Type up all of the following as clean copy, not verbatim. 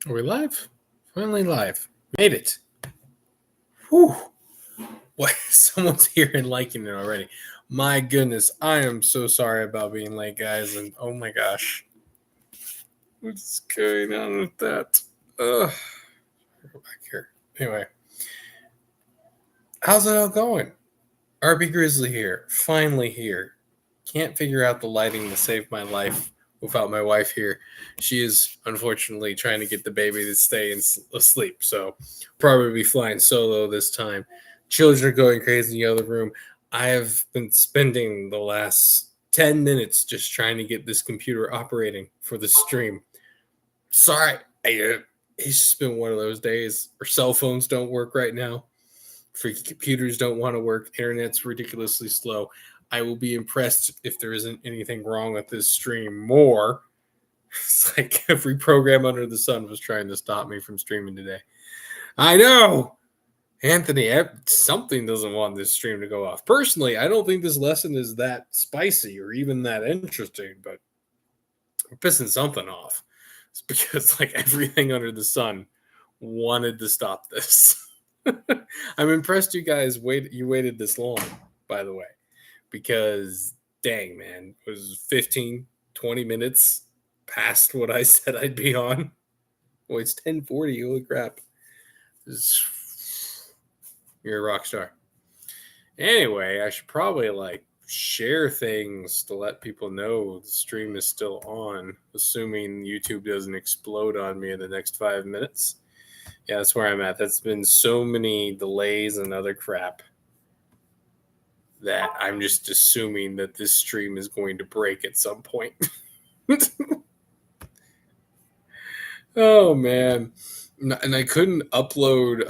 Are we live? Finally live. Made it. Whew. What? Someone's here and liking it already. My goodness. I am so sorry about being late, guys. And oh my gosh. What's going on with that? Ugh. Go back here. Anyway. How's it all going? RB Grizzly here. Finally here. Can't figure out the lighting to save my life without my wife here. She is unfortunately trying to get the baby to stay asleep, so probably be flying solo this time. Children are going crazy in the other room. I have been spending the last 10 minutes just trying to get this computer operating for the stream. Sorry, it's just been one of those days. Our cell phones don't work right now. Freaky computers don't want to work. Internet's ridiculously slow. I will be impressed if there isn't anything wrong with this stream more. It's like every program under the sun was trying to stop me from streaming today. I know! Anthony, something doesn't want this stream to go off. Personally, I don't think this lesson is that spicy or even that interesting, but I'm pissing something off. It's because like everything under the sun wanted to stop this. I'm impressed you guys waited this long, by the way, because dang, man, it was 15, 20 minutes past what I said I'd be on. Well, it's 10:40. Holy crap. You're a rock star. Anyway, I should probably share things to let people know the stream is still on, assuming YouTube doesn't explode on me in the next 5 minutes. Yeah, that's where I'm at. That's been so many delays and other crap that I'm just assuming that this stream is going to break at some point. Oh man, and I couldn't upload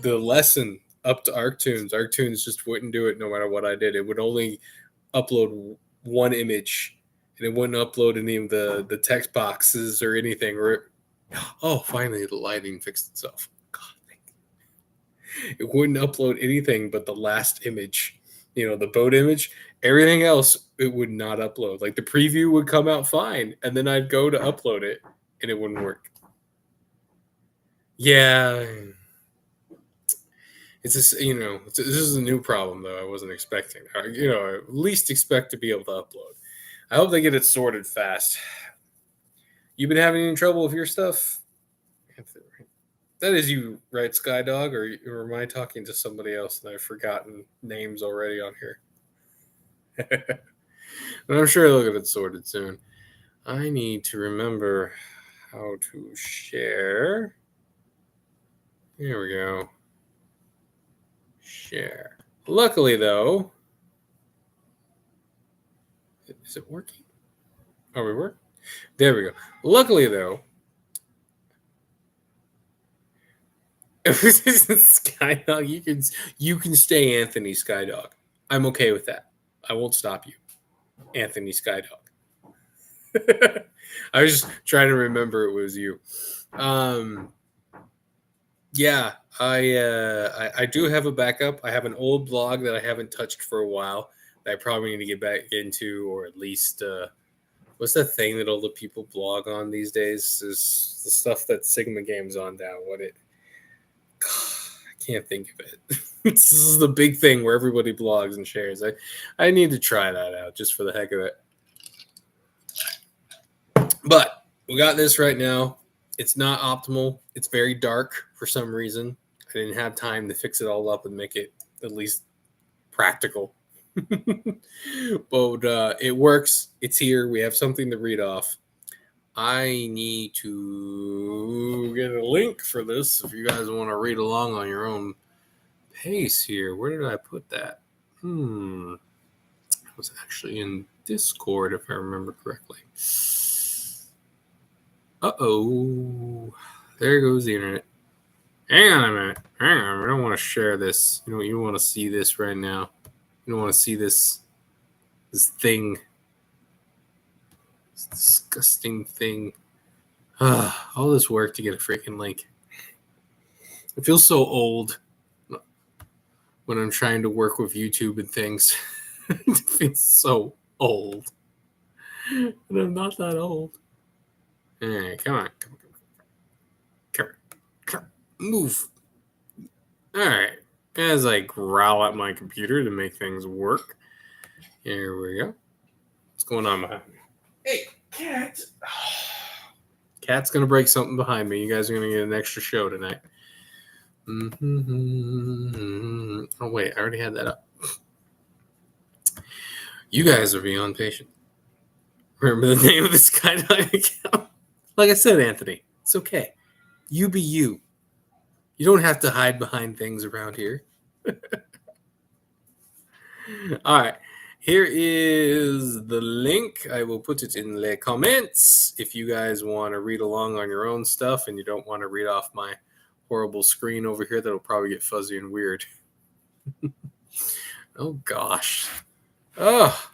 the lesson up to ArcTunes. ArcTunes just wouldn't do it no matter what I did. It would only upload one image, and it wouldn't upload any of the text boxes or anything. Oh, finally the lighting fixed itself. God, it wouldn't upload anything but the last image. The boat image. Everything else, it would not upload. Like the preview would come out fine, and then I'd go to upload it, and it wouldn't work. Yeah, it's just this is a new problem though. I wasn't expecting. I at least expect to be able to upload. I hope they get it sorted fast. You been having any trouble with your stuff? That is you, right, Skydog? Or am I talking to somebody else and I've forgotten names already on here? But I'm sure they'll get it sorted soon. I need to remember how to share. Here we go. Share. Luckily, though, is it working? Are we working? There we go. Luckily, though, Skydog, you can stay Anthony Skydog. I'm okay with that. I won't stop you, Anthony Skydog. I was just trying to remember it was you. Yeah, I do have a backup. I have an old blog that I haven't touched for a while that I probably need to get back into, or at least what's that thing that all the people blog on these days? Is the stuff that Sigma Games on now? I can't think of it. This is the big thing where everybody blogs and shares. I need to try that out just for the heck of it. But we got this right now. It's not optimal. It's very dark for some reason. I didn't have time to fix it all up and make it at least practical. But it works. It's here. We have something to read off. I need to get a link for this if you guys want to read along on your own pace here. Where did I put that? It was actually in Discord, if I remember correctly. Uh-oh. There goes the internet. Hang on a minute. Hang on. I don't want to share this. You want to see this right now. You don't want to see this thing. This disgusting thing. All this work to get a freaking link. It feels so old when I'm trying to work with YouTube and things. It feels so old. And I'm not that old. All right, come on. Come on. Move. All right. As I growl at my computer to make things work. Here we go. What's going on behind me? Hey, cat. Cat's going to break something behind me. You guys are going to get an extra show tonight. Mm-hmm. Oh, wait. I already had that up. You guys are beyond patient. Remember the name of the skydiving account? Like I said, Anthony, it's okay. You be you. You don't have to hide behind things around here. All right. Here is the link. I will put it in the comments if you guys want to read along on your own stuff and you don't want to read off my horrible screen over here that'll probably get fuzzy and weird. Oh, gosh. Oh.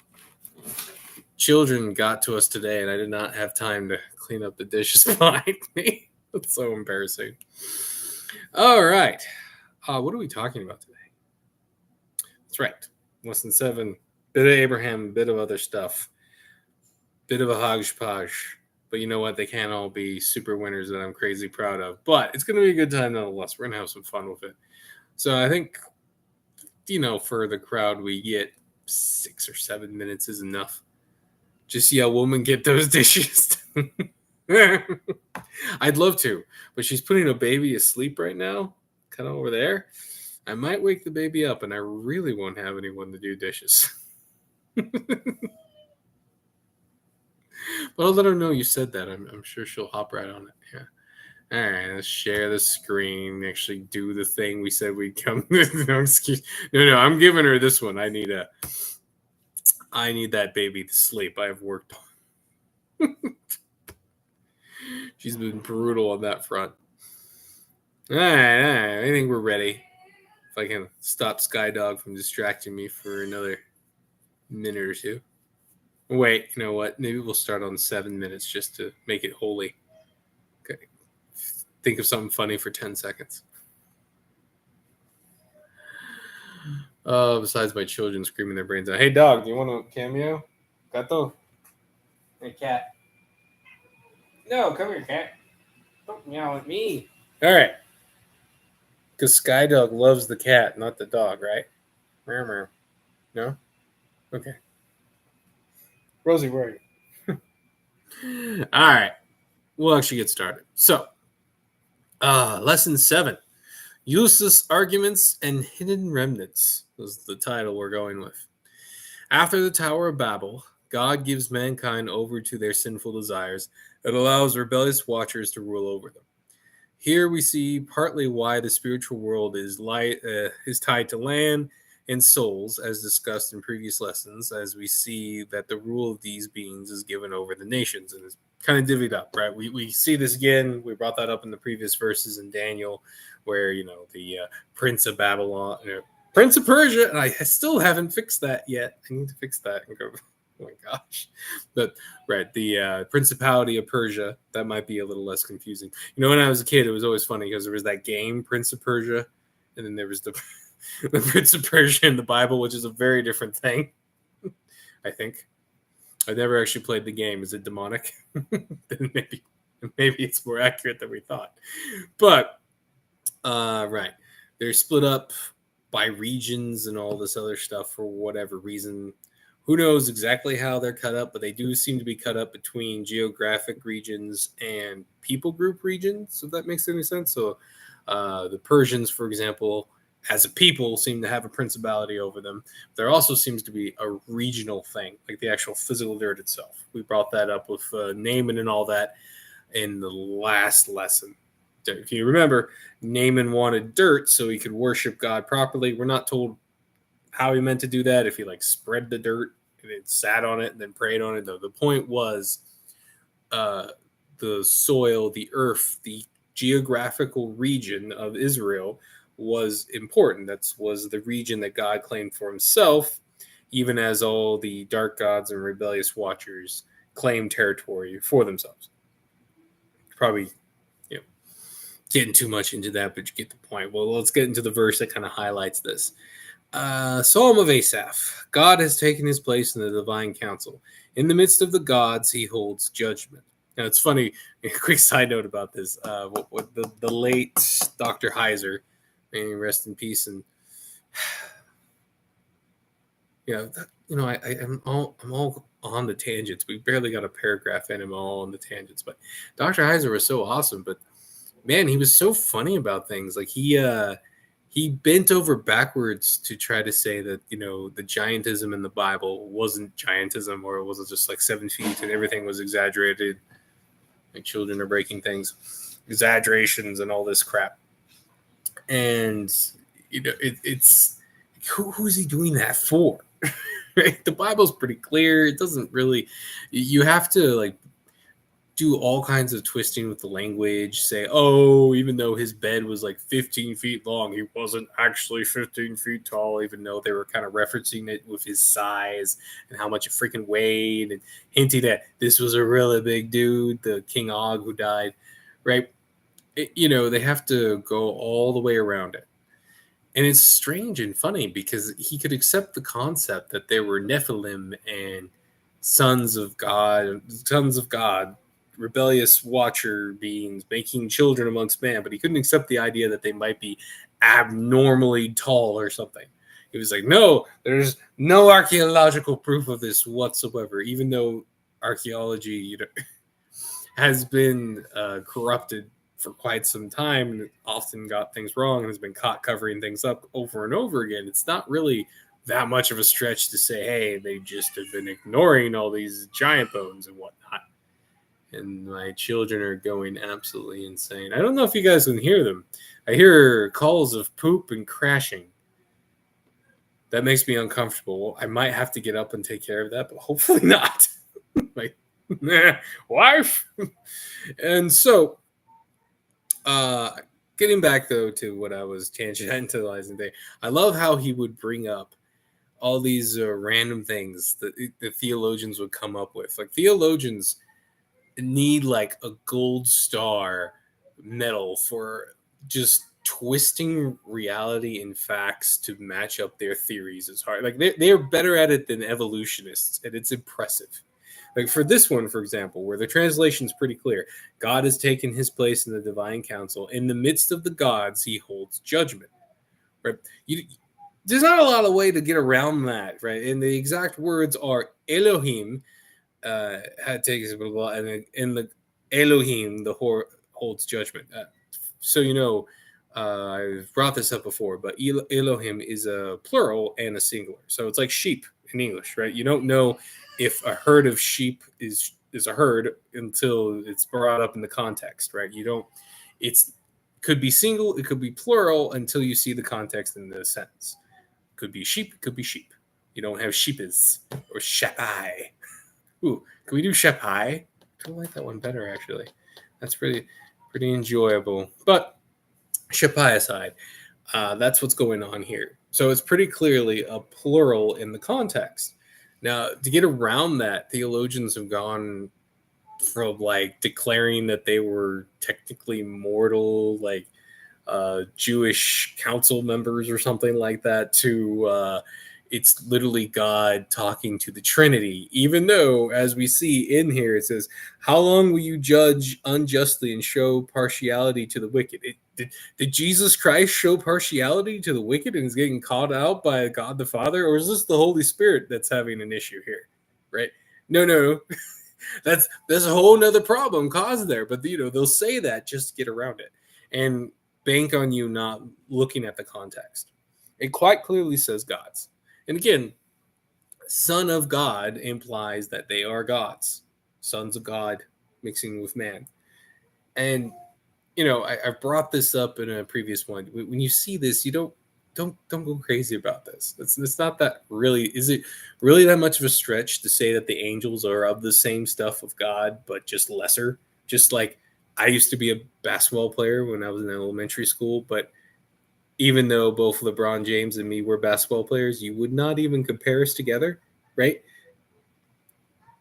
Children got to us today, and I did not have time to clean up the dishes behind me. That's so embarrassing. All right. What are we talking about today? That's right. Lesson 7. Bit of Abraham, bit of other stuff. Bit of a hodgepodge. But you know what? They can't all be super winners that I'm crazy proud of. But it's going to be a good time nonetheless. We're going to have some fun with it. So I think, for the crowd, we get 6 or 7 minutes is enough. Just see a woman get those dishes. I'd love to, but she's putting a baby asleep right now, kind of over there. I might wake the baby up, and I really won't have anyone to do dishes. But I'll let her know you said that. I'm sure she'll hop right on it. Yeah. All right, let's share the screen. Actually, do the thing we said we'd come. No, I'm giving her this one. I need that baby to sleep. I have worked on. She's been brutal on that front. All right. I think we're ready. If I can stop Skydog from distracting me for another minute or two. Wait, you know what? Maybe we'll start on 7 minutes just to make it holy. Okay. Think of something funny for 10 seconds. Besides my children screaming their brains out. Hey, dog, do you want a cameo? Gato? Hey, cat. No, come here, cat. Don't meow at me. All right. Because Skydog loves the cat, not the dog, right? No? Okay. Rosie, where are you? All right. We'll actually get started. So, lesson 7. Useless Arguments and Hidden Remnants is the title we're going with. After the Tower of Babel, God gives mankind over to their sinful desires and allows rebellious watchers to rule over them. Here we see partly why the spiritual world is tied to land and souls, as discussed in previous lessons, as we see that the rule of these beings is given over the nations and is kind of divvied up, right? We see this again. We brought that up in the previous verses in Daniel, where, the Prince of Babylon, Prince of Persia, and I still haven't fixed that yet. I need to fix that and go, oh my gosh. But, right, the Principality of Persia, that might be a little less confusing. When I was a kid, it was always funny because there was that game, Prince of Persia, and then there was the Prince of Persia in the Bible, which is a very different thing, I think. I never actually played the game. Is it demonic? maybe it's more accurate than we thought. But, right, they're split up by regions and all this other stuff for whatever reason. Who knows exactly how they're cut up, but they do seem to be cut up between geographic regions and people group regions, if that makes any sense. So the Persians, for example, as a people, seem to have a principality over them. There also seems to be a regional thing, like the actual physical dirt itself. We brought that up with Naaman and all that in the last lesson. If you remember, Naaman wanted dirt so he could worship God properly. We're not told how he meant to do that, if he spread the dirt and it sat on it and then prayed on it. Though the point was the soil, the earth, the geographical region of Israel was important. That was the region that God claimed for himself, even as all the dark gods and rebellious watchers claimed territory for themselves. Probably getting too much into that, but you get the point. Well, let's get into the verse that kind of highlights this. Psalm of Asaph. God has taken his place in the divine council. In the midst of the gods, he holds judgment. Now it's funny. A quick side note about this: what the late Dr. Heiser, may he rest in peace, and I'm all on the tangents. We barely got a paragraph in. I'm all on the tangents, but Dr. Heiser was so awesome. But man, he was so funny about things. Like he bent over backwards to try to say that the giantism in the Bible wasn't giantism, or it wasn't just like 7 feet and everything was exaggerated. Like children are breaking things, exaggerations, and all this crap. And it's who's he doing that for? Right? The Bible's pretty clear. It doesn't really. You have to like do all kinds of twisting with the language. Say, oh, even though his bed was like 15 feet long, he wasn't actually 15 feet tall. Even though they were kind of referencing it with his size and how much it freaking weighed, and hinting that this was a really big dude, the King Og who died. Right? They have to go all the way around it. And it's strange and funny because he could accept the concept that there were Nephilim and sons of God, rebellious watcher beings making children amongst man, but he couldn't accept the idea that they might be abnormally tall or something. He was like, no, there's no archaeological proof of this whatsoever, even though archaeology, has been corrupted for quite some time and often got things wrong and has been caught covering things up over and over again. It's not really that much of a stretch to say, hey, they just have been ignoring all these giant bones and whatnot. And my children are going absolutely insane. I don't know if you guys can hear them. I hear calls of poop and crashing. That makes me uncomfortable. I might have to get up and take care of that, but hopefully not. Like, wife. And so, getting back though to what I was tangentializing there, I love how he would bring up all these random things that the theologians would come up with. Like theologians need like a gold star medal for just twisting reality and facts to match up their theories as hard. Like they're better at it than evolutionists, and it's impressive. Like for this one, for example, where the translation's pretty clear, God has taken his place in the divine council. In the midst of the gods, he holds judgment. Right? There's not a lot of way to get around that, right? And the exact words are Elohim had taken blah, blah, and in the Elohim, the holds judgment. I've brought this up before, but Elohim is a plural and a singular. So it's like sheep in English, right? You don't know if a herd of sheep is a herd until it's brought up in the context, right? You don't. It's could be single, it could be plural until you see the context in the sentence. Could be sheep, it could be sheep. You don't have sheepis or shepai. Ooh, can we do shepai? I like that one better actually. That's pretty enjoyable. But shepai aside, that's what's going on here. So it's pretty clearly a plural in the context. Now, to get around that, theologians have gone from like declaring that they were technically mortal, like Jewish council members or something like that, to it's literally God talking to the Trinity, even though, as we see in here, it says, how long will you judge unjustly and show partiality to the wicked? Did Jesus Christ show partiality to the wicked and is getting called out by God the Father? Or is this the Holy Spirit that's having an issue here? Right? No. that's a whole nother problem caused there. But, they'll say that just to get around it and bank on you not looking at the context. It quite clearly says God's. And again, son of God implies that they are gods, sons of God mixing with man. And I brought this up in a previous one. When you see this, you don't go crazy about this. It's not that really. Is it really that much of a stretch to say that the angels are of the same stuff of God, but just lesser? Just like I used to be a basketball player when I was in elementary school, but even though both LeBron James and me were basketball players, you would not even compare us together, right?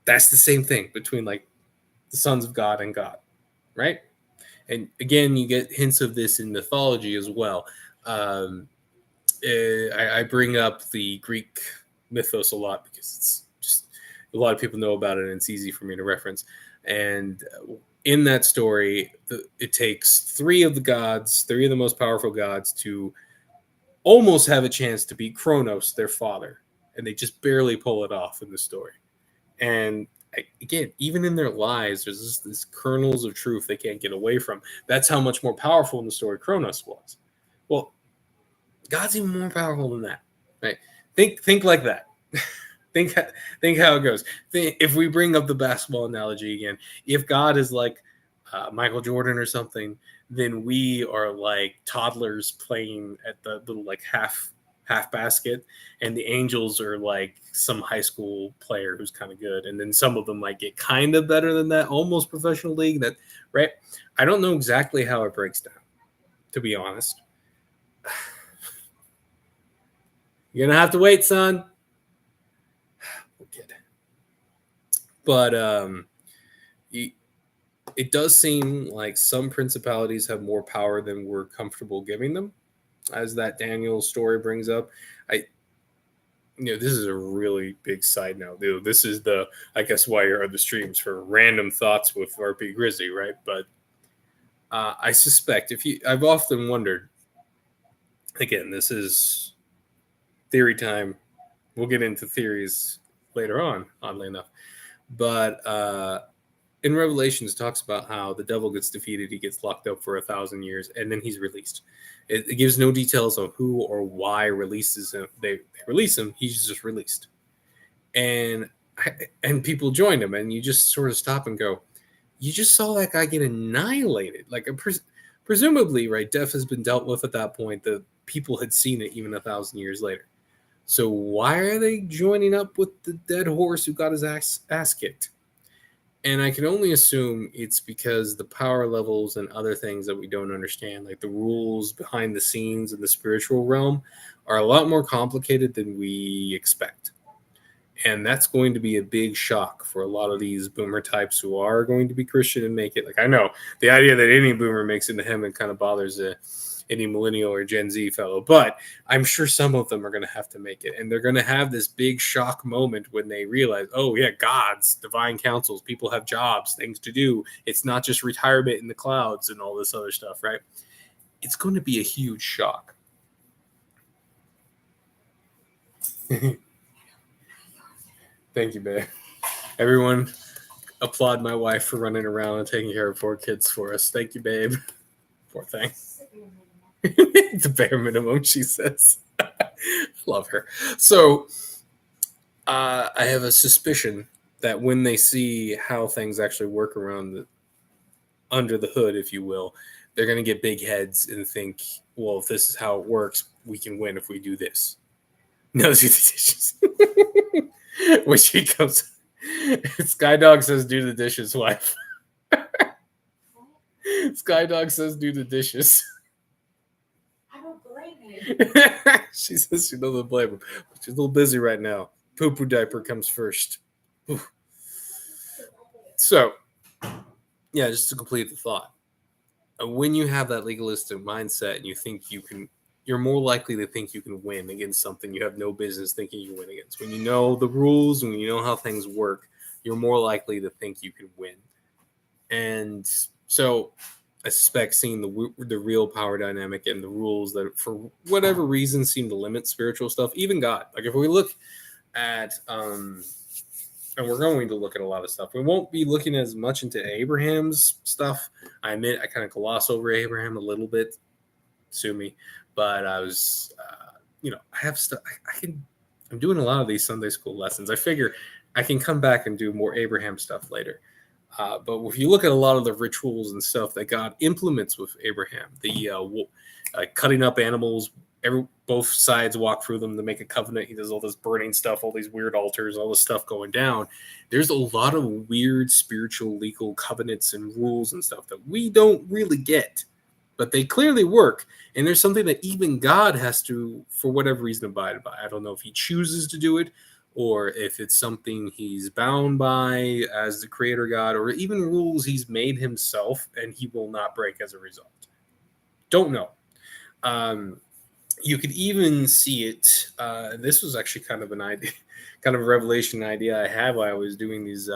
That's the same thing between like the sons of God and God, right? And again, you get hints of this in mythology as well. I bring up the Greek mythos a lot because it's just a lot of people know about it and it's easy for me to reference. And in that story, it takes three of the most powerful gods, to almost have a chance to beat Kronos, their father, and they just barely pull it off in the story. And again, even in their lies, there's this kernels of truth they can't get away from. That's how much more powerful in the story Kronos was. Well, God's even more powerful than that, right? Think like that. think think how it goes. If we bring up the basketball analogy again, if God is like Michael Jordan or something, then we are like toddlers playing at the little like half basket, and the Angels are like some high school player who's kind of good, and then some of them might get kind of better than that, almost professional league. That right? I don't know exactly how it breaks down, to be honest. You're gonna have to wait, son. We'll get it. But it does seem like some principalities have more power than we're comfortable giving them, as that Daniel story brings up. This is a really big side note. This is I guess, why you're on the streams, for random thoughts with RP Grizzly, right? But I suspect, I've often wondered. Again, this is theory time. We'll get into theories later on, oddly enough. But in Revelations, it talks about how the devil gets defeated, he gets locked up for 1,000 years, and then he's released. It gives no details on who or why releases him. They release him. He's just released, and people join him, and you just sort of stop and go, you just saw that guy get annihilated. Like presumably, right? Death has been dealt with at that point. The people had seen it even 1,000 years later. So why are they joining up with the dead horse who got his ass kicked? And I can only assume it's because the power levels and other things that we don't understand, like the rules behind the scenes in the spiritual realm, are a lot more complicated than we expect. And that's going to be a big shock for a lot of these boomer types who are going to be Christian and make it. Like, I know the idea that any boomer makes it into heaven kind of bothers any millennial or Gen Z fellow, but I'm sure some of them are going to have to make it, and they're going to have this big shock moment when they realize, oh yeah, gods, divine councils, people have jobs, things to do. It's not just retirement in the clouds and all this other stuff, right? It's going to be a huge shock. Thank you, babe. Everyone, applaud my wife for running around and taking care of 4 kids for us. Thank you, babe. Poor thing. The bare minimum, she says. Love her. So I have a suspicion that when they see how things actually work around under the hood, if you will, they're going to get big heads and think, well, if this is how it works, we can win if we do this. No, do the dishes. When she comes, Skydog says, do the dishes, wife. Skydog says, do the dishes. I don't blame him. She says she doesn't blame him, but she's a little busy right now. Poo-poo diaper comes first. Oof. So, yeah, just to complete the thought. When you have that legalistic mindset and you think you're more likely to think you can win against something you have no business thinking you win against. When you know the rules and when you know how things work, you're more likely to think you can win. And so I suspect seeing the real power dynamic and the rules that for whatever reason seem to limit spiritual stuff, even God. Like if we look at and we're going to look at a lot of stuff. We won't be looking as much into Abraham's stuff. I admit I kind of gloss over Abraham a little bit. Sue me. But I was, I have stuff. I'm doing a lot of these Sunday school lessons. I figure I can come back and do more Abraham stuff later. But if you look at a lot of the rituals and stuff that God implements with Abraham, the cutting up animals, both sides walk through them to make a covenant. He does all this burning stuff, all these weird altars, all this stuff going down. There's a lot of weird spiritual legal covenants and rules and stuff that we don't really get, but they clearly work. And there's something that even God has to, for whatever reason, abide by. I don't know if he chooses to do it or if it's something he's bound by as the creator God, or even rules he's made himself and he will not break as a result. Don't know. You could even see it. This was actually kind of an idea, kind of a revelation idea I had while I was doing these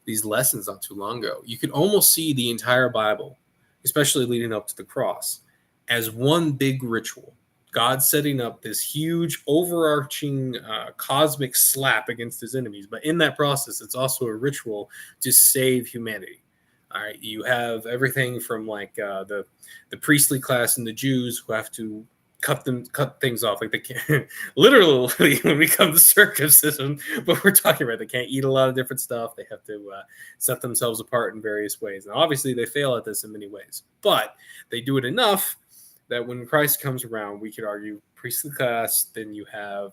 these lessons not too long ago. You could almost see the entire Bible, especially leading up to the cross, as one big ritual. God setting up this huge, overarching cosmic slap against his enemies. But in that process, it's also a ritual to save humanity. All right, you have everything from like the priestly class and the Jews who have to cut things off. Like they can't literally when we come to circumcision, but we're talking about they can't eat a lot of different stuff. They have to set themselves apart in various ways. And obviously they fail at this in many ways, but they do it enough that when Christ comes around, we could argue priestly class, then you have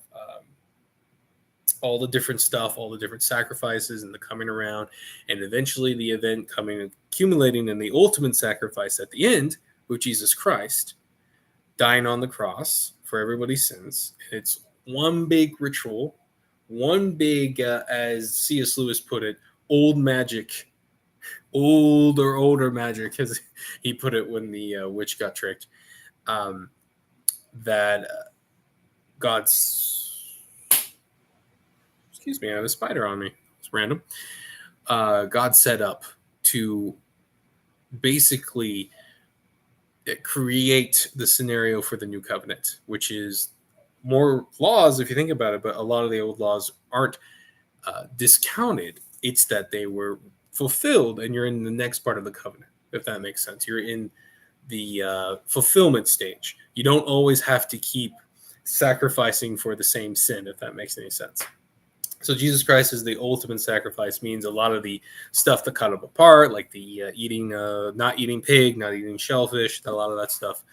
all the different stuff, all the different sacrifices and the coming around, and eventually the event coming, accumulating in the ultimate sacrifice at the end with Jesus Christ dying on the cross for everybody's sins. And it's one big ritual, one big, as C.S. Lewis put it, old magic, older magic, as he put it when the witch got tricked. That God's, excuse me, I have a spider on me. It's random. God set up to basically create the scenario for the new covenant, which is more laws if you think about it, but a lot of the old laws aren't discounted. It's that they were fulfilled, and you're in the next part of the covenant, if that makes sense. You're in the fulfillment stage. You don't always have to keep sacrificing for the same sin, if that makes any sense. So Jesus Christ is the ultimate sacrifice, means a lot of the stuff that cut them apart, like the not eating pig, not eating shellfish, a lot of that stuff.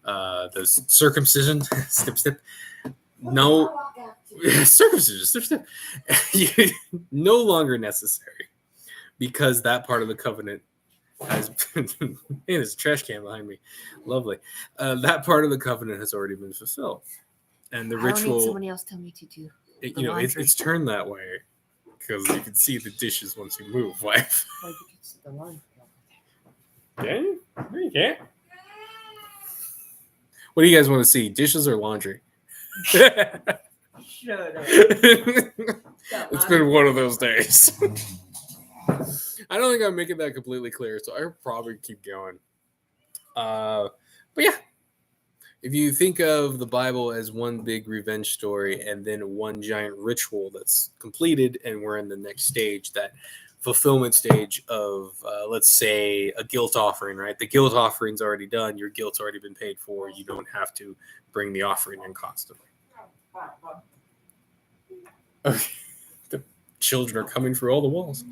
The circumcision, snip. No, circumcision, snip. No longer necessary, because that part of the covenant has been, man, there's a trash can behind me. Lovely. That part of the covenant has already been fulfilled. And the I don't ritual, need somebody else tell me to do. it's turned that way because you can see the dishes once you move, wife. Well, you can see the laundry over Can you? No, you can't. What do you guys want to see, dishes or laundry? there. Shut up. It's been one of those days. I don't think I'm making that completely clear, so I'll probably keep going. But yeah, if you think of the Bible as one big revenge story and then one giant ritual that's completed, and we're in the next stage, that fulfillment stage of, let's say, a guilt offering, right? The guilt offering's already done. Your guilt's already been paid for. You don't have to bring the offering in constantly. Okay. The children are coming through all the walls.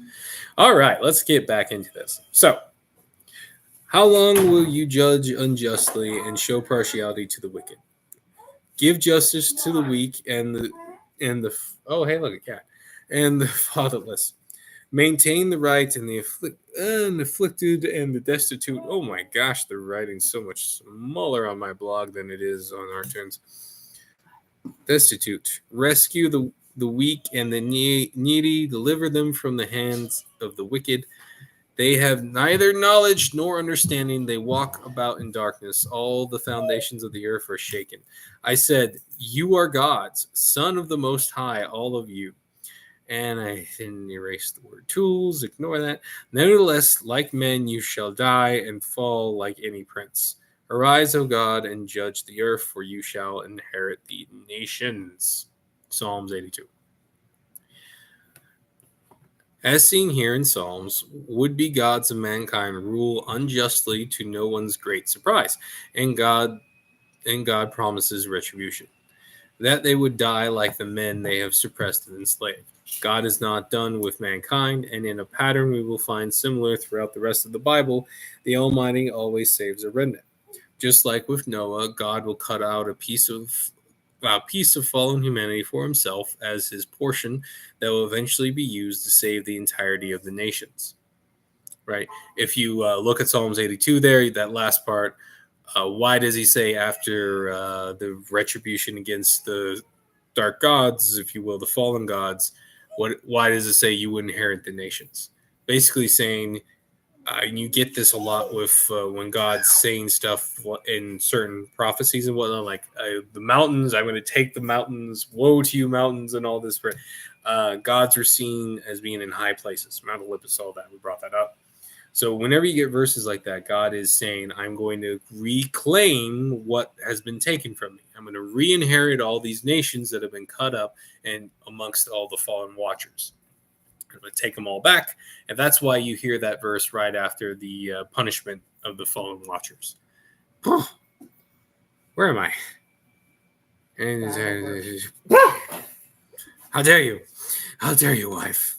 All right, let's get back into this. So, how long will you judge unjustly and show partiality to the wicked? Give justice to the weak and the oh, hey, look, a cat, and the fatherless. Maintain the right and the afflicted and the destitute. Oh my gosh, the writing's so much smaller on my blog than it is on iTunes. Destitute. Rescue the weak and the needy. Deliver them from the hands of the wicked. They have neither knowledge nor understanding. They walk about in darkness. All the foundations of the earth are shaken. I said, you are God's, Son of the Most High, all of you. And I didn't erase the word tools. Ignore that. Nevertheless, like men, you shall die and fall like any prince. Arise, O God, and judge the earth, for you shall inherit the nations. Psalms 82. As seen here in Psalms, would-be gods of mankind rule unjustly to no one's great surprise, and God promises retribution, that they would die like the men they have suppressed and enslaved. God is not done with mankind, and in a pattern we will find similar throughout the rest of the Bible, the Almighty always saves a remnant. Just like with Noah, God will cut out a piece of fallen humanity for himself as his portion that will eventually be used to save the entirety of the nations. Right? If you look at Psalms 82 there, that last part, why does he say after the retribution against the dark gods, if you will, the fallen gods, why does it say you would inherit the nations? Basically saying And you get this a lot with when God's saying stuff in certain prophecies and whatnot, like the mountains, I'm going to take the mountains, woe to you mountains, and all this. Gods are seen as being in high places. Mount Olympus, all that. We brought that up. So whenever you get verses like that, God is saying, I'm going to reclaim what has been taken from me. I'm going to re-inherit all these nations that have been cut up and amongst all the fallen watchers. I'm going to take them all back. And that's why you hear that verse right after the punishment of the fallen watchers. Where am I? How dare you? How dare you, wife?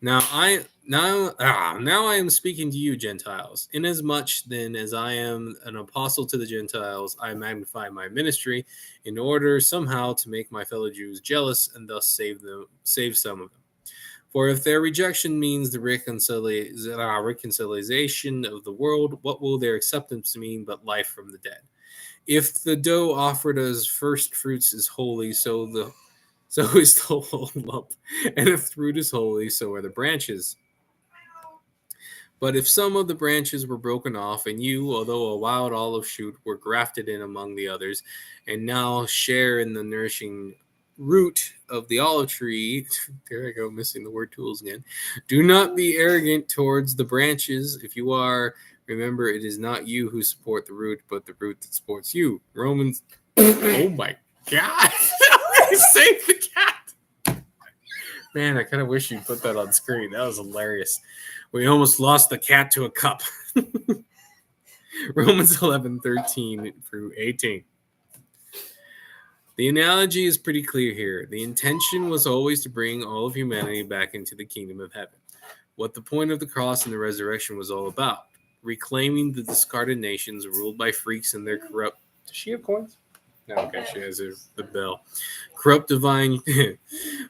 Now I am speaking to you, Gentiles. Inasmuch then as I am an apostle to the Gentiles, I magnify my ministry in order somehow to make my fellow Jews jealous and thus save some of them. For if their rejection means the reconciliation of the world, what will their acceptance mean but life from the dead? If the dough offered as first fruits is holy, so is the whole lump. And if the fruit is holy, so are the branches. But if some of the branches were broken off, and you, although a wild olive shoot, were grafted in among the others, and now share in the nourishing root of the olive tree, there I go, missing the word tools again. Do not be arrogant towards the branches. If you are, remember it is not you who support the root, but the root that supports you. Romans. Oh my God. Save the cat. Man, I kind of wish you'd put that on screen. That was hilarious. We almost lost the cat to a cup. Romans 11:13 through 18. The analogy is pretty clear here. The intention was always to bring all of humanity back into the kingdom of heaven. What the point of the cross and the resurrection was all about. Reclaiming the discarded nations ruled by freaks and their corrupt... Does she have coins? No, okay, she has the bell. Corrupt divine...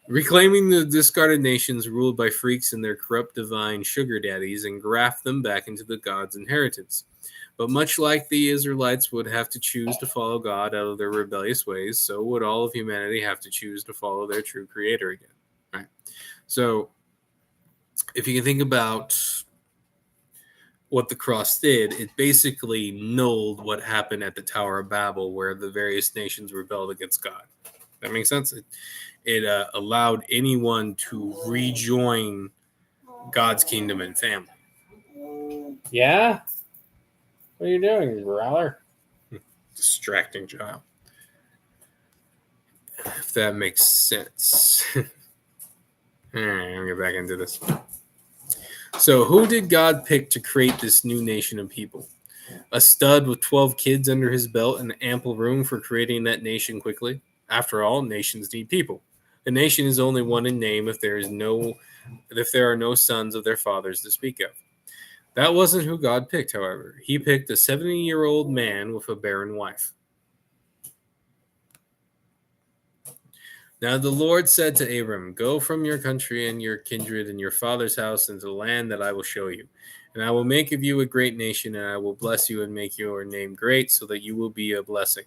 Reclaiming the discarded nations ruled by freaks and their corrupt divine sugar daddies and graft them back into the God's inheritance. But much like the Israelites would have to choose to follow God out of their rebellious ways, so would all of humanity have to choose to follow their true creator again. Right? So, if you can think about what the cross did, it basically nulled what happened at the Tower of Babel, where the various nations rebelled against God. That makes sense? It allowed anyone to rejoin God's kingdom and family. Yeah? What are you doing, growler? Distracting child. If that makes sense. All right, I'll get back into this. So, who did God pick to create this new nation of people? A stud with 12 kids under his belt and ample room for creating that nation quickly? After all, nations need people. A nation is only one in name if there are no sons of their fathers to speak of. That wasn't who God picked, however. He picked a 70-year-old man with a barren wife. Now the Lord said to Abram, Go from your country and your kindred and your father's house into the land that I will show you. And I will make of you a great nation, and I will bless you and make your name great, so that you will be a blessing.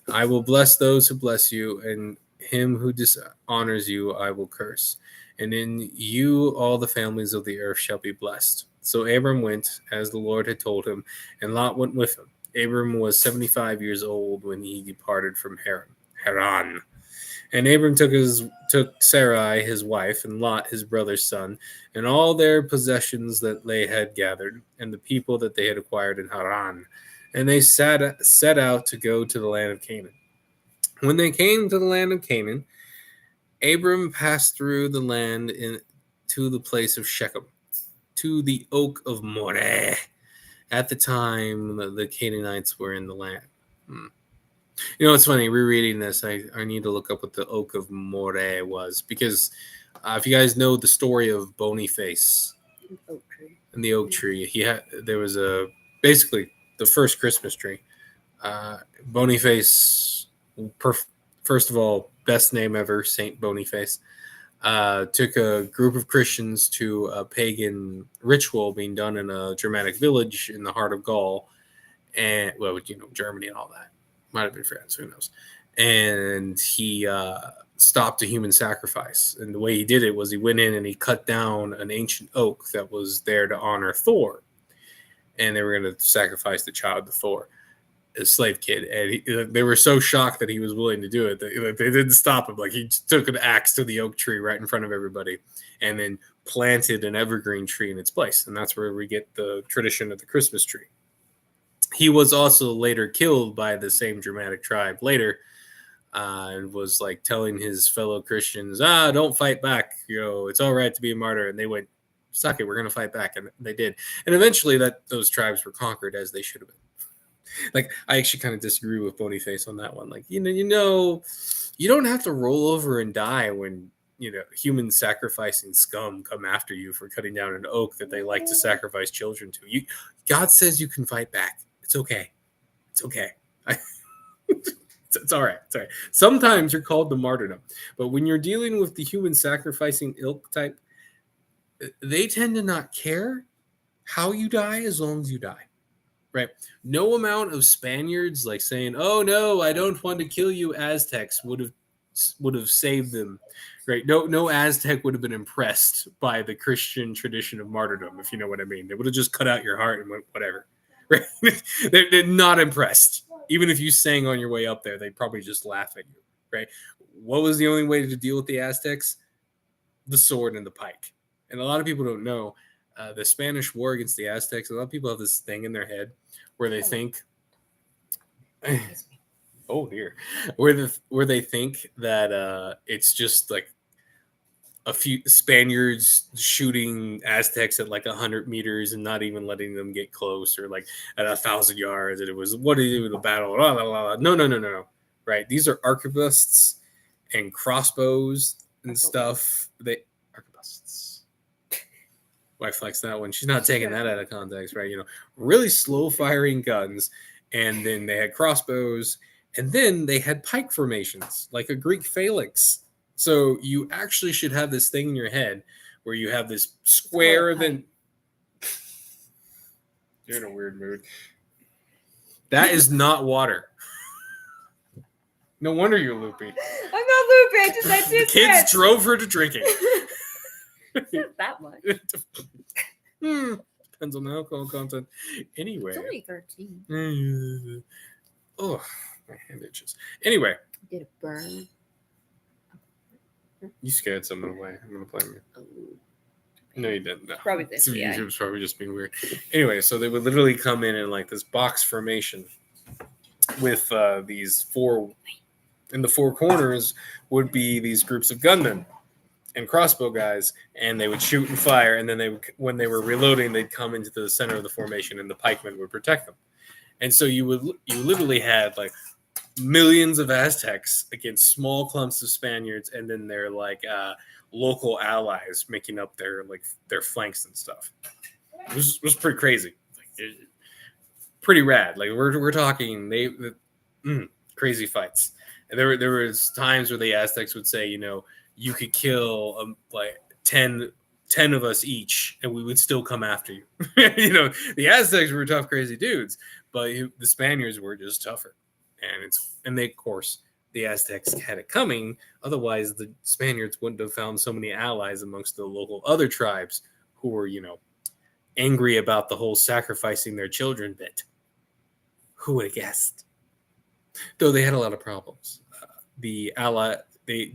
I will bless those who bless you, and him who dishonors you I will curse. And in you all the families of the earth shall be blessed. So Abram went, as the Lord had told him, and Lot went with him. Abram was 75 years old when he departed from Haran. And Abram took Sarai his wife, and Lot his brother's son, and all their possessions that they had gathered, and the people that they had acquired in Haran. And they set out to go to the land of Canaan. When they came to the land of Canaan, Abram passed through the land to the place of Shechem, to the oak of Moreh. At the time, the Canaanites were in the land. You know, it's funny, rereading this, I need to look up what the oak of Moreh was, because if you guys know the story of Boniface and the oak tree, there was basically the first Christmas tree. Boniface, first of all, best name ever, Saint Boniface. Took a group of Christians to a pagan ritual being done in a Germanic village in the heart of Gaul, and Germany and all that. Might have been France, who knows? and he stopped a human sacrifice. And the way he did it was he went in and he cut down an ancient oak that was there to honor Thor, and they were going to sacrifice the child to Thor, a slave kid. And they were so shocked that he was willing to do it. They didn't stop him. Like, he took an axe to the oak tree right in front of everybody, and then planted an evergreen tree in its place. And that's where we get the tradition of the Christmas tree. He was also later killed by the same dramatic tribe later, and was like telling his fellow Christians, don't fight back. It's all right to be a martyr. And they went, suck it, we're going to fight back. And they did. And eventually those tribes were conquered, as they should have been. Like, I actually kind of disagree with Bonyface on that one. Like, you don't have to roll over and die when, human sacrificing scum come after you for cutting down an oak that they like to sacrifice children to. God says you can fight back. It's okay. It's okay. It's all right. It's all right. Sometimes you're called to martyrdom. But when you're dealing with the human sacrificing ilk type, they tend to not care how you die as long as you die. Right? No amount of Spaniards like saying, "Oh no, I don't want to kill you, Aztecs," would have saved them. Right? No Aztec would have been impressed by the Christian tradition of martyrdom, if you know what I mean. They would have just cut out your heart and went, whatever. Right? They're not impressed. Even if you sang on your way up there, they'd probably just laugh at you. Right? What was the only way to deal with the Aztecs? The sword and the pike. And a lot of people don't know. The Spanish War against the Aztecs, a lot of people have this thing in their head where they think, oh dear, where they think that it's just like a few Spaniards shooting Aztecs at like 100 meters and not even letting them get close, or like at 1,000 yards, and it was, what do you do in the battle? Blah, blah, blah. No. Right? These are arquebusts and crossbows and stuff. Arquebusts. Why flex that one? She's not taking that out of context, right? Really slow firing guns, and then they had crossbows, and then they had pike formations, like a Greek phalanx. So you actually should have this thing in your head where you have this square. Then you're in a weird mood. That is not water. No wonder you're loopy. I'm not loopy. I just had two kids drove her to drinking. Not that much. Depends on the alcohol content. Anyway. It's only 13. Oh, my hand itches. Anyway. Did it burn? You scared someone away. I'm going to blame you. Oh. No, you didn't. No. Probably this. Yeah. It was probably just being weird. Anyway, so they would literally come in like this box formation with these four. In the four corners would be these groups of gunmen and crossbow guys, and they would shoot and fire, and then when they were reloading, they'd come into the center of the formation, and the pikemen would protect them. And so you literally had like millions of Aztecs against small clumps of Spaniards, and then their like local allies making up their flanks and stuff. It was pretty crazy, pretty rad. Like we're talking crazy fights. And there was times where the Aztecs would say, you could kill like 10 of us each, and we would still come after you. The Aztecs were tough, crazy dudes, but the Spaniards were just tougher. And they, of course, the Aztecs had it coming. Otherwise, the Spaniards wouldn't have found so many allies amongst the local other tribes who were, angry about the whole sacrificing their children bit. Who would have guessed? Though they had a lot of problems. The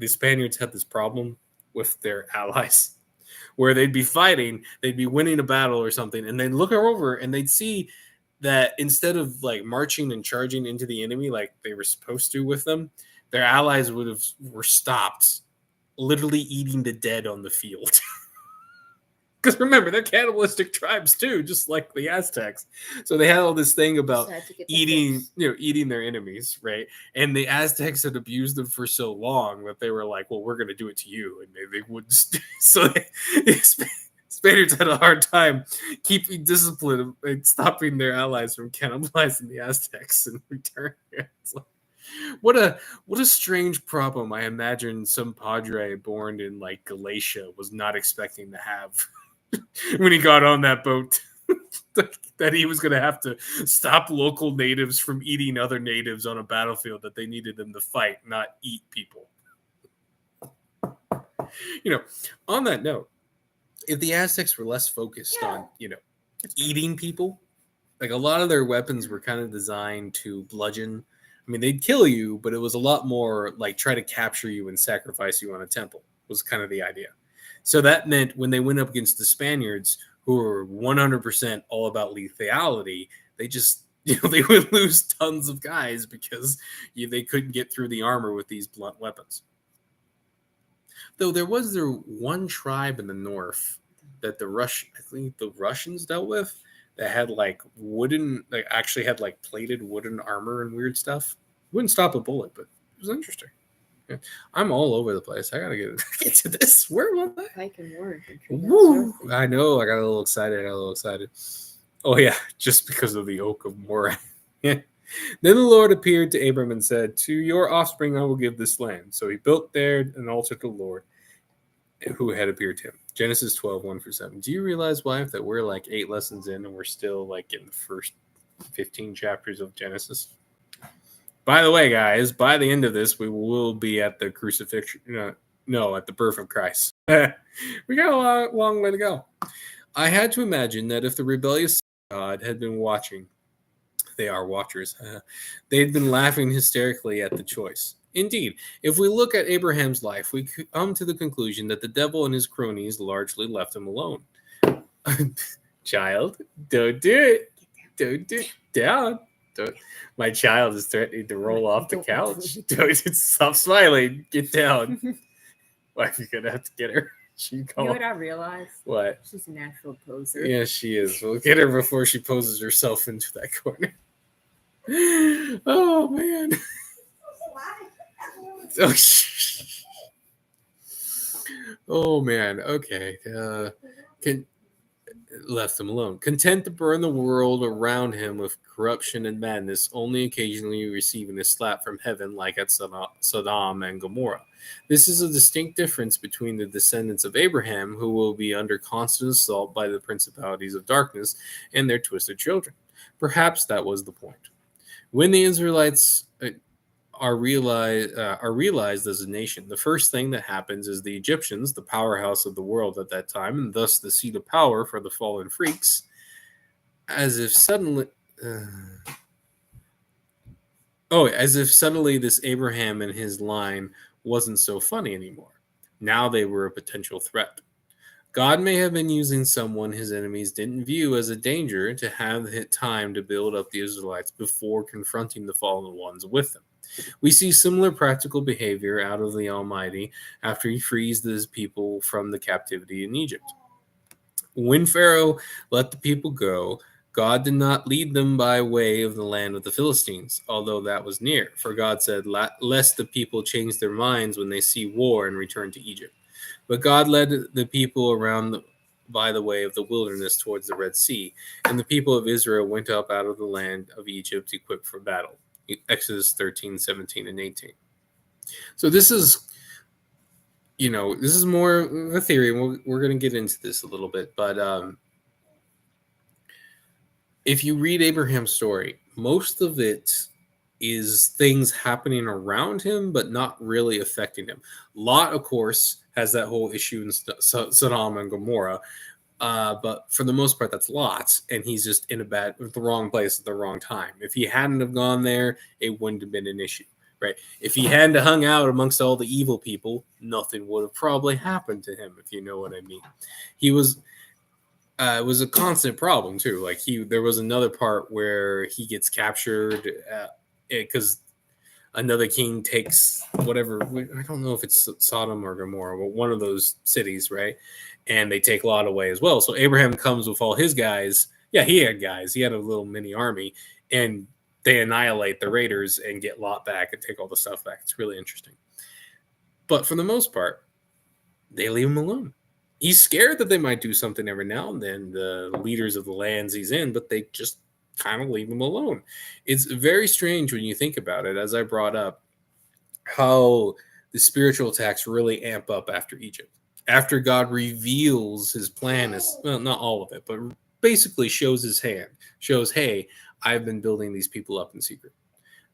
Spaniards had this problem with their allies, where they'd be fighting, they'd be winning a battle or something, and they'd look over and they'd see that instead of like marching and charging into the enemy like they were supposed to with them, their allies were stopped, literally eating the dead on the field. Because remember, they're cannibalistic tribes too, just like the Aztecs. So they had all this thing about eating their enemies, right? And the Aztecs had abused them for so long that they were like, "Well, we're going to do it to you," and they wouldn't. So the Spaniards had a hard time keeping discipline and stopping their allies from cannibalizing the Aztecs in return. It's like, what a strange problem. I imagine some padre born in like Galatia was not expecting to have when he got on that boat that that he was going to have to stop local natives from eating other natives on a battlefield, that they needed them to fight, not eat people. On that note, if the Aztecs were less focused on, eating people, like a lot of their weapons were kind of designed to bludgeon. I mean, they'd kill you, but it was a lot more like try to capture you and sacrifice you on a temple was kind of the idea. So that meant when they went up against the Spaniards, who were 100% all about lethality, they just, they would lose tons of guys because they couldn't get through the armor with these blunt weapons. Though there was their one tribe in the north that I think the Russians dealt with, that had like actually had like plated wooden armor and weird stuff. Wouldn't stop a bullet, but it was interesting. Yeah. I'm all over the place. I gotta get to this. Where was I? Pike and War. Woo! I know. I got a little excited. Oh yeah, just because of the oak of Moreh. Yeah. Then the Lord appeared to Abram and said, "To your offspring I will give this land." So he built there an altar to the Lord, who had appeared to him. Genesis 12:1-7. Do you realize, wife, that we're like 8 lessons in and we're still like in the first 15 chapters of Genesis? By the way, guys, by the end of this, we will be at the crucifixion. At the birth of Christ. We got a long way to go. I had to imagine that if the rebellious God had been watching, they are watchers, they'd been laughing hysterically at the choice. Indeed, if we look at Abraham's life, we come to the conclusion that the devil and his cronies largely left him alone. Child, don't do it. Don't do it. Down. Don't. My child is threatening to roll off the couch. Don't stop smiling. Get down. Why, you're going to have to get her. You know what I realized? What? She's a natural poser. Yeah, she is. We'll get her before she poses herself into that corner. Oh, man. Oh man. Okay. Left him alone. Content to burn the world around him with corruption and madness, only occasionally receiving a slap from heaven like at Sodom and Gomorrah. This is a distinct difference between the descendants of Abraham, who will be under constant assault by the principalities of darkness, and their twisted children. Perhaps that was the point. When the Israelites are realized as a nation, the first thing that happens is the Egyptians, the powerhouse of the world at that time, and thus the seat of power for the fallen freaks, as if suddenly this Abraham and his line wasn't so funny anymore. Now they were a potential threat. God may have been using someone his enemies didn't view as a danger to have time to build up the Israelites before confronting the fallen ones with them. We see similar practical behavior out of the Almighty after he frees his people from the captivity in Egypt. When Pharaoh let the people go, God did not lead them by way of the land of the Philistines, although that was near. For God said, lest the people change their minds when they see war and return to Egypt. But God led the people around by the way of the wilderness towards the Red Sea, and the people of Israel went up out of the land of Egypt equipped for battle. Exodus 13, 17, and 18. So this is, this is more of a theory. We're going to get into this a little bit. But if you read Abraham's story, most of it is things happening around him, but not really affecting him. Lot, of course, has that whole issue in Sodom and Gomorrah. But for the most part, that's Lot, and he's just in the wrong place at the wrong time. If he hadn't have gone there, it wouldn't have been an issue, right? If he hadn't hung out amongst all the evil people, nothing would have probably happened to him, if you know what I mean. He was, it was a constant problem too. Like there was another part where he gets captured because another king takes whatever. I don't know if it's Sodom or Gomorrah, but one of those cities, right? And they take Lot away as well. So Abraham comes with all his guys. Yeah, he had guys. He had a little mini army. And they annihilate the raiders and get Lot back and take all the stuff back. It's really interesting. But for the most part, they leave him alone. He's scared that they might do something every now and then, the leaders of the lands he's in, but they just kind of leave him alone. It's very strange when you think about it, as I brought up, how the spiritual attacks really amp up after Egypt. After God reveals his plan, not all of it, but basically shows his hand, shows, hey, I've been building these people up in secret.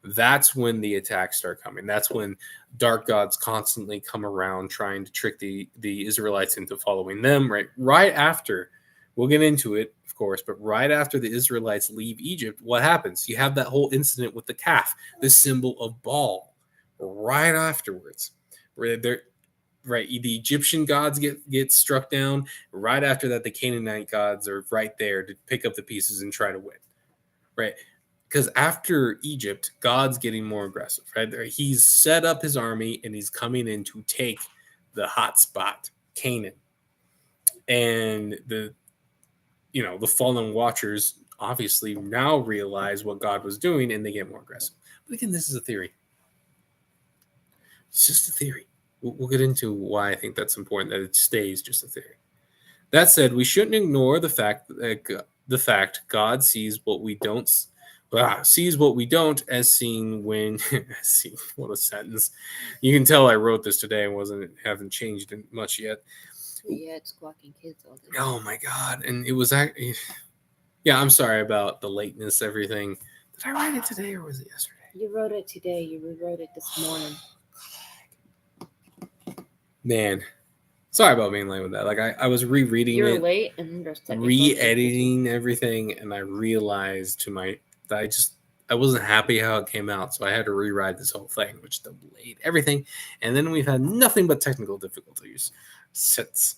That's when the attacks start coming. That's when dark gods constantly come around trying to trick the Israelites into following them. Right after, we'll get into it, of course, but right after the Israelites leave Egypt, what happens? You have that whole incident with the calf, the symbol of Baal, right afterwards. Where they're right, the Egyptian gods get struck down. Right after that, the Canaanite gods are right there to pick up the pieces and try to win. Right. Because after Egypt, God's getting more aggressive, right? He's set up his army and he's coming in to take the hot spot, Canaan. And the fallen watchers obviously now realize what God was doing and they get more aggressive. But again, this is a theory. It's just a theory. We'll get into why I think that's important, that it stays just a theory. That said, we shouldn't ignore the fact God sees what we don't as seen when see, what a sentence. You can tell I wrote this today and haven't changed it much yet. Yeah, it's squawking kids all day. Oh my god. And it was actually, yeah, I'm sorry about the lateness, everything. Did I write it today or was it yesterday? You wrote it today. You rewrote it this morning. Man, sorry about being late with that. Like I was rereading You're it, late and there's re-editing everything, and I realized I wasn't happy how it came out, so I had to rewrite this whole thing, which delayed everything. And then we've had nothing but technical difficulties since.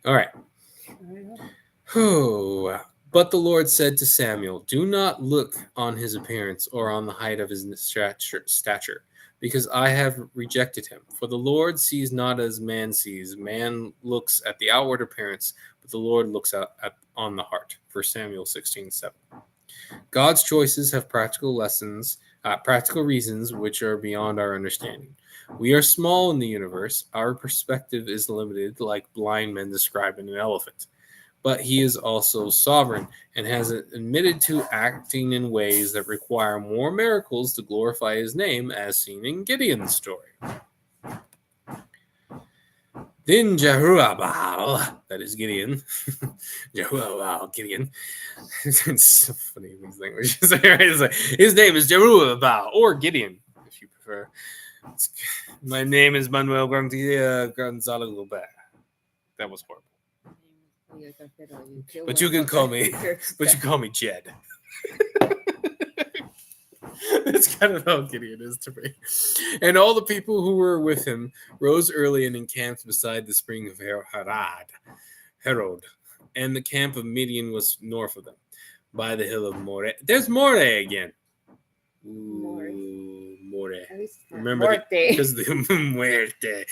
All right. Oh, but the Lord said to Samuel, "Do not look on his appearance or on the height of his stature, because I have rejected him. For the Lord sees not as man sees. Man looks at the outward appearance, but the Lord looks on the heart." 1 Samuel 16:7. God's choices have practical reasons which are beyond our understanding. We are small in the universe. Our perspective is limited, like blind men describing an elephant. But he is also sovereign and has admitted to acting in ways that require more miracles to glorify his name, as seen in Gideon's story. Then Jerubbaal, that is Gideon, Jerubbaal, Gideon. It's so funny in these languages. His name is Jerubbaal, or Gideon, if you prefer. My name is Manuel Gonzalo Gobert. That was horrible. But you can call me. But you call me Jed. That's kind of how Gideon is to me. And all the people who were with him rose early and encamped beside the spring of Herod. And the camp of Midian was north of them, by the hill of Moreh. There's Moreh again. Ooh, Moreh. Remember because the Muerte.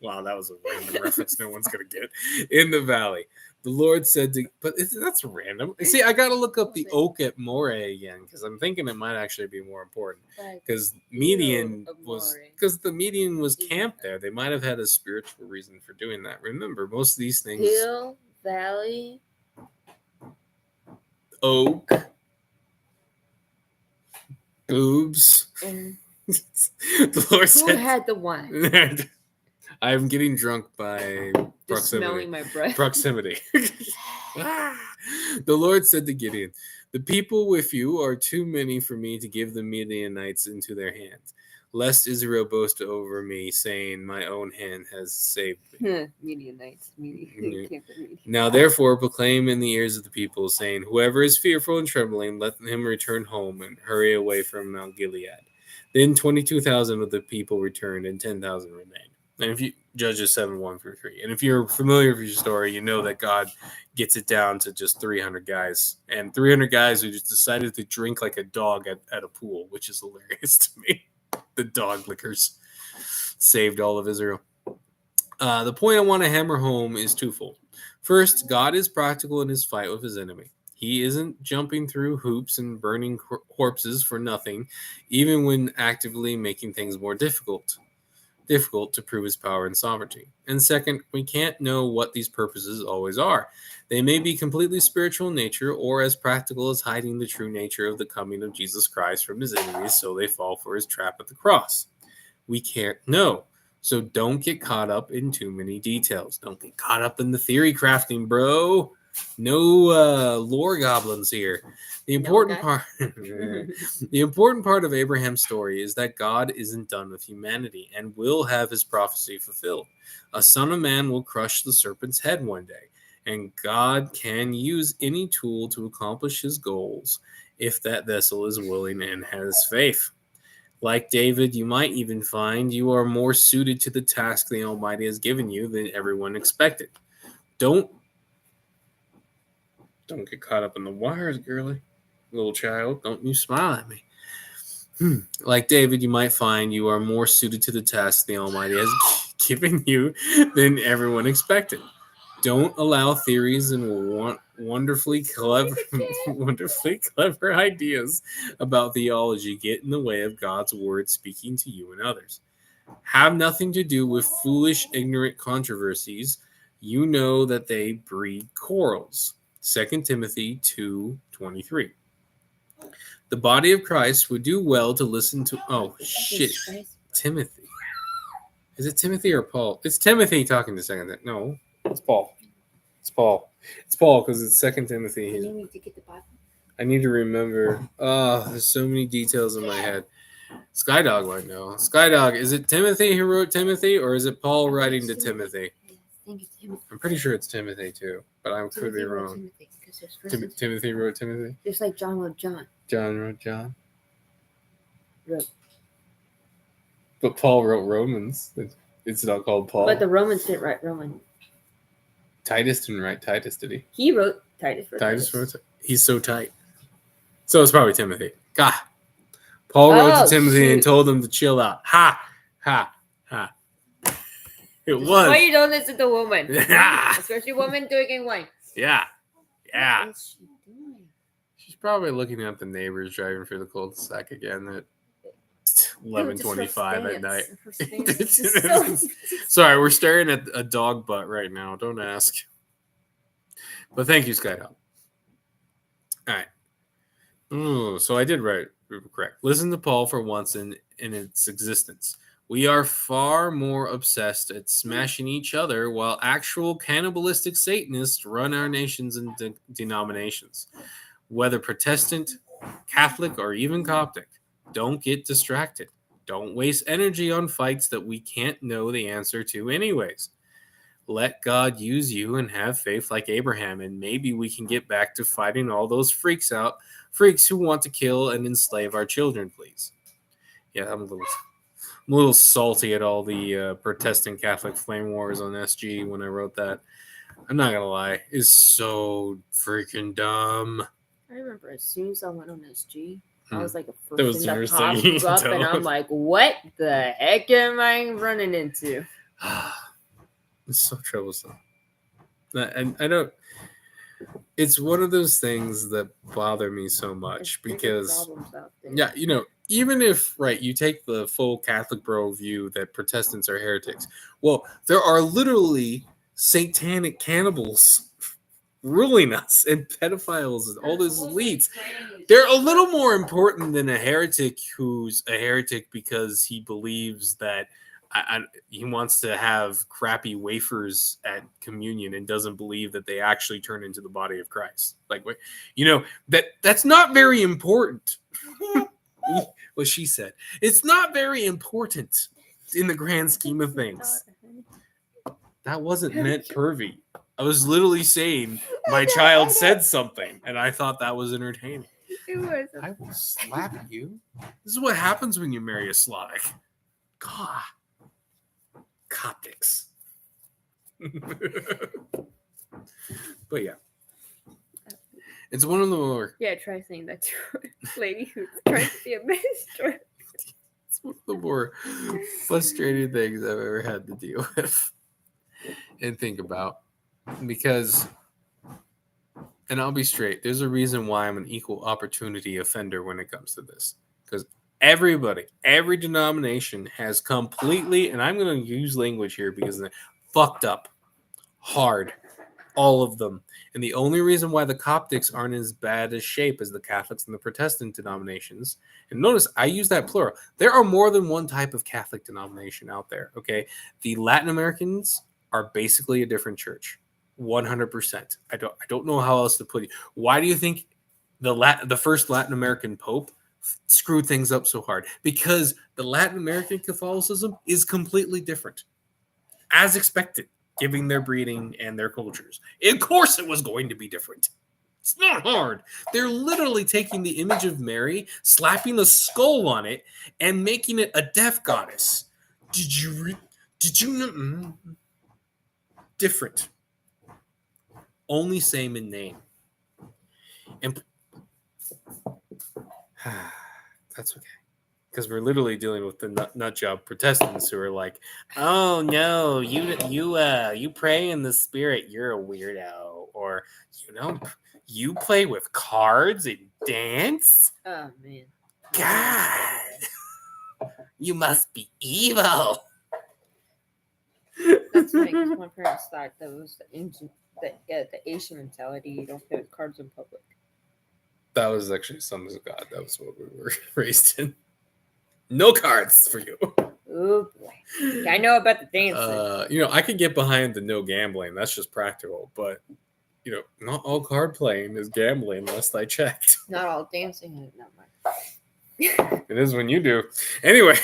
Wow, that was a random reference no one's going to get. In the valley. The Lord said to... But that's random. See, I got to look up the oak at Moreh again, because I'm thinking it might actually be more important. Because Median was... Because the Median was camped there. They might have had a spiritual reason for doing that. Remember, most of these things... Hill, valley... Oak... Boobs. The Lord said... Who had the wine? I'm getting drunk by proximity. Just smelling my breath. Proximity. The Lord said to Gideon, "The people with you are too many for me to give the Midianites into their hands, lest Israel boast over me, saying, my own hand has saved me." Midianites. Now therefore proclaim in the ears of the people, saying, "Whoever is fearful and trembling, let him return home and hurry away from Mount Gilead." Then 22,000 of the people returned, and 10,000 remained. And if you Judges 7:1-3, and if you're familiar with your story, you know that God gets it down to just 300 guys, and 300 guys who just decided to drink like a dog at a pool, which is hilarious to me. The dog lickers saved all of Israel. The point I want to hammer home is twofold. First, God is practical in his fight with his enemy. He isn't jumping through hoops and burning corpses for nothing, even when actively making things more difficult to prove his power and sovereignty. And second, we can't know what these purposes always are. They may be completely spiritual in nature, or as practical as hiding the true nature of the coming of Jesus Christ from his enemies so they fall for his trap at the cross. We can't know. So don't get caught up in too many details. Don't get caught up in the theory crafting, bro. No lore goblins here. The important part the important part of Abraham's story is that God isn't done with humanity and will have his prophecy fulfilled. A son of man will crush the serpent's head one day, and God can use any tool to accomplish his goals if that vessel is willing and has faith. Like David, you might even find you are more suited to the task the Almighty has given you than everyone expected. Don't get caught up in the wires, girly. Little child, don't you smile at me. Like David, you might find you are more suited to the task the Almighty has given you than everyone expected. Don't allow theories and wonderfully clever ideas about theology get in the way of God's word speaking to you and others. Have nothing to do with foolish, ignorant controversies. You know that they breed quarrels. 2 Timothy 2:23. The body of Christ would do well to listen to... Oh, shit. Timothy. Is it Timothy or Paul? It's Timothy talking to second. No, it's Paul. It's Paul. It's Paul because it's 2 Timothy. You need to get the Bible. I need to remember. Oh, there's so many details in my head. Skydog might know. Skydog, is it Timothy who wrote Timothy, or is it Paul writing to Timothy? I think it's Timothy. I'm pretty sure it's Timothy too, but I could be wrong. Timothy wrote Timothy? Just like John wrote John. John wrote John? Wrote. But Paul wrote Romans. It's not called Paul. But the Romans didn't write Roman. Titus didn't write Titus, did he? He wrote Titus. Titus wrote. He's so tight. So it's probably Timothy. God. Paul wrote to Timothy and told him to chill out. Ha! Ha! Ha! It was. Why you don't listen to women? Especially women drinking wine. Yeah. Yeah. What is she doing? She's probably looking at the neighbors driving through the cul-de-sac again at 11:25 at night. Sorry, we're staring at a dog butt right now. Don't ask. But thank you, Skydog. All right. Ooh, so I did write correct. Listen to Paul for once in its existence. We are far more obsessed at smashing each other while actual cannibalistic Satanists run our nations and denominations. Whether Protestant, Catholic, or even Coptic, don't get distracted. Don't waste energy on fights that we can't know the answer to anyways. Let God use you and have faith like Abraham, and maybe we can get back to fighting all those freaks who want to kill and enslave our children, please. Yeah, I'm a little salty at all the Protestant Catholic flame wars on SG when I wrote that. I'm not gonna lie, it's so freaking dumb. I remember as soon as I went on SG, I was like a That was person that interesting. popped up, and I'm like, what the heck am I running into? It's so troublesome. And I don't. It's one of those things that bother me so much because, yeah, you know, even if, right, you take the full Catholic bro view that Protestants are heretics, well, there are literally satanic cannibals ruling us and pedophiles and all those elites. They're a little more important than a heretic who's a heretic because he believes that he wants to have crappy wafers at communion and doesn't believe that they actually turn into the body of Christ. Like, you know, that's not very important. What she said. It's not very important in the grand scheme of things. That wasn't meant pervy. I was literally saying my child said something, and I thought that was entertaining. It was. I will slap you. This is what happens when you marry a Slavic. God. Coptics. But yeah. It's one of the more... Yeah, try saying that to a lady who's trying to be a minister. It's one of the more frustrating things I've ever had to deal with and think about. Because, and I'll be straight, there's a reason why I'm an equal opportunity offender when it comes to this. Because everybody, every denomination has completely, and I'm going to use language here because they're fucked up hard All of them. And the only reason why the Coptics aren't as bad as shape as the Catholics and the Protestant denominations, and notice I use that plural. There are more than one type of Catholic denomination out there, okay? The Latin Americans are basically a different church. 100%. I don't know how else to put it. Why do you think the first Latin American pope screwed things up so hard? Because the Latin American Catholicism is completely different. As expected, given their breeding and their cultures. Of course it was going to be different. It's not hard. They're literally taking the image of Mary, slapping a skull on it, and making it a death goddess. Did you know? Different. Only same in name. And that's okay. Because we're literally dealing with the nut job Protestants who are like, oh no, you pray in the spirit, you're a weirdo, or you play with cards and dance. Oh man, God, you must be evil. that's funny because my parents thought that was the Asian mentality. You don't play with cards in public. That was actually Sons of God. That was what we were raised in. No cards for you. Oh boy, I know about the dancing. I could get behind the no gambling. That's just practical, but not all card playing is gambling. Last I checked, not all dancing is not much. It is when you do. Anyway,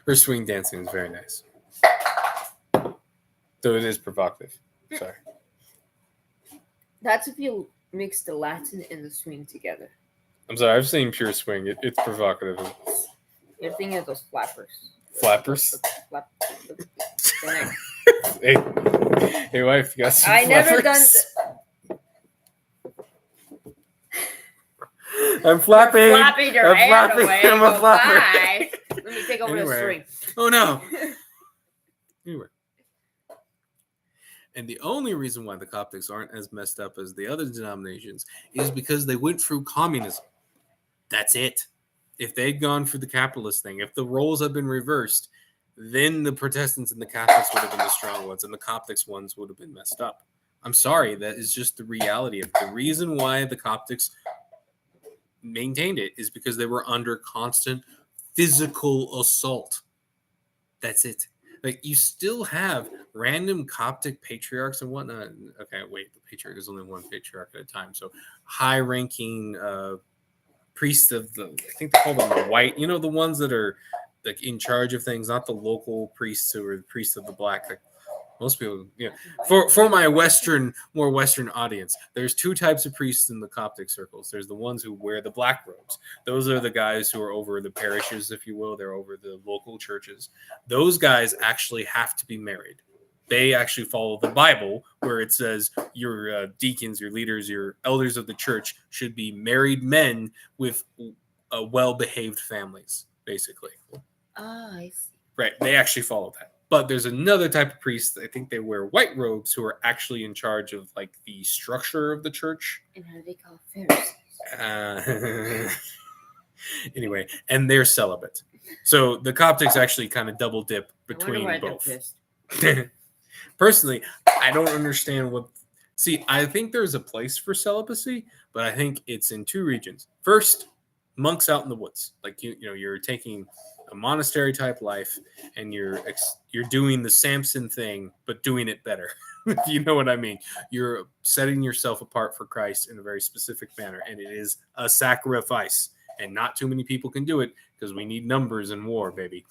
her swing dancing is very nice, though it is provocative. Sorry. That's if you mix the Latin and the swing together. I'm sorry, I've seen pure swing. It's provocative. You're thinking of those flappers. Flappers? Hey, wife, you got some I flappers? never done. I'm flapping. You're flapping your I'm hand flapping. away. I'm a flapper. Bye. Let me take over the string. Oh no. Anyway. And the only reason why the Coptics aren't as messed up as the other denominations is because they went through communism. That's it. If they'd gone for the capitalist thing, if the roles had been reversed, then the Protestants and the Catholics would have been the strong ones and the Coptics ones would have been messed up. I'm sorry, that is just the reality of it. The reason why the Coptics maintained it is because they were under constant physical assault. That's it. Like, you still have random Coptic patriarchs and whatnot. Okay, wait, the patriarch is only one patriarch at a time. So high-ranking priests of the, I think they call them the white, the ones that are like in charge of things, not the local priests who are the priests of the black. Like most people, for my more Western audience, there's two types of priests in the Coptic circles. There's the ones who wear the black robes. Those are the guys who are over the parishes, if you will. They're over the local churches. Those guys actually have to be married. They actually follow the Bible, where it says your deacons, your leaders, your elders of the church should be married men with well-behaved families, basically. Oh, I see. Right. They actually follow that. But there's another type of priest, I think they wear white robes, who are actually in charge of like the structure of the church. And how do they call Pharisees? Anyway, and they're celibate. So the Coptics actually kind of double dip between both. Personally, I don't understand I think there's a place for celibacy, but I think it's in two regions. First, monks out in the woods. Like you're taking a monastery type life and you're doing the Samson thing, but doing it better. You know what I mean? You're setting yourself apart for Christ in a very specific manner, and it is a sacrifice, and not too many people can do it because we need numbers in war, baby.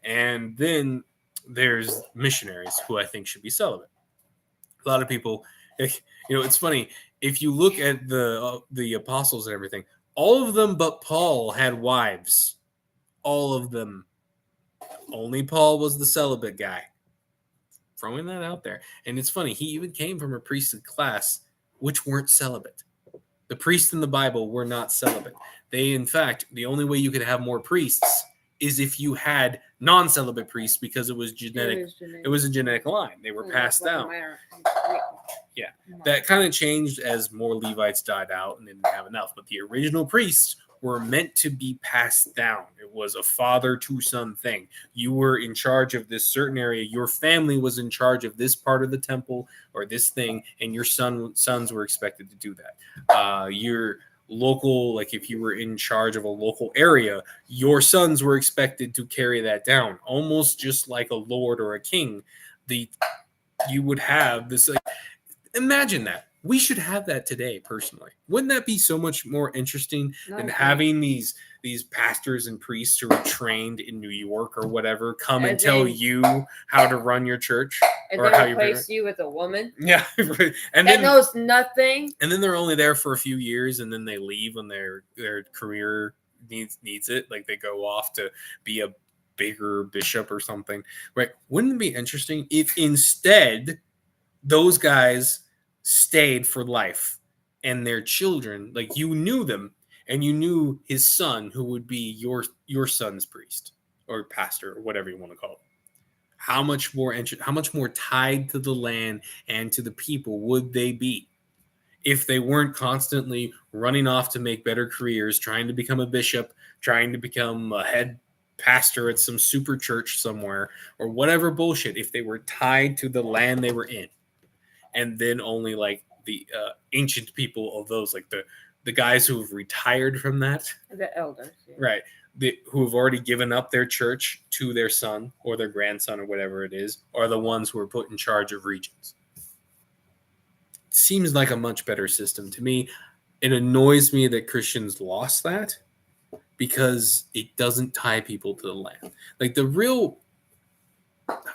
And then there's missionaries who I think should be celibate. A lot of people, it's funny, if you look at the apostles and everything, all of them but Paul had wives. All of them. Only Paul was the celibate guy. Throwing that out there. And it's funny, he even came from a priesthood class which weren't celibate. The priests in the Bible were not celibate. They, in fact, the only way you could have more priests is if you had non-celibate priests, because it was genetic. It was a genetic line. They were passed down. Yeah. That kind of changed as more Levites died out and they didn't have enough. But the original priests were meant to be passed down. It was a father to son thing. You were in charge of this certain area. Your family was in charge of this part of the temple or this thing, and your sons were expected to do that. Your local, like if you were in charge of a local area, your sons were expected to carry that down, almost just like a lord or a king. You would have this, like, imagine that. We should have that today, personally. Wouldn't that be so much more interesting than having these pastors and priests who are trained in New York or whatever come and tell you how to run your church? And or then how replace you with a woman? Yeah. And that knows nothing. And then they're only there for a few years, and then they leave when their career needs it. Like they go off to be a bigger bishop or something. Right? Wouldn't it be interesting if instead those guys stayed for life and their children, like you knew them and you knew his son who would be your son's priest or pastor or whatever you want to call it? How much more tied to the land and to the people would they be if they weren't constantly running off to make better careers, trying to become a bishop, trying to become a head pastor at some super church somewhere or whatever bullshit, if they were tied to the land they were in? And then only like the ancient people of those, like the guys who have retired from that, the elders, yeah. Right, who have already given up their church to their son or their grandson or whatever it is, are the ones who are put in charge of regions. Seems like a much better system to me. It annoys me that Christians lost that because it doesn't tie people to the land. Like the real,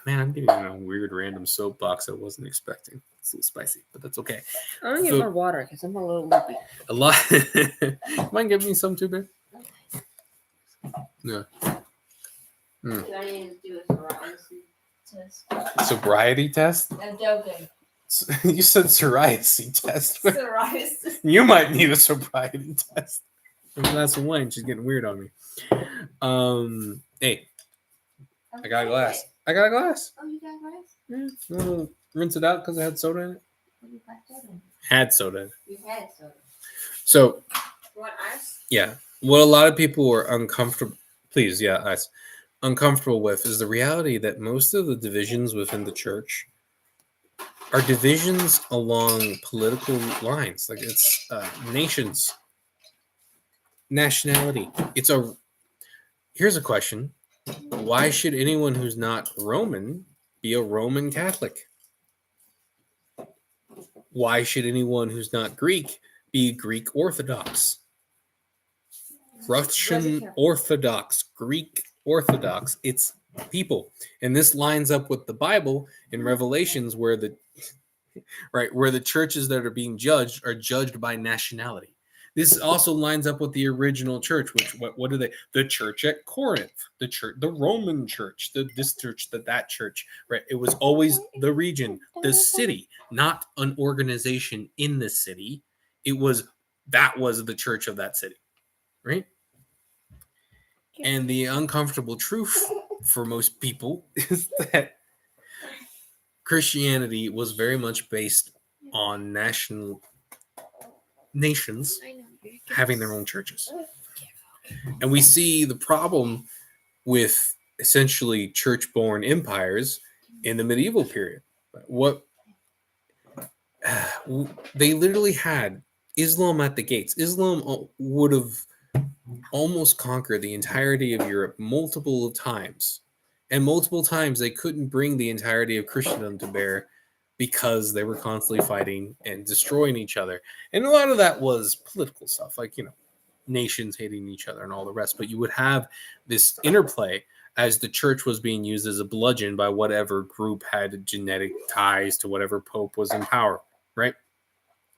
man, I'm getting on a weird random soapbox I wasn't expecting. It's a little spicy, but that's okay. I'm gonna get more water because I'm a little loopy. A lot. Mind give me some too, babe? Yeah. Do I need to do a sobriety test? Sobriety test? I'm joking. You said psoriasis test. Psoriasis. You might need a sobriety test. A glass of wine. She's getting weird on me. Hey, I got a glass. I got a glass. Oh, you got a glass? Yeah. We'll rinse it out because I had soda in it. What do you got soda in? Had soda in it. You had soda. So, You want ice? yeah. What a lot of people are uncomfortable, please, yeah, ice, uncomfortable with is the reality that most of the divisions within the church are divisions along political lines. Like it's nations, nationality. Here's a question. Why should anyone who's not Roman be a Roman Catholic? Why should anyone who's not Greek be Greek Orthodox? Russian Orthodox, Greek Orthodox. It's people. And this lines up with the Bible in Revelations where the churches that are being judged are judged by nationality. This also lines up with the original church, which what are they? The church at Corinth, the church, the Roman church, this church, that church, right? It was always the region, the city, not an organization in the city. That was the church of that city, right? And the uncomfortable truth for most people is that Christianity was very much based on nations having their own churches. And we see the problem with essentially church-born empires in the medieval period. What they literally had Islam at the gates. Islam would have almost conquered the entirety of Europe multiple times. And multiple times they couldn't bring the entirety of Christendom to bear because they were constantly fighting and destroying each other. And a lot of that was political stuff, like, nations hating each other and all the rest. But you would have this interplay as the church was being used as a bludgeon by whatever group had genetic ties to whatever pope was in power, right?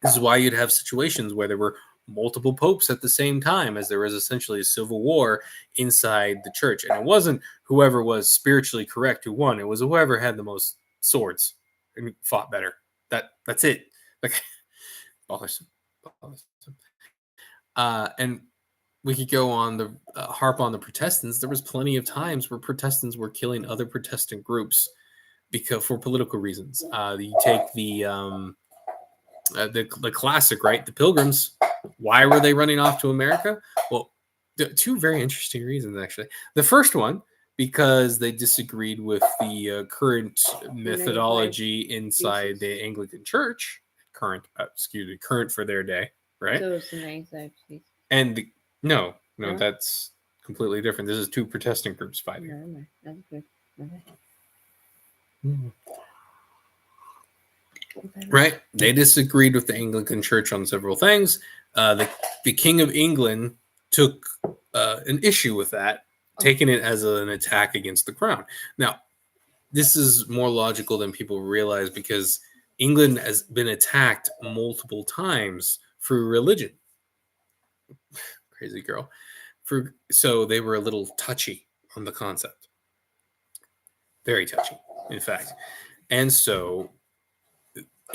This is why you'd have situations where there were multiple popes at the same time, as there was essentially a civil war inside the church. And it wasn't whoever was spiritually correct who won. It was whoever had the most swords and fought better. That's it. Like, bothersome. And we could go on the harp on the Protestants. There was plenty of times where Protestants were killing other Protestant groups for political reasons. You take the classic, right? The Pilgrims. Why were they running off to America? Well, Two very interesting reasons, actually. The first one, because they disagreed with the current methodology inside the Anglican Church, current for their day, right? So it's the 95 species. And no, No? that's completely different. This is two Protestant groups fighting. Never mind. That's good. Okay. Right? They disagreed with the Anglican Church on several things. The King of England took an issue with that, taking it as an attack against the crown. Now, this is more logical than people realize because England has been attacked multiple times through religion. Crazy girl. So they were a little touchy on the concept. Very touchy, in fact. And so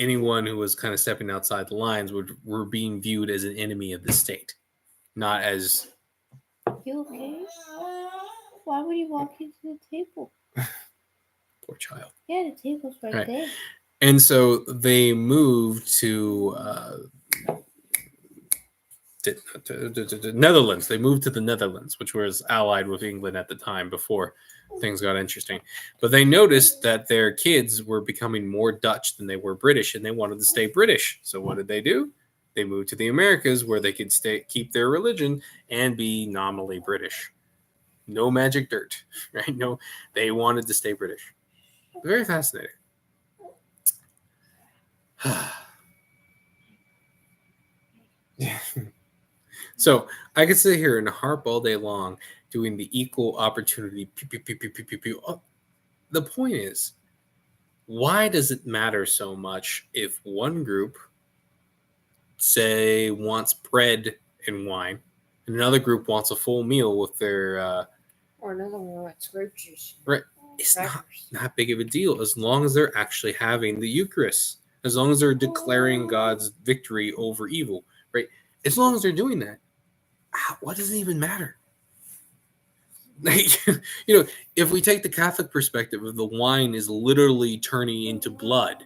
anyone who was kind of stepping outside the lines were being viewed as an enemy of the state, not as. You okay? Why would you walk into the table? Poor child. Yeah, the table's right there. And so they moved to Netherlands. They moved to the Netherlands, which was allied with England at the time before things got interesting. But they noticed that their kids were becoming more Dutch than they were British, and they wanted to stay British. So what did they do? They moved to the Americas where they could keep their religion and be nominally British. No magic dirt, right? No, they wanted to stay British. Very fascinating. So I could sit here and harp all day long doing the equal opportunity. Oh, the point is, why does it matter so much if one group, say, wants bread and wine, and another group wants a full meal with their or another one wants grape juice. Right. It's not big of a deal as long as they're actually having the Eucharist, as long as they're declaring God's victory over evil, right? As long as they're doing that, what does it even matter? Like, if we take the Catholic perspective of the wine is literally turning into blood,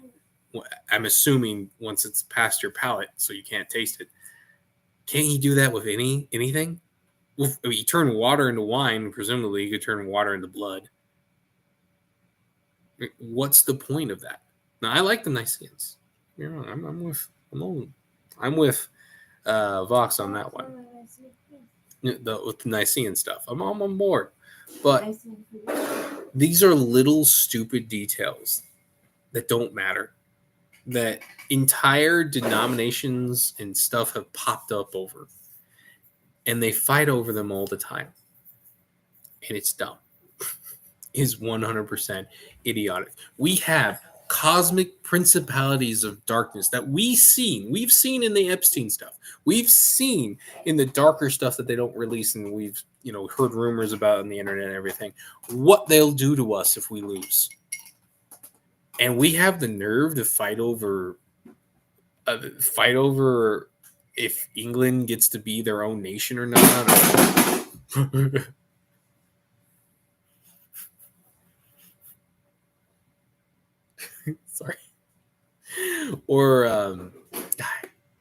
I'm assuming once it's past your palate, so you can't taste it. Can't you do that with anything? Well, you turn water into wine, presumably you could turn water into blood. What's the point of that? Now, I like the Nicaeans. I'm with Vox on that one. With the Nicene stuff, I'm on board. But these are little stupid details that don't matter, that entire denominations and stuff have popped up over, and they fight over them all the time, and it's dumb. Is 100% idiotic. We have cosmic principalities of darkness that we've seen in the Epstein stuff. We've seen in the darker stuff that they don't release, and we've heard rumors about on the internet and everything, what they'll do to us if we lose. And we have the nerve to fight over if England gets to be their own nation or not. Sorry. Or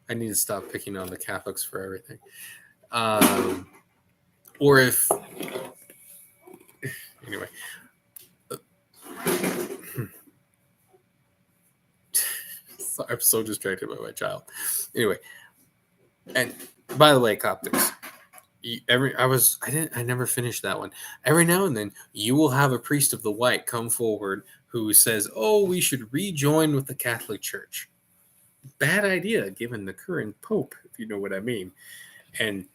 I need to stop picking on the Catholics for everything. Or if anyway. I'm so distracted by my child. Anyway, and by the way, Coptics. I never finished that one. Every now and then, you will have a priest of the white come forward who says, "Oh, we should rejoin with the Catholic Church." Bad idea, given the current Pope, if you know what I mean. And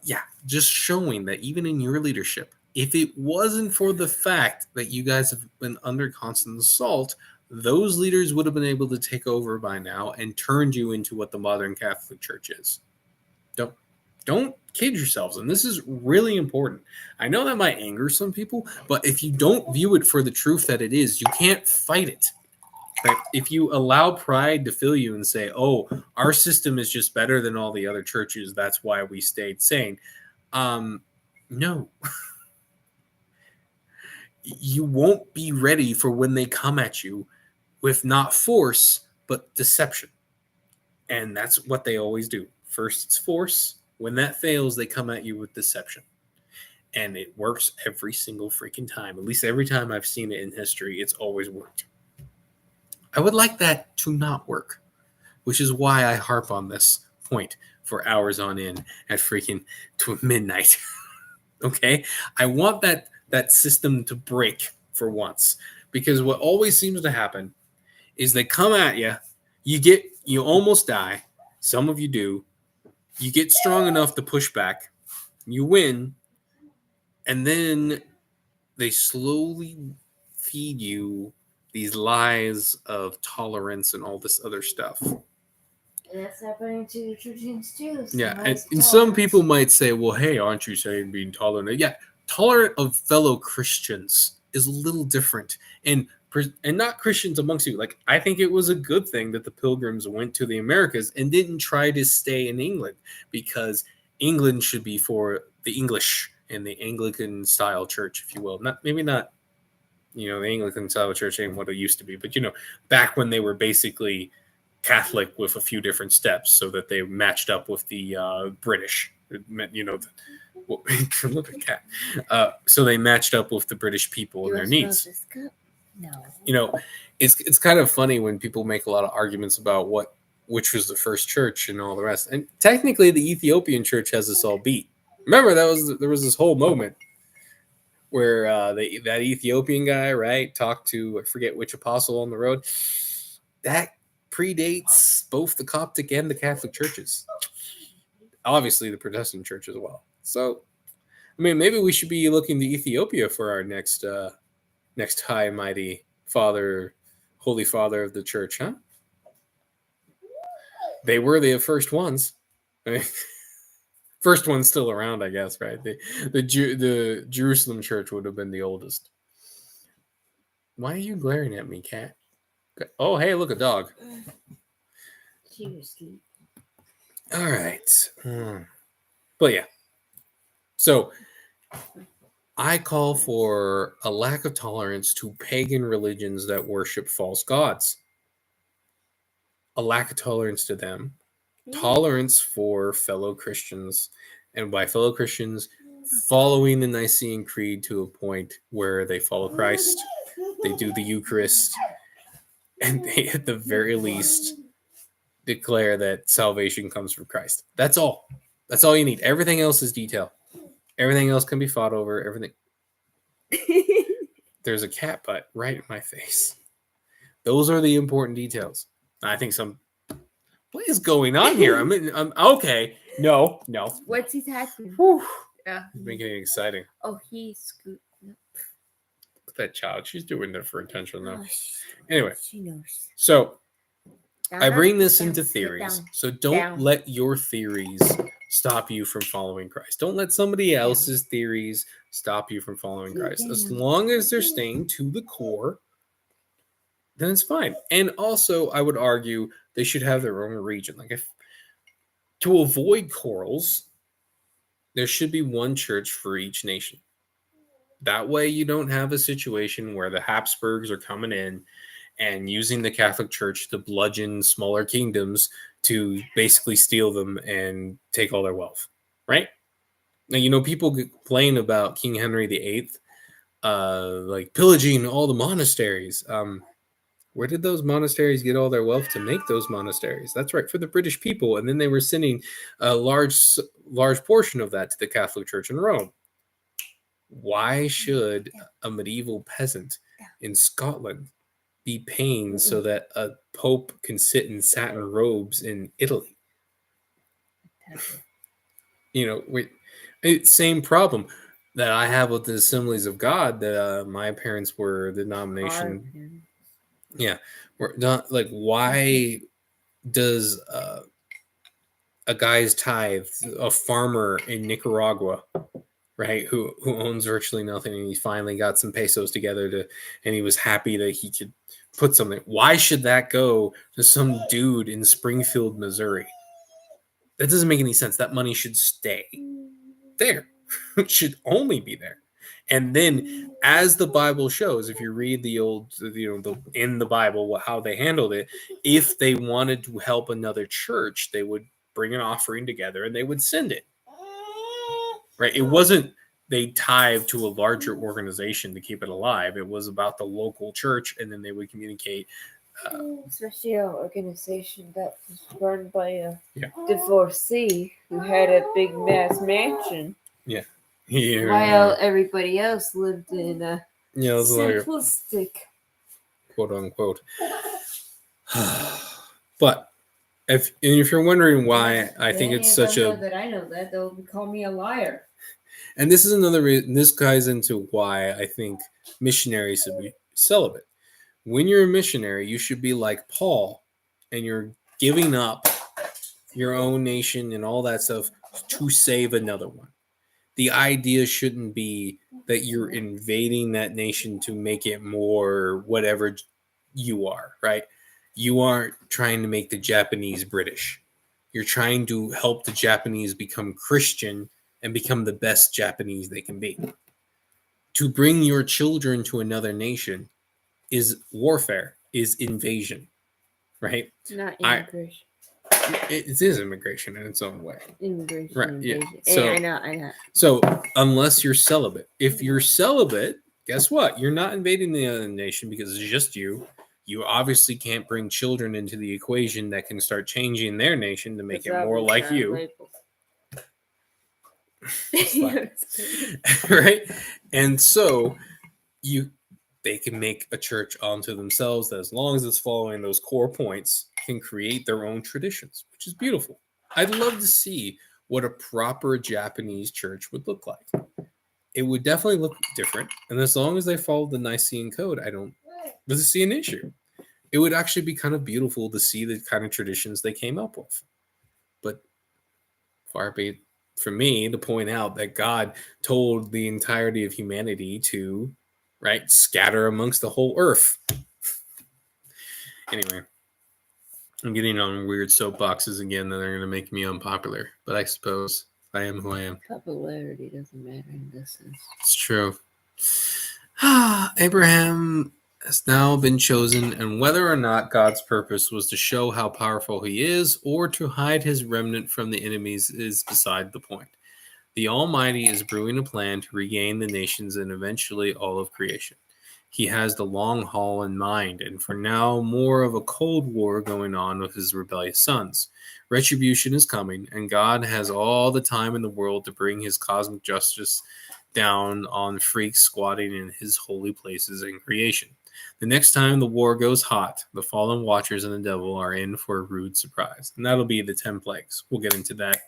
yeah, just showing that even in your leadership, if it wasn't for the fact that you guys have been under constant assault, those leaders would have been able to take over by now and turned you into what the modern Catholic Church is. Don't kid yourselves. And this is really important. I know that might anger some people, but if you don't view it for the truth that it is, you can't fight it. Right? If you allow pride to fill you and say, "Oh, our system is just better than all the other churches, that's why we stayed sane," no. You won't be ready for when they come at you with not force, but deception. And that's what they always do. First it's force, When that fails, they come at you with deception. And it works every single freaking time. At least every time I've seen it in history, it's always worked. I would like that to not work, which is why I harp on this point for hours on end at freaking midnight. Okay? I want that system to break for once. Because what always seems to happen is they come at you, you almost die. Some of you do. You get strong enough to push back. You win. And then they slowly feed you these lies of tolerance and all this other stuff. And that's happening to the Christians too. Yeah, and some people might say, well, hey, aren't you saying being tolerant? Yeah, tolerant of fellow Christians is a little different. And not Christians amongst you. Like, I think it was a good thing that the Pilgrims went to the Americas and didn't try to stay in England, because England should be for the English and the Anglican style church, if you will. Maybe not, the Anglican style church ain't what it used to be, but back when they were basically Catholic with a few different steps, so that they matched up with the British. Look at Cat. So they matched up with the British people and their needs. No. It's kind of funny when people make a lot of arguments about which was the first church and all the rest. And technically, the Ethiopian church has us all beat. Remember, there was this whole moment where that Ethiopian guy, right, talked to, I forget which apostle on the road. That predates both the Coptic and the Catholic churches. Obviously, the Protestant church as well. So, I mean, maybe we should be looking to Ethiopia for our next high mighty father, holy father of the church, huh? They were the first ones. I mean, first one's still around, I guess, right? The Jerusalem church would have been the oldest. Why are you glaring at me, Cat? Oh, hey, look, a dog. She was asleep. All right. But yeah. So I call for a lack of tolerance to pagan religions that worship false gods. A lack of tolerance to them. Tolerance for fellow Christians. And by fellow Christians, following the Nicene Creed to a point where they follow Christ, they do the Eucharist, and they, at the very least, declare that salvation comes from Christ. That's all. That's all you need. Everything else is detail. Everything else can be fought over. Everything. There's a cat butt right in my face. Those are the important details. I think what is going on here? I'm okay. No. What's he tattooing? Yeah. Making it exciting. Oh, he's scoot. Look at that child. She's doing it for attention, though. Oh, Anyway, she knows. so Down, I bring down, this down, into sit theories. down. So don't Down. let your theories stop you from following Christ. Don't let somebody else's theories stop you from following Christ. As long as they're staying to the core, then it's fine. And also, I would argue they should have their own region. Like, if to avoid quarrels, there should be one church for each nation. That way, you don't have a situation where the Habsburgs are coming in and using the Catholic Church to bludgeon smaller kingdoms to basically steal them and take all their wealth, right? Now, people complain about King Henry VIII, like pillaging all the monasteries. Where did those monasteries get all their wealth to make those monasteries? That's right, for the British people. And then they were sending a large portion of that to the Catholic Church in Rome. Why should a medieval peasant in Scotland be paying so that a pope can sit in satin robes in Italy? Same problem that I have with the Assemblies of God, that my parents were the denomination. Yeah, we're not like, why does a guy's tithe, a farmer in Nicaragua, right, who owns virtually nothing, and he finally got some pesos together and he was happy that he could put something. Why should that go to some dude in Springfield, Missouri? That doesn't make any sense. That money should stay there. It should only be there. And then, as the Bible shows, if you read the old, in the Bible, how they handled it, if they wanted to help another church, they would bring an offering together and they would send it. Right? It wasn't they tied to a larger organization to keep it alive. It was about the local church, and then they would communicate. Especially an organization that was run by a Yeah. divorcee who had a big mass mansion, Yeah. while everybody else lived in a Yeah, it's like simplistic. quote unquote. But if you're wondering why I think it's such a that I know that they'll call me a liar. and this is another reason this ties into why I think missionaries should be celibate. When you're a missionary, you should be like Paul, and you're giving up your own nation and all that stuff to save another one. The idea shouldn't be that you're invading that nation to make it more whatever you are, right? You aren't trying to make the Japanese British. You're trying to help the Japanese become Christian and become the best Japanese they can be. To bring your children to another nation is warfare, is invasion, right? Not I- immigration. It is immigration in its own way. Immigration. Right, yeah. Invasion. So- I know. So unless you're celibate, if you're celibate, guess what? You're not invading the other nation because it's just you. You obviously can't bring children into the equation that can start changing their nation to make it more like you. Right? And so they can make a church onto themselves that, as long as it's following those core points, can create their own traditions, which is beautiful. I'd love to see what a proper Japanese church would look like. It would definitely look different, and as long as they follow the Nicene Code, I don't really see an issue. It would actually be kind of beautiful to see the kind of traditions they came up with. But far be it from me to point out that God told the entirety of humanity to, right, scatter amongst the whole earth. Anyway, I'm getting on weird soapboxes again that are going to make me unpopular, but I suppose I am who I am. Popularity doesn't matter in this sense. It's true. Abraham has now been chosen, and whether or not God's purpose was to show how powerful he is or to hide his remnant from the enemies is beside the point. The Almighty is brewing a plan to regain the nations and eventually all of creation. He has the long haul in mind, and for now, more of a cold war going on with his rebellious sons. Retribution is coming, and God has all the time in the world to bring his cosmic justice down on freaks squatting in his holy places in creation. The next time the war goes hot, the fallen watchers and the devil are in for a rude surprise. And that'll be the 10 plagues. We'll get into that,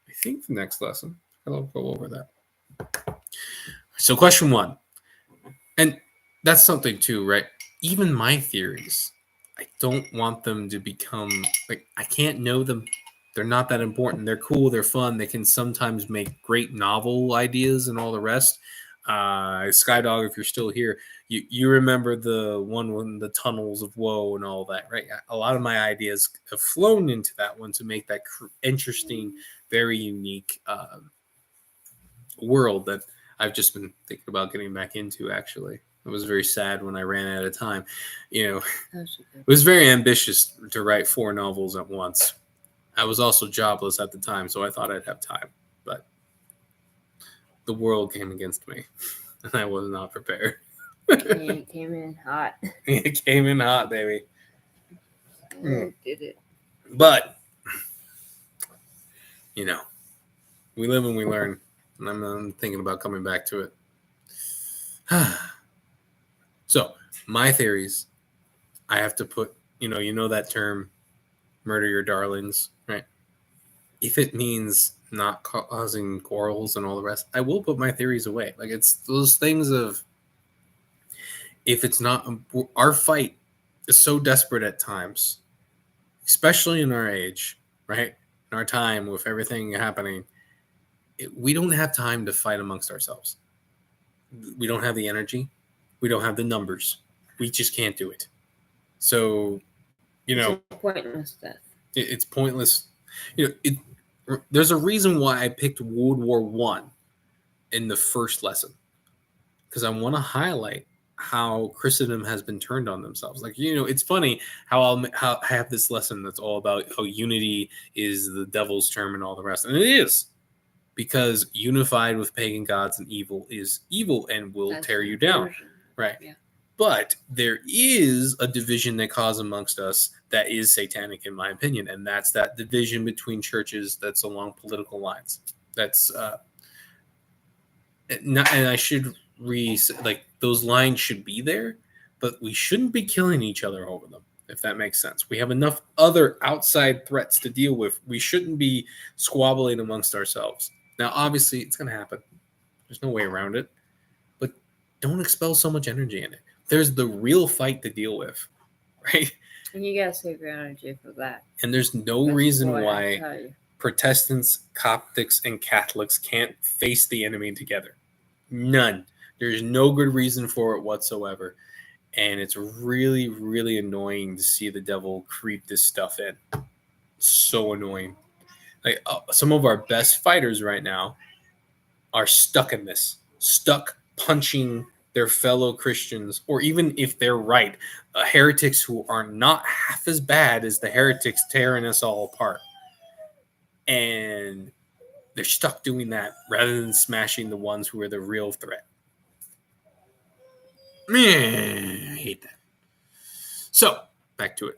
I think, the next lesson. I'll go over that. So question 1. And that's something too, right? Even my theories, I don't want them to become, like, I can't know them. They're not that important. They're cool. They're fun. They can sometimes make great novel ideas and all the rest. Skydog, if you're still here, you remember the one with the tunnels of woe and all that, right? A lot of my ideas have flown into that one to make that interesting, very unique world that I've just been thinking about getting back into, actually. I was very sad when I ran out of time. It was very ambitious to write 4 novels at once. I was also jobless at the time, so I thought I'd have time. But the world came against me, and I was not prepared. It came in hot. It came in hot, baby. Did it? But, we live and we learn. And I'm thinking about coming back to it. So, my theories, I have to put, that term, murder your darlings, right? If it means not causing quarrels and all the rest, I will put my theories away. Like, it's those things of, if it's not, our fight is so desperate at times, especially in our age, right? In our time with everything happening, we don't have time to fight amongst ourselves. We don't have the energy. We don't have the numbers. We just can't do it. So, It's a pointless death. It's pointless. There's a reason why I picked World War I in the first lesson, because I want to highlight how Christendom has been turned on themselves. Like, it's funny how I have this lesson that's all about how unity is the devil's term and all the rest. And it is, because unified with pagan gods and evil is evil and will That's tear you down. conversion. Right. Yeah. But there is a division that causes amongst us that is satanic, in my opinion. And that's that division between churches that's along political lines. That's, and I should like those lines should be there, but we shouldn't be killing each other over them, if that makes sense. We have enough other outside threats to deal with. We shouldn't be squabbling amongst ourselves. Now, obviously, it's going to happen. There's no way around it. But don't expel so much energy in it. There's the real fight to deal with, right? And you gotta save your energy for that. And there's no That's reason what I why tell you. Protestants, Coptics, and Catholics can't face the enemy together. None. There's no good reason for it whatsoever. And it's really, really annoying to see the devil creep this stuff in. So annoying. Like some of our best fighters right now are stuck in this. Stuck punching their fellow Christians, or even if they're right, heretics who are not half as bad as the heretics tearing us all apart. And they're stuck doing that rather than smashing the ones who are the real threat. I hate that. So, back to it.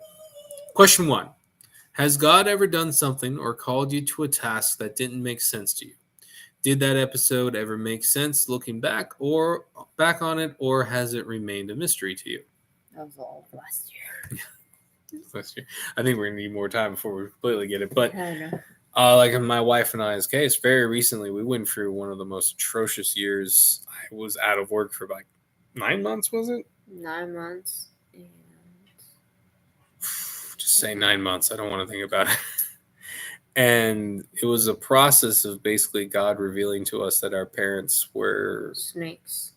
Question 1. Has God ever done something or called you to a task that didn't make sense to you? Did that episode ever make sense looking back on it, or has it remained a mystery to you? That was all last year. Last year. I think we're going to need more time before we completely get it. But I know. like in my wife and I's case, very recently, we went through one of the most atrocious years. I was out of work for like 9 months, was it? 9 months. And Just say 9 months. I don't want to think about it. And it was a process of basically God revealing to us that our parents were snakes.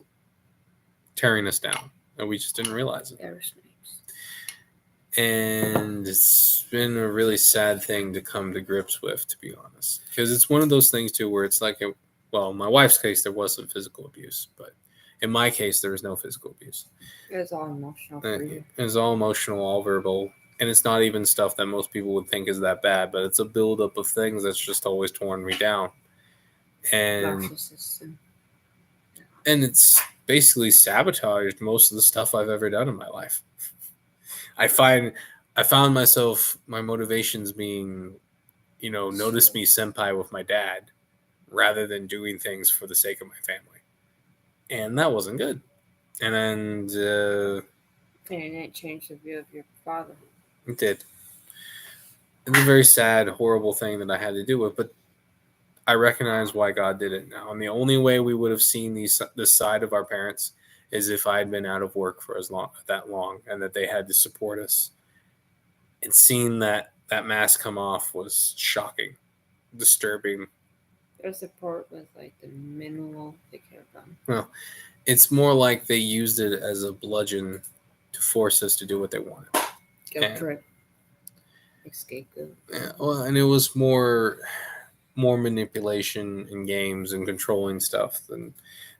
tearing us down, and we just didn't realize it. They were snakes. And it's been a really sad thing to come to grips with, to be honest, because it's one of those things too where it's like, well, in my wife's case, there was some physical abuse, but in my case, there was no physical abuse. It was all emotional for you. It was all emotional, all verbal. And it's not even stuff that most people would think is that bad, but it's a buildup of things that's just always torn me down. And Narcissism. And it's basically sabotaged most of the stuff I've ever done in my life. I found myself, my motivations being, notice me senpai with my dad rather than doing things for the sake of my family. And that wasn't good. And then And it changed the view of your father. it did. It's a very sad, horrible thing that I had to do with, but I recognize why God did it now. And the only way we would have seen this side of our parents is if I had been out of work for that long, and that they had to support us. And seeing that mask come off was shocking, disturbing. Their support was like the minimal they could have done. Well, it's more like they used it as a bludgeon to force us to do what they wanted. Guilt trip. Scapegoat. Yeah, well, and it was more manipulation in games and controlling stuff. And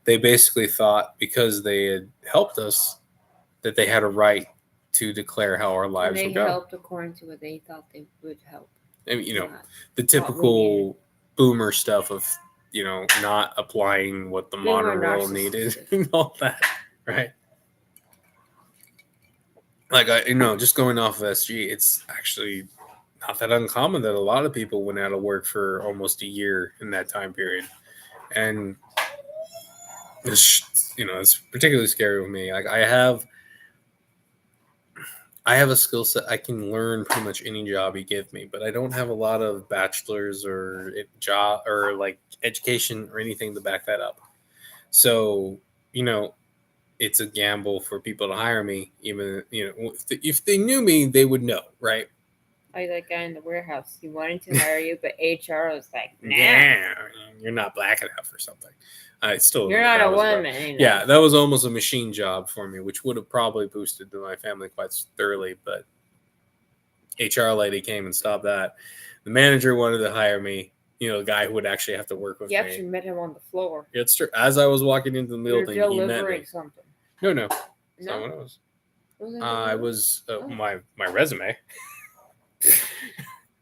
they basically thought because they had helped us that they had a right to declare how our lives would go. They helped according to what they thought they would help. I mean, the typical boomer stuff of, not applying what the modern world needed and all that, right? Like, just going off of SG, it's actually not that uncommon that a lot of people went out of work for almost a year in that time period. And it's particularly scary with me. Like, I have a skill set. I can learn pretty much any job you give me, but I don't have a lot of bachelor's or job or like education or anything to back that up. So, it's a gamble for people to hire me. Even, if they knew me, they would know, right? Like that guy in the warehouse. He wanted to hire you, but HR was like, nah. Yeah, you're not black enough or something. You're not a woman. Yeah, that was almost a machine job for me, which would have probably boosted my family quite thoroughly. But HR lady came and stopped that. The manager wanted to hire me. The guy who would actually have to work with me. You actually met him on the floor. It's true. As I was walking into the building, You're he met me. delivering something. No. That's not No? what it was. Wasn't I it? was Oh. my resume.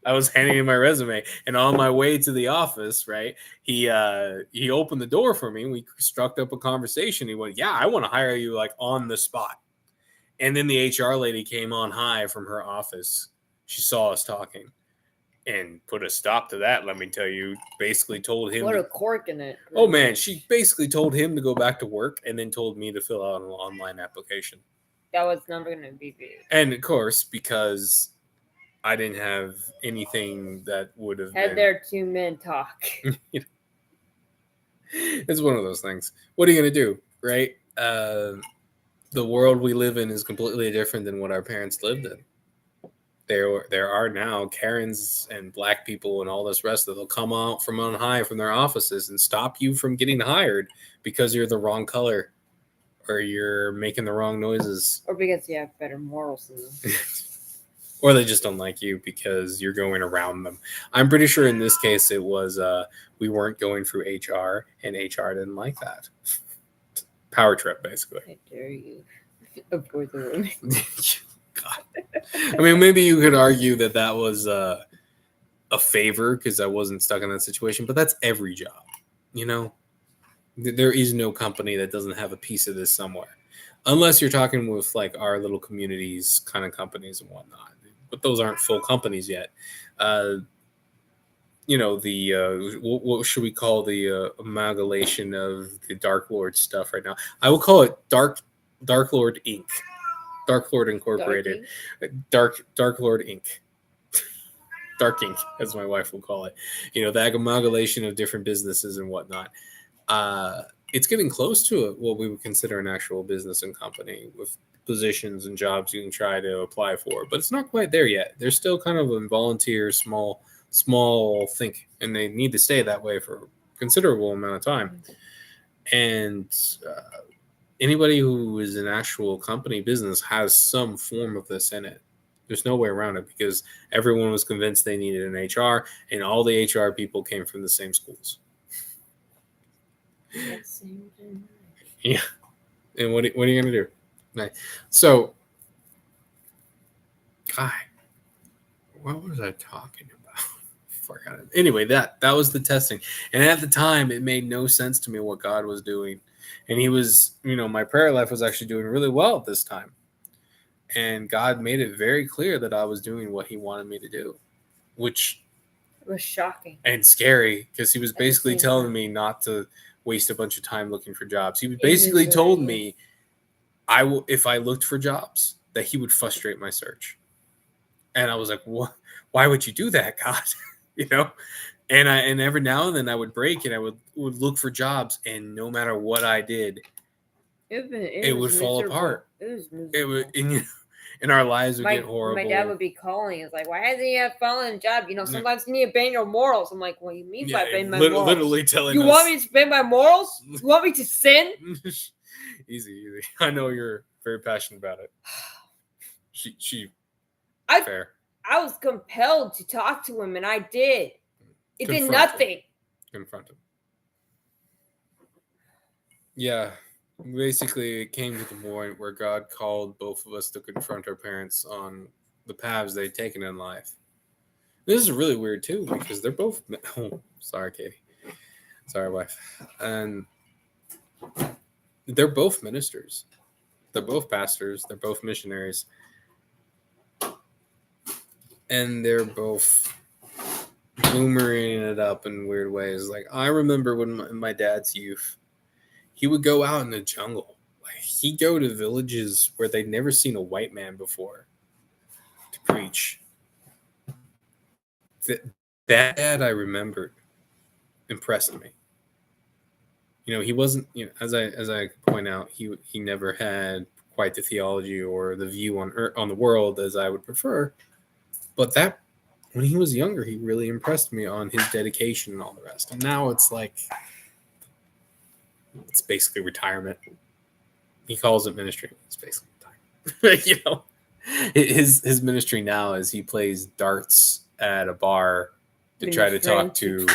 I was handing him my resume, and on my way to the office, right, he opened the door for me, and we struck up a conversation. He went, "Yeah, I want to hire you like on the spot." And then the HR lady came on high from her office. She saw us talking and put a stop to that. Let me tell you, basically told him. What a cork in it. Oh man, she basically told him to go back to work, and then told me to fill out an online application. That was never going to be viewed. And of course, because I didn't have anything that would have Had been. their two men talk. It's one of those things. What are you going to do, right? The world we live in is completely different than what our parents lived in. There are now Karens and black people and all this rest that will come out from on high from their offices and stop you from getting hired because you're the wrong color or you're making the wrong noises. Or because you have better morals than them. Or they just don't like you because you're going around them. I'm pretty sure in this case it was we weren't going through HR, and HR didn't like that. Power trip, basically. How dare you avoid the women? God. I mean, maybe you could argue that was a favor because I wasn't stuck in that situation, but that's every job, you know? There is no company that doesn't have a piece of this somewhere. Unless you're talking with like our little communities kind of companies and whatnot. But those aren't full companies yet. You know, the what should we call the amalgamation of the Dark Lord stuff right now? I will call it Dark Lord Inc. Dark Lord Incorporated. Dark Lord Inc. Dark Inc. as my wife will call it. You know, the amalgamation of different businesses and whatnot. It's getting close to what we would consider an actual business and company with positions and jobs you can try to apply for, but it's not quite there yet. They're still kind of a volunteer, small think, and they need to stay that way for a considerable amount of time. And anybody who is an actual company business has some form of this in it. There's no way around it because everyone was convinced they needed an HR, and all the HR people came from the same schools. Yeah. And what are you going to do? So, God, what was I talking about? Forgot it. Anyway, that was the testing. And at the time, it made no sense to me what God was doing. And he was, my prayer life was actually doing really well at this time. And God made it very clear that I was doing what he wanted me to do, which was shocking and scary because he was basically telling me not to waste a bunch of time looking for jobs. He basically told me if I looked for jobs, that he would frustrate my search. And I was like, what? Why would you do that, God? And every now and then I would break and I would look for jobs, and no matter what I did, it would fall apart. It was miserable. And our lives would get horrible. My dad would be calling. It's like, why hasn't he found a job? Sometimes you need to bend your morals. I'm like, what do you mean by bend my morals? Literally telling you want me to bend my morals? You want me to sin? Easy. I know you're very passionate about it. Fair. I was compelled to talk to him, and I did. It did nothing. Confront him. Yeah. Basically, it came to the point where God called both of us to confront our parents on the paths they'd taken in life. This is really weird, too, because they're both... Oh, sorry, Katie. Sorry, wife. And they're both ministers. They're both pastors. They're both missionaries. And they're both boomering it up in weird ways. Like, I remember when in my dad's youth, he would go out in the jungle. Like, he'd go to villages where they'd never seen a white man before to preach. That dad, I remembered, impressed me. He wasn't, as I point out, he never had quite the theology or the view on the world as I would prefer. But that, when he was younger, he really impressed me on his dedication and all the rest. And now it's like, it's basically retirement. He calls it ministry. It's basically retirement. His ministry now is he plays darts at a bar to try to talk to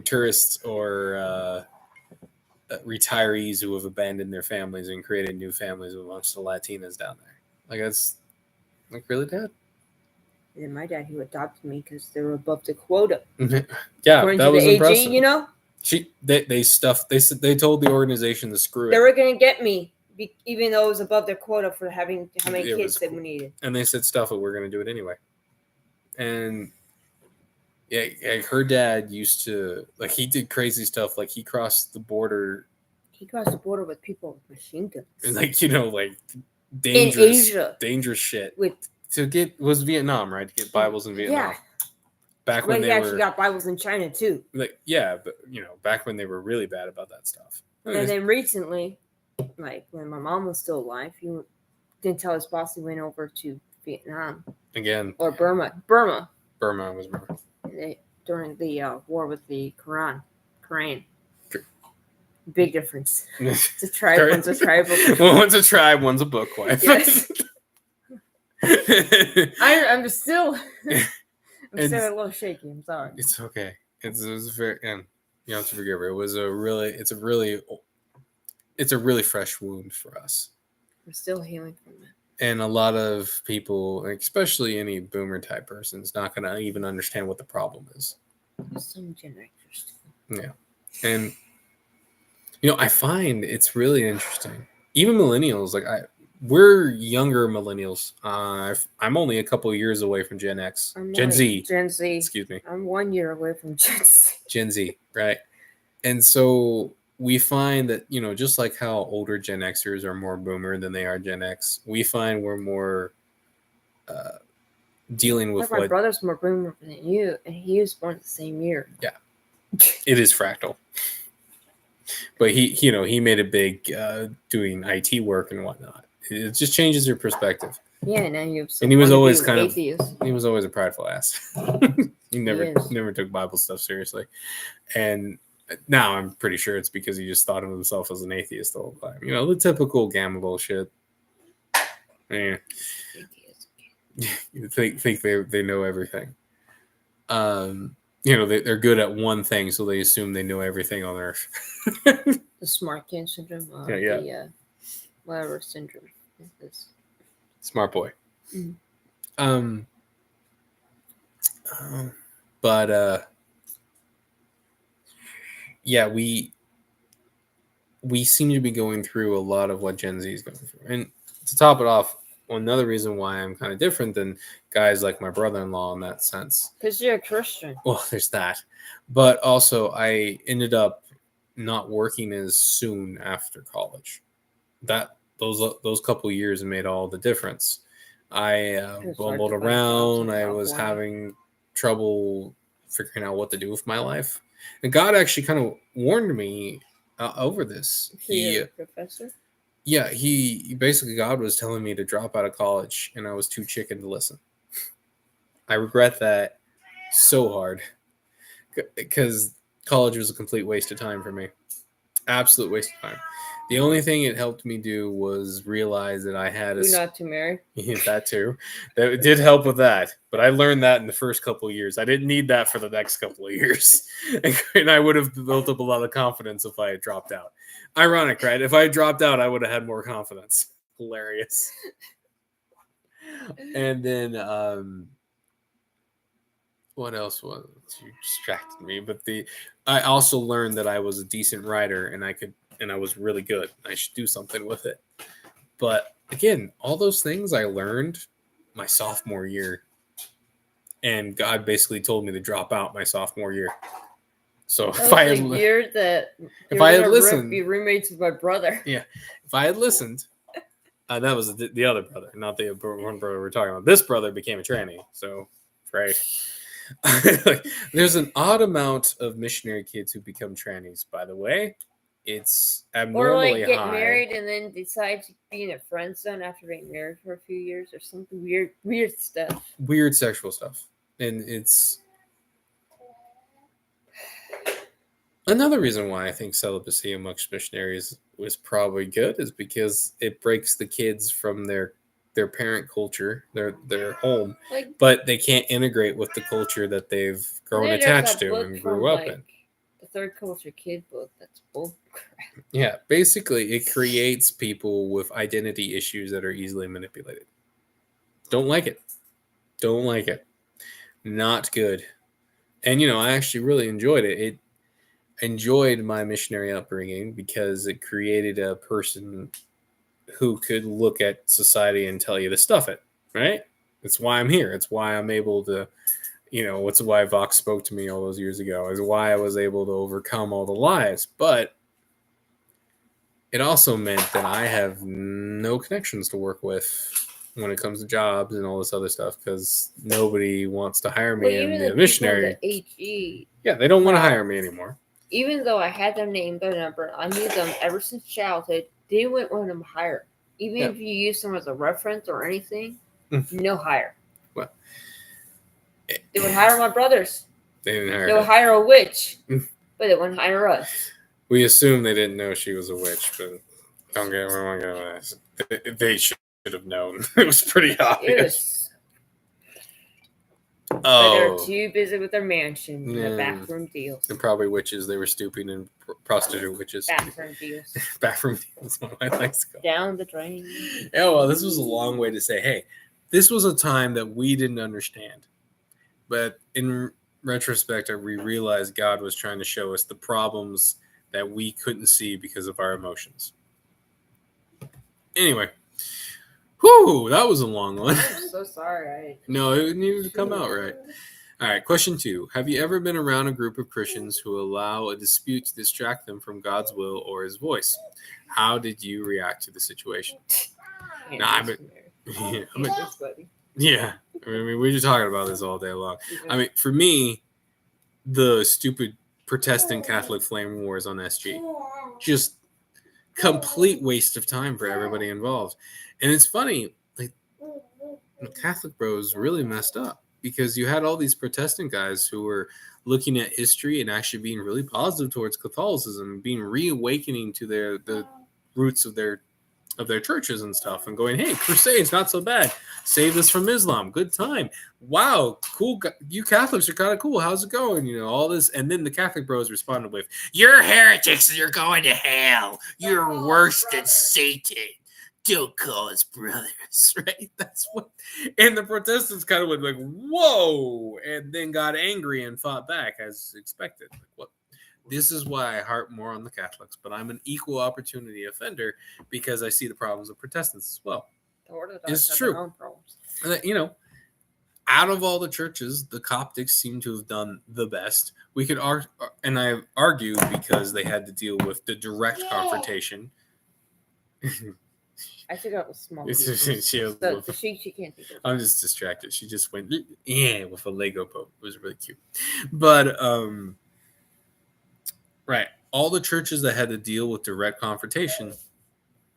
tourists or retirees who have abandoned their families and created new families amongst the Latinas down there. Like, that's like really bad. And then my dad, who adopted me because they were above the quota. Yeah, according that to was the AG, impressive. you know. They told the organization to screw it. They were gonna get me, even though it was above their quota for having how many kids they needed. And they said, "Stuff it. We're gonna do it anyway." And yeah, her dad used to like he did crazy stuff. Like he crossed the border. He crossed the border with people with machine guns. And like dangerous shit. Was Vietnam, right? To get Bibles in Vietnam. Yeah. Back when he actually got Bibles in China too. Like but back when they were really bad about that stuff. And then recently, like when my mom was still alive, he didn't tell his boss he went over to Vietnam again or Burma. Burma was Burma. During the war with the Quran. Big difference. It's a tribe. One's a tribal. One's a tribe. One's a book wife. Yes. I'm still. I'm still a little shaky. I'm sorry. It's okay. It was very, and you have to forgive her. It's a really fresh wound for us. We're still healing from it. And a lot of people, especially any boomer type person, is not going to even understand what the problem is. There's some Gen Xers. Yeah, and I find it's really interesting. Even millennials, we're younger millennials. I'm only a couple of years away from Gen X. Gen Z. Excuse me. I'm 1 year away from Gen Z. Gen Z, right? And so we find that, just like how older Gen Xers are more boomer than they are Gen X, we find we're more dealing with my brother's more boomer than you, and he was born the same year. Yeah. It is fractal. But he made it big doing IT work and whatnot. It just changes your perspective. Yeah, and he was always he was always a prideful ass. He never took Bible stuff seriously. And now I'm pretty sure it's because he just thought of himself as an atheist the whole time. The typical gamma bullshit. Yeah. You think they know everything. They're good at one thing, so they assume they know everything on Earth. The smart kid syndrome. The whatever syndrome is this? Smart boy. Mm-hmm. Yeah, we seem to be going through a lot of what Gen Z is going through. And to top it off, another reason why I'm kind of different than guys like my brother-in-law in that sense. Because you're a Christian. Well, there's that. But also, I ended up not working as soon after college. Those couple years made all the difference. I bumbled around. I was having trouble figuring out what to do with my life. And God actually kind of warned me over this. He professor? Yeah, he basically, God was telling me to drop out of college, and I was too chicken to listen. I regret that so hard because college was a complete waste of time for me. Absolute waste of time. The only thing it helped me do was realize that I had not to marry. Yeah, that too. That did help with that. But I learned that in the first couple of years. I didn't need that for the next couple of years. And I would have built up a lot of confidence if I had dropped out. Ironic, right? If I had dropped out, I would have had more confidence. Hilarious. And then what else was you distracted me? But I also learned that I was a decent writer and I was really good. I should do something with it. But again, all those things I learned my sophomore year, and God basically told me to drop out my sophomore year. So if I had listened, be roommates with my brother. Yeah, if I had listened, that was the other brother, not the one brother we're talking about. This brother became a tranny, so right. There's an odd amount of missionary kids who become trannies, by the way. It's abnormally high. Or get married and then decide to be in a friend zone after being married for a few years or something weird stuff. Weird sexual stuff. And it's another reason why I think celibacy amongst missionaries was probably good is because it breaks the kids from their parent culture, their home, but they can't integrate with the culture that they've grown attached to and grew up in. The third culture kid book. That's bull crap. Yeah, basically, it creates people with identity issues that are easily manipulated. Don't like it. Don't like it. Not good. And, I actually really enjoyed it. It enjoyed my missionary upbringing because it created a person who could look at society and tell you to stuff it, right? It's why I'm here. It's why I'm able to, what's why Vox spoke to me all those years ago, is why I was able to overcome all the lies. But it also meant that I have no connections to work with when it comes to jobs and all this other stuff because nobody wants to hire me in the missionary. The HE, yeah, they don't want to hire me anymore. Even though I had their name, their number, I knew them ever since childhood, they wouldn't want them hired. Even if you use them as a reference or anything, no hire. Well, they would hire my brothers. They didn't hire. They would hire a witch, but they wouldn't hire us. We assumed they didn't know she was a witch, but don't get me wrong. They should have known. It was pretty obvious. But they were too busy with their mansion and their backroom deals. And probably witches. They were stooping and prostitute witches. Bathroom deals. Bathroom deals. One of my likes to go. Down the drain. Yeah, well, this was a long way to say, hey, this was a time that we didn't understand. But in retrospect, we realized God was trying to show us the problems that we couldn't see because of our emotions. Anyway. Whew, that was a long one. I'm so sorry. No, it needed to come out right. All right, question 2. Have you ever been around a group of Christians who allow a dispute to distract them from God's will or his voice? How did you react to the situation? Yeah. We're just talking about this all day long. For me, the stupid Protestant Catholic flame wars on SG, just complete waste of time for everybody involved. And it's funny, like, the Catholic bros really messed up because you had all these Protestant guys who were looking at history and actually being really positive towards Catholicism, being reawakening to the roots of their churches and stuff, and going, hey, crusades, not so bad. Save us from Islam. Good time. Wow, cool. You Catholics are kind of cool. How's it going? All this. And then the Catholic bros responded with, you're heretics and you're going to hell. You're worse than Satan. Don't call us brothers, right? That's what. And the Protestants kind of went like, whoa, and then got angry and fought back as expected. Like, what? This is why I harp more on the Catholics, but I'm an equal opportunity offender because I see the problems of Protestants as well. It's true. Out of all the churches, the Coptics seem to have done the best. We could argue, and I argue because they had to deal with the direct confrontation. I figured out with small she can't do it. I'm just distracted. She just went with a Lego poke. It was really cute. But right, all the churches that had to deal with direct confrontation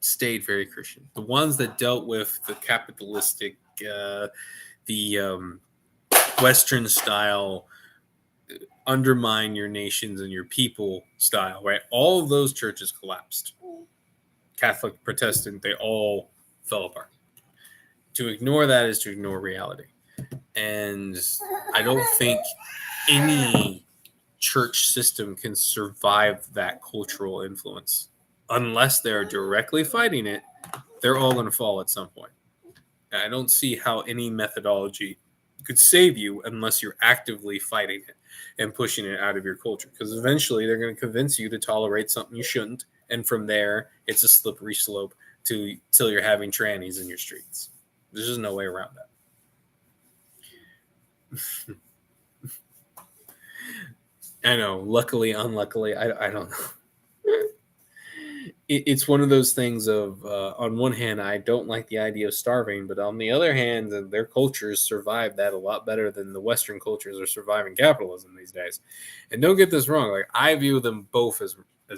stayed very Christian. The ones that dealt with the capitalistic, the Western style, undermine your nations and your people style, right? All of those churches collapsed. Catholic, Protestant, they all fell apart. To ignore that is to ignore reality. And I don't think any church system can survive that cultural influence. Unless they're directly fighting it, they're all going to fall at some point. I don't see how any methodology could save you unless you're actively fighting it and pushing it out of your culture. Because eventually they're going to convince you to tolerate something you shouldn't. And from there, it's a slippery slope till you're having trannies in your streets. There's just no way around that. I know. Luckily, unluckily, I don't know. It's one of those things of, on one hand, I don't like the idea of starving, but on the other hand, their cultures survive that a lot better than the Western cultures are surviving capitalism these days. And don't get this wrong. Like, I view them both as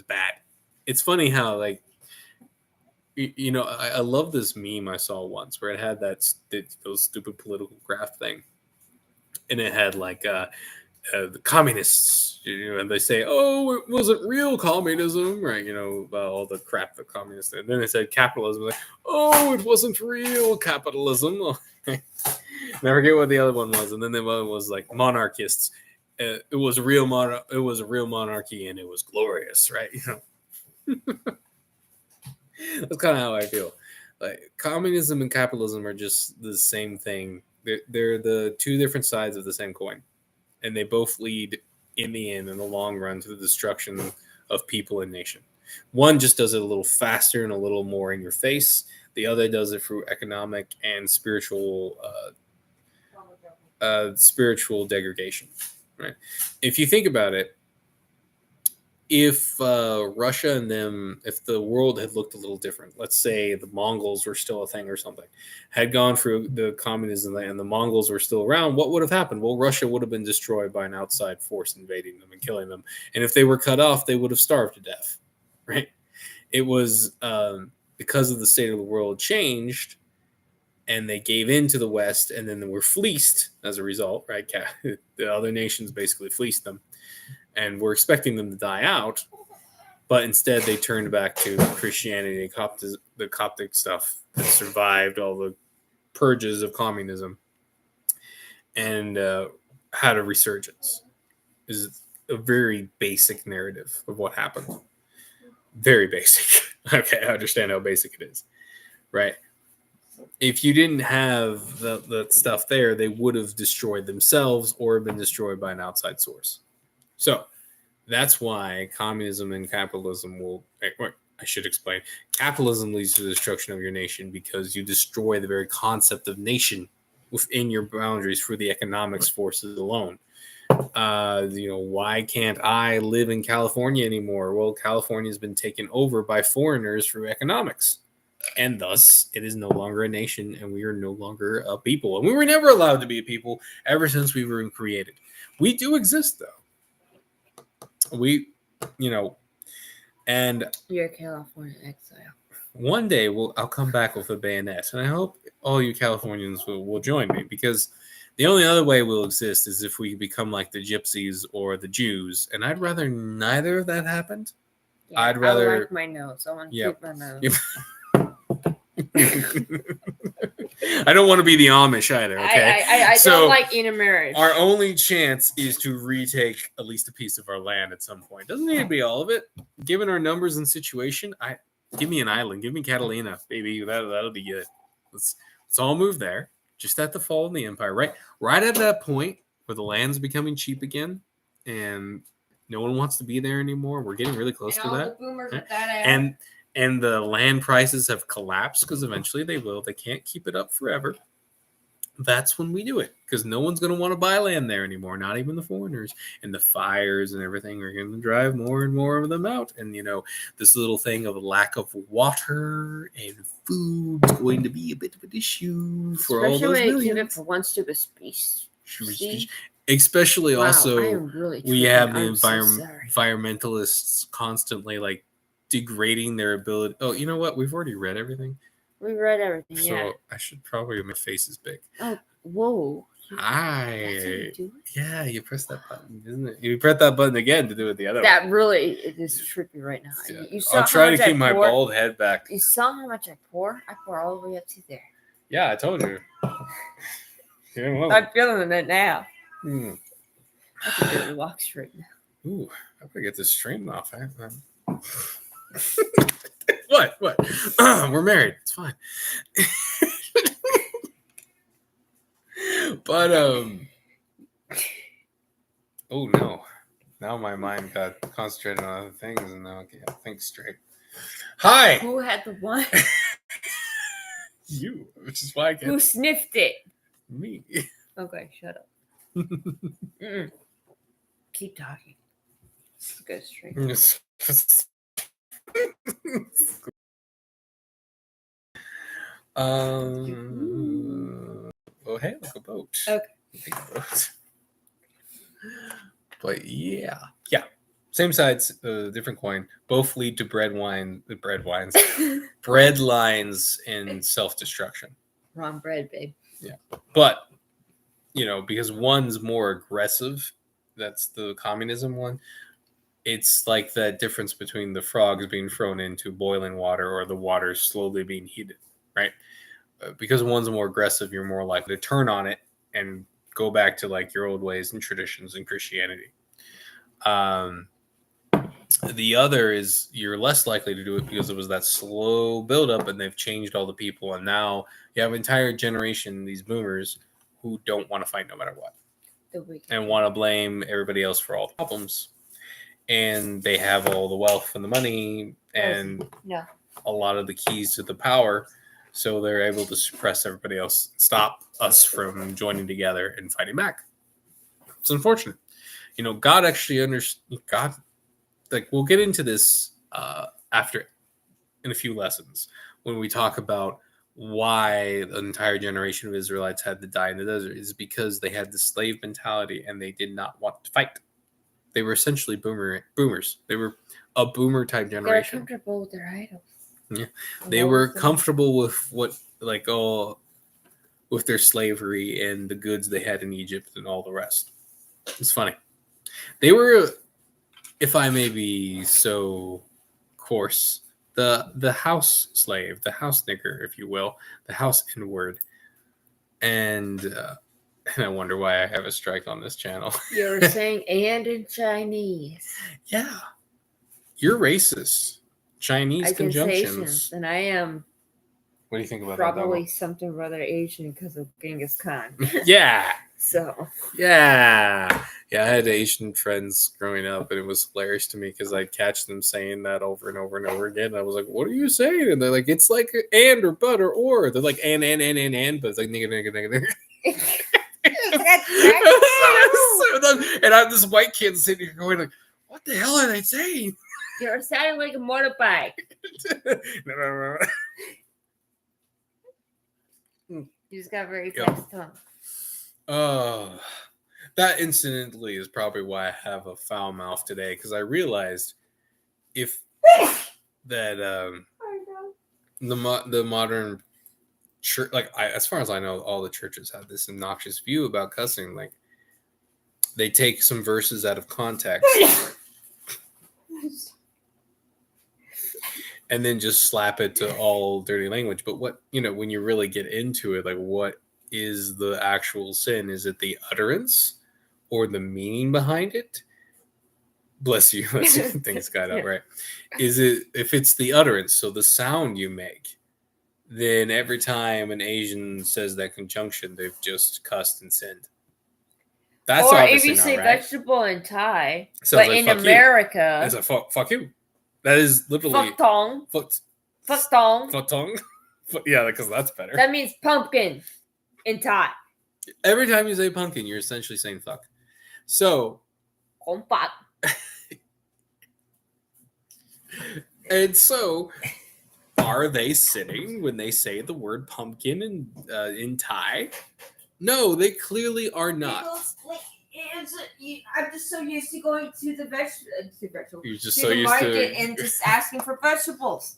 bad. It's funny how, like, I love this meme I saw once where it had those stupid political craft thing. And it had, like, the communists, and they say, oh, it wasn't real communism, right? About all the crap that communists did. And then they said capitalism, like, oh, it wasn't real capitalism. I forget what the other one was. And then the other one was, like, monarchists. it was a real monarchy, and it was glorious, right? That's kind of how I feel. Like communism and capitalism are just the same thing. They're the two different sides of the same coin, and they both lead, in the end, in the long run, to the destruction of people and nation. One just does it a little faster and a little more in your face. The other does it through economic and spiritual degradation. Right? If you think about it, if Russia and them, if the world had looked a little different, let's say the Mongols were still a thing or something, had gone through the communism and the Mongols were still around, what would have happened? Well, Russia would have been destroyed by an outside force invading them and killing them. And if they were cut off, they would have starved to death, right? It was because of the state of the world changed, and they gave in to the West, and then they were fleeced as a result, right? The other nations basically fleeced them. And we're expecting them to die out, but instead they turned back to Christianity and the Coptic stuff that survived all the purges of communism and had a resurgence. Is a very basic narrative of what happened. Very basic. Okay, I understand how basic it is, right? If you didn't have the stuff there, they would have destroyed themselves or been destroyed by an outside source. So that's why communism and capitalism I should explain. Capitalism leads to the destruction of your nation because you destroy the very concept of nation within your boundaries through the economics forces alone. Why can't I live in California anymore? Well, California has been taken over by foreigners through economics. And thus, it is no longer a nation, and we are no longer a people. And we were never allowed to be a people ever since we were created. We do exist, though. And you're a California exile. One day I'll come back with a bayonet, and I hope all you Californians will join me, because the only other way we'll exist is if we become like the Gypsies or the Jews, and I'd rather neither of that happened. Yeah, I'd rather I like my nose. I want to keep my nose. I don't want to be the Amish either, okay? I don't like intermarriage. Our only chance is to retake at least a piece of our land at some point. Doesn't need to be all of it. Given our numbers and situation, give me an island. Give me Catalina, baby. That'll be good. Let's all move there. Just at the fall of the empire, right at that point where the land's becoming cheap again, and no one wants to be there anymore. We're getting really close to that. The boomers at that and the land prices have collapsed, because eventually they will. They can't keep it up forever. That's when we do it, because no one's going to want to buy land there anymore, not even the foreigners. And the fires and everything are going to drive more and more of them out. And, this little thing of lack of water and food is going to be a bit of an issue for all those millions. Especially when for one stupid species. Especially also, we have the environmentalists constantly degrading their ability. Oh, you know what? We've already read everything. We read everything, yeah. So I should probably, my face is big. Oh, whoa. Yeah, you press that button, isn't it? You press that button again to do it the other way. That really, it is trippy right now. Yeah. I'll try to keep my bald head back. You saw how much I pour? I pour all the way up to there. Yeah, I told you. I'm feeling it now. I can barely walk straight now. Ooh, I better get this stream off. What? We're married. It's fine. But oh no. Now my mind got concentrated on other things, and now I can't think straight. Hi. Who had the one? You, which is why I can't. Who sniffed it? Me. Okay, shut up. Keep talking. This is a good stream. Oh, hey, look, a boat. Okay. Big boat. But yeah. Same sides, different coin. Both lead to bread lines and self-destruction. Wrong bread, babe. Yeah, but because one's more aggressive, that's the communism one. It's like that difference between the frogs being thrown into boiling water or the water slowly being heated, right? Because one's more aggressive, you're more likely to turn on it and go back to like your old ways and traditions in Christianity. The other is you're less likely to do it because it was that slow buildup, and they've changed all the people, and now you have an entire generation, these boomers, who don't want to fight no matter what, and want to blame everybody else for all the problems. And they have all the wealth and the money and a lot of the keys to the power, so they're able to suppress everybody else, stop us from joining together and fighting back. It's unfortunate. God actually understands. God, like, we'll get into this after in a few lessons when we talk about why the entire generation of Israelites had to die in the desert is because they had the slave mentality and they did not want to fight. They were essentially boomers. They were a boomer type generation. They were comfortable with their idols. Yeah, they were comfortable with with their slavery and the goods they had in Egypt and all the rest. It's funny. They were, if I may be so coarse, the house slave, the house nigger, if you will, the house N-word. And I wonder why I have a strike on this channel. You're saying "and" in Chinese. Yeah. You're racist. Chinese conjunctions. And I am. What do you think about probably that? Something rather Asian because of Genghis Khan. Yeah. So. Yeah. Yeah, I had Asian friends growing up, and it was hilarious to me because I'd catch them saying that over and over and over again. And I was like, what are you saying? And they're like, it's like and or but or. They're like, and, but it's like nigga. And I'm this white kid sitting here going like, what the hell are they saying? You're sounding like a motorbike. No. You just got very fast tongue. Oh, that incidentally is probably why I have a foul mouth today, because I realized if that the modern church, like as far as I know, all the churches have this obnoxious view about cussing. Like they take some verses out of context and then just slap it to all dirty language. But what, when you really get into it, like what is the actual sin? Is it the utterance or the meaning behind it? Bless you. Things got out right. Is it, if it's the utterance, so the sound you make, then every time an Asian says that conjunction, they've just cussed and sinned. That's or obviously if you say not right. Vegetable in Thai, So but like, in America, that's a fuck you. That is literally fuck tong. Fuck tong. Fuck tong. Yeah, because that's better. That means pumpkin in Thai. Every time you say pumpkin, you're essentially saying fuck. So, and so, are they sinning when they say the word pumpkin in Thai? No, they clearly are not. I'm just so used to going to the vegetable. You're just to so the used market to and just asking for vegetables.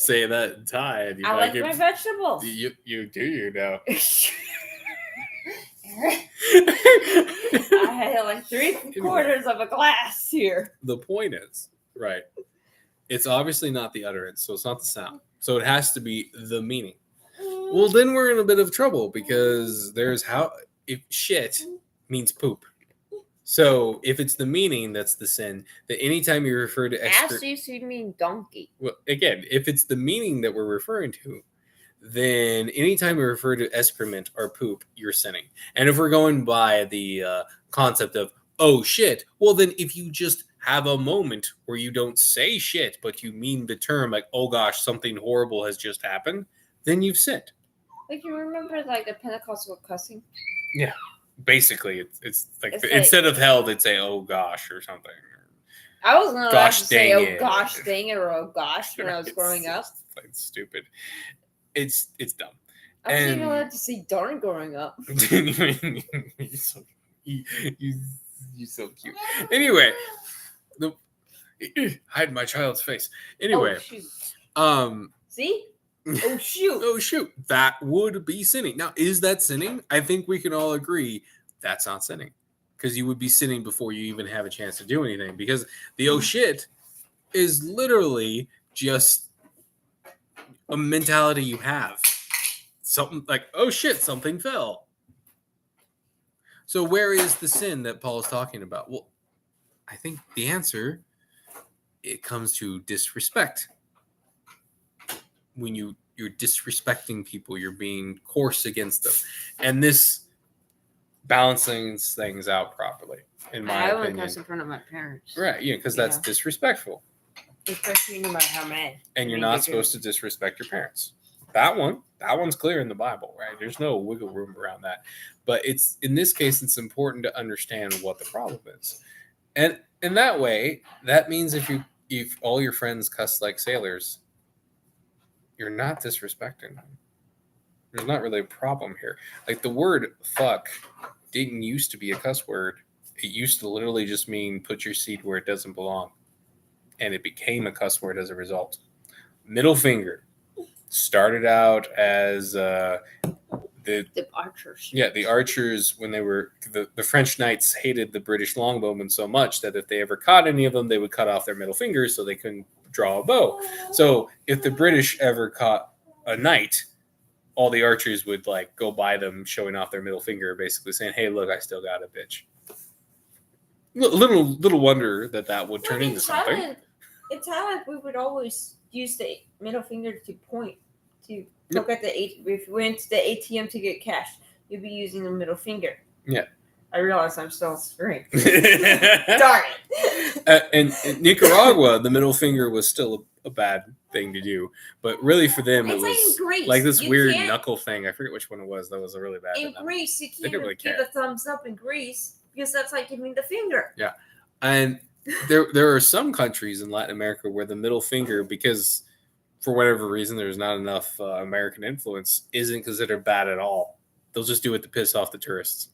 say that in Thai. And you I like my vegetables. You do, know. I had like 3/4 of a glass here. The point is, right, it's obviously not the utterance, so it's not the sound. So it has to be the meaning. Well, then we're in a bit of trouble because if shit means poop. So if it's the meaning that's the sin, that anytime you refer to you mean donkey. Well, again, if it's the meaning that we're referring to, then anytime we refer to excrement or poop, you're sinning. And if we're going by the concept of, oh shit, well then if you just have a moment where you don't say shit, but you mean the term like, oh gosh, something horrible has just happened, then you've sinned. Like, you remember like the Pentecostal cussing? Yeah. Basically, it's like instead of hell, they'd say, oh gosh, or something. I was not allowed to say, oh gosh, dang it, or oh gosh, when I was growing up. It's stupid. It's dumb. I wasn't even allowed to say darn growing up. You're so cute. Anyway, hide my child's face. Anyway, see? Oh shoot. Oh shoot. That would be sinning. Now, is that sinning? I think we can all agree that's not sinning. Because you would be sinning before you even have a chance to do anything. Because the oh shit is literally just a mentality you have. something like, oh shit, something fell. So where is the sin that Paul is talking about? Well, I think the answer, it comes to disrespect. When you're disrespecting people, you're being coarse against them. And this balancing things out properly, in my opinion. I wouldn't cuss in front of my parents. Right, yeah, because that's disrespectful. Especially no matter how mad. And you're not supposed to disrespect your parents. That one's clear in the Bible, right? There's no wiggle room around that. But it's in this case, it's important to understand what the problem is. And in that way, that means if all your friends cuss like sailors, you're not disrespecting them. There's not really a problem here. Like the word fuck didn't used to be a cuss word. It used to literally just mean put your seat where it doesn't belong. And it became a cuss word as a result. Middle finger started out as the archers. Yeah, the archers, when they were the French knights hated the British longbowmen so much that if they ever caught any of them, they would cut off their middle fingers so they couldn't draw a bow. So if the British ever caught a knight, all the archers would like go by them showing off their middle finger, basically saying, hey, look, I still got a bitch. Little wonder that would turn into something. In Thailand, we would always use the middle finger to point, to look at the if you went to the ATM to get cash, you'd be using the middle finger. Yeah. I realize I'm still straight. Darn it. And in Nicaragua, the middle finger was still a bad thing to do. But really for them, it was like this weird knuckle thing. I forget which one it was. That was a really bad in Greece, you can't really give a thumbs up in Greece because that's like giving the finger. Yeah. And there are some countries in Latin America where the middle finger, because for whatever reason there's not enough American influence, isn't considered bad at all. They'll just do it to piss off the tourists.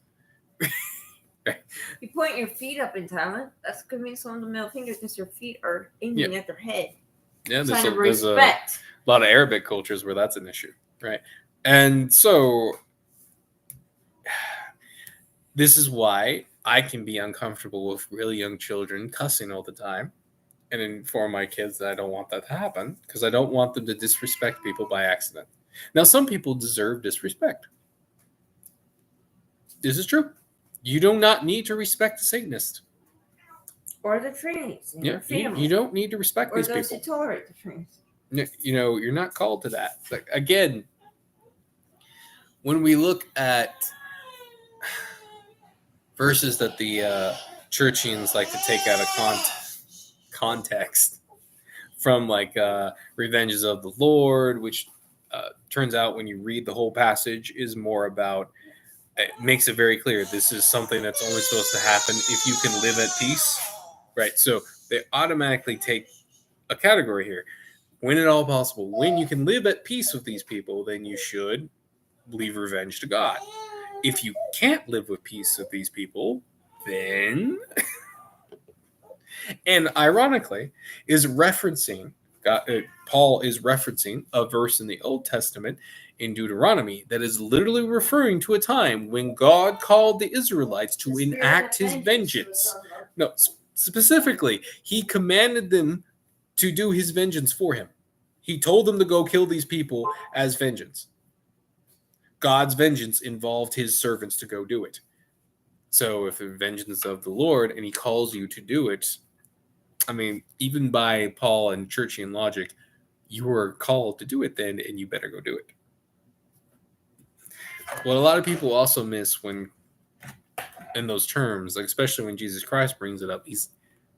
You point your feet up in Thailand, that's going to mean some of the middle fingers because your feet are aiming at their head. Yeah, there's a lot of Arabic cultures where that's an issue, right? And so this is why I can be uncomfortable with really young children cussing all the time and inform my kids that I don't want that to happen because I don't want them to disrespect people by accident. Now, some people deserve disrespect. This is true. You do not need to respect the Satanist. Or the Trinities in your family. You don't need to respect these people. Or those who tolerate the Trinities. You know, you're not called to that. Like, again, when we look at verses that the Churchians like to take out of context from like Revenges of the Lord, which turns out when you read the whole passage is more about, it makes it very clear this is something that's only supposed to happen if you can live at peace, right? So they automatically take a category here. When at all possible, when you can live at peace with these people, then you should leave revenge to God. If you can't live with peace with these people, then and ironically is referencing Paul is referencing a verse in the Old Testament in Deuteronomy that is literally referring to a time when God called the Israelites to enact his vengeance. No, specifically, he commanded them to do his vengeance for him. He told them to go kill these people as vengeance. God's vengeance involved his servants to go do it. So if the vengeance of the Lord and he calls you to do it, I mean, even by Paul and Churchian logic, you are called to do it then, and you better go do it. What a lot of people also miss when, in those terms, like especially when Jesus Christ brings it up, he's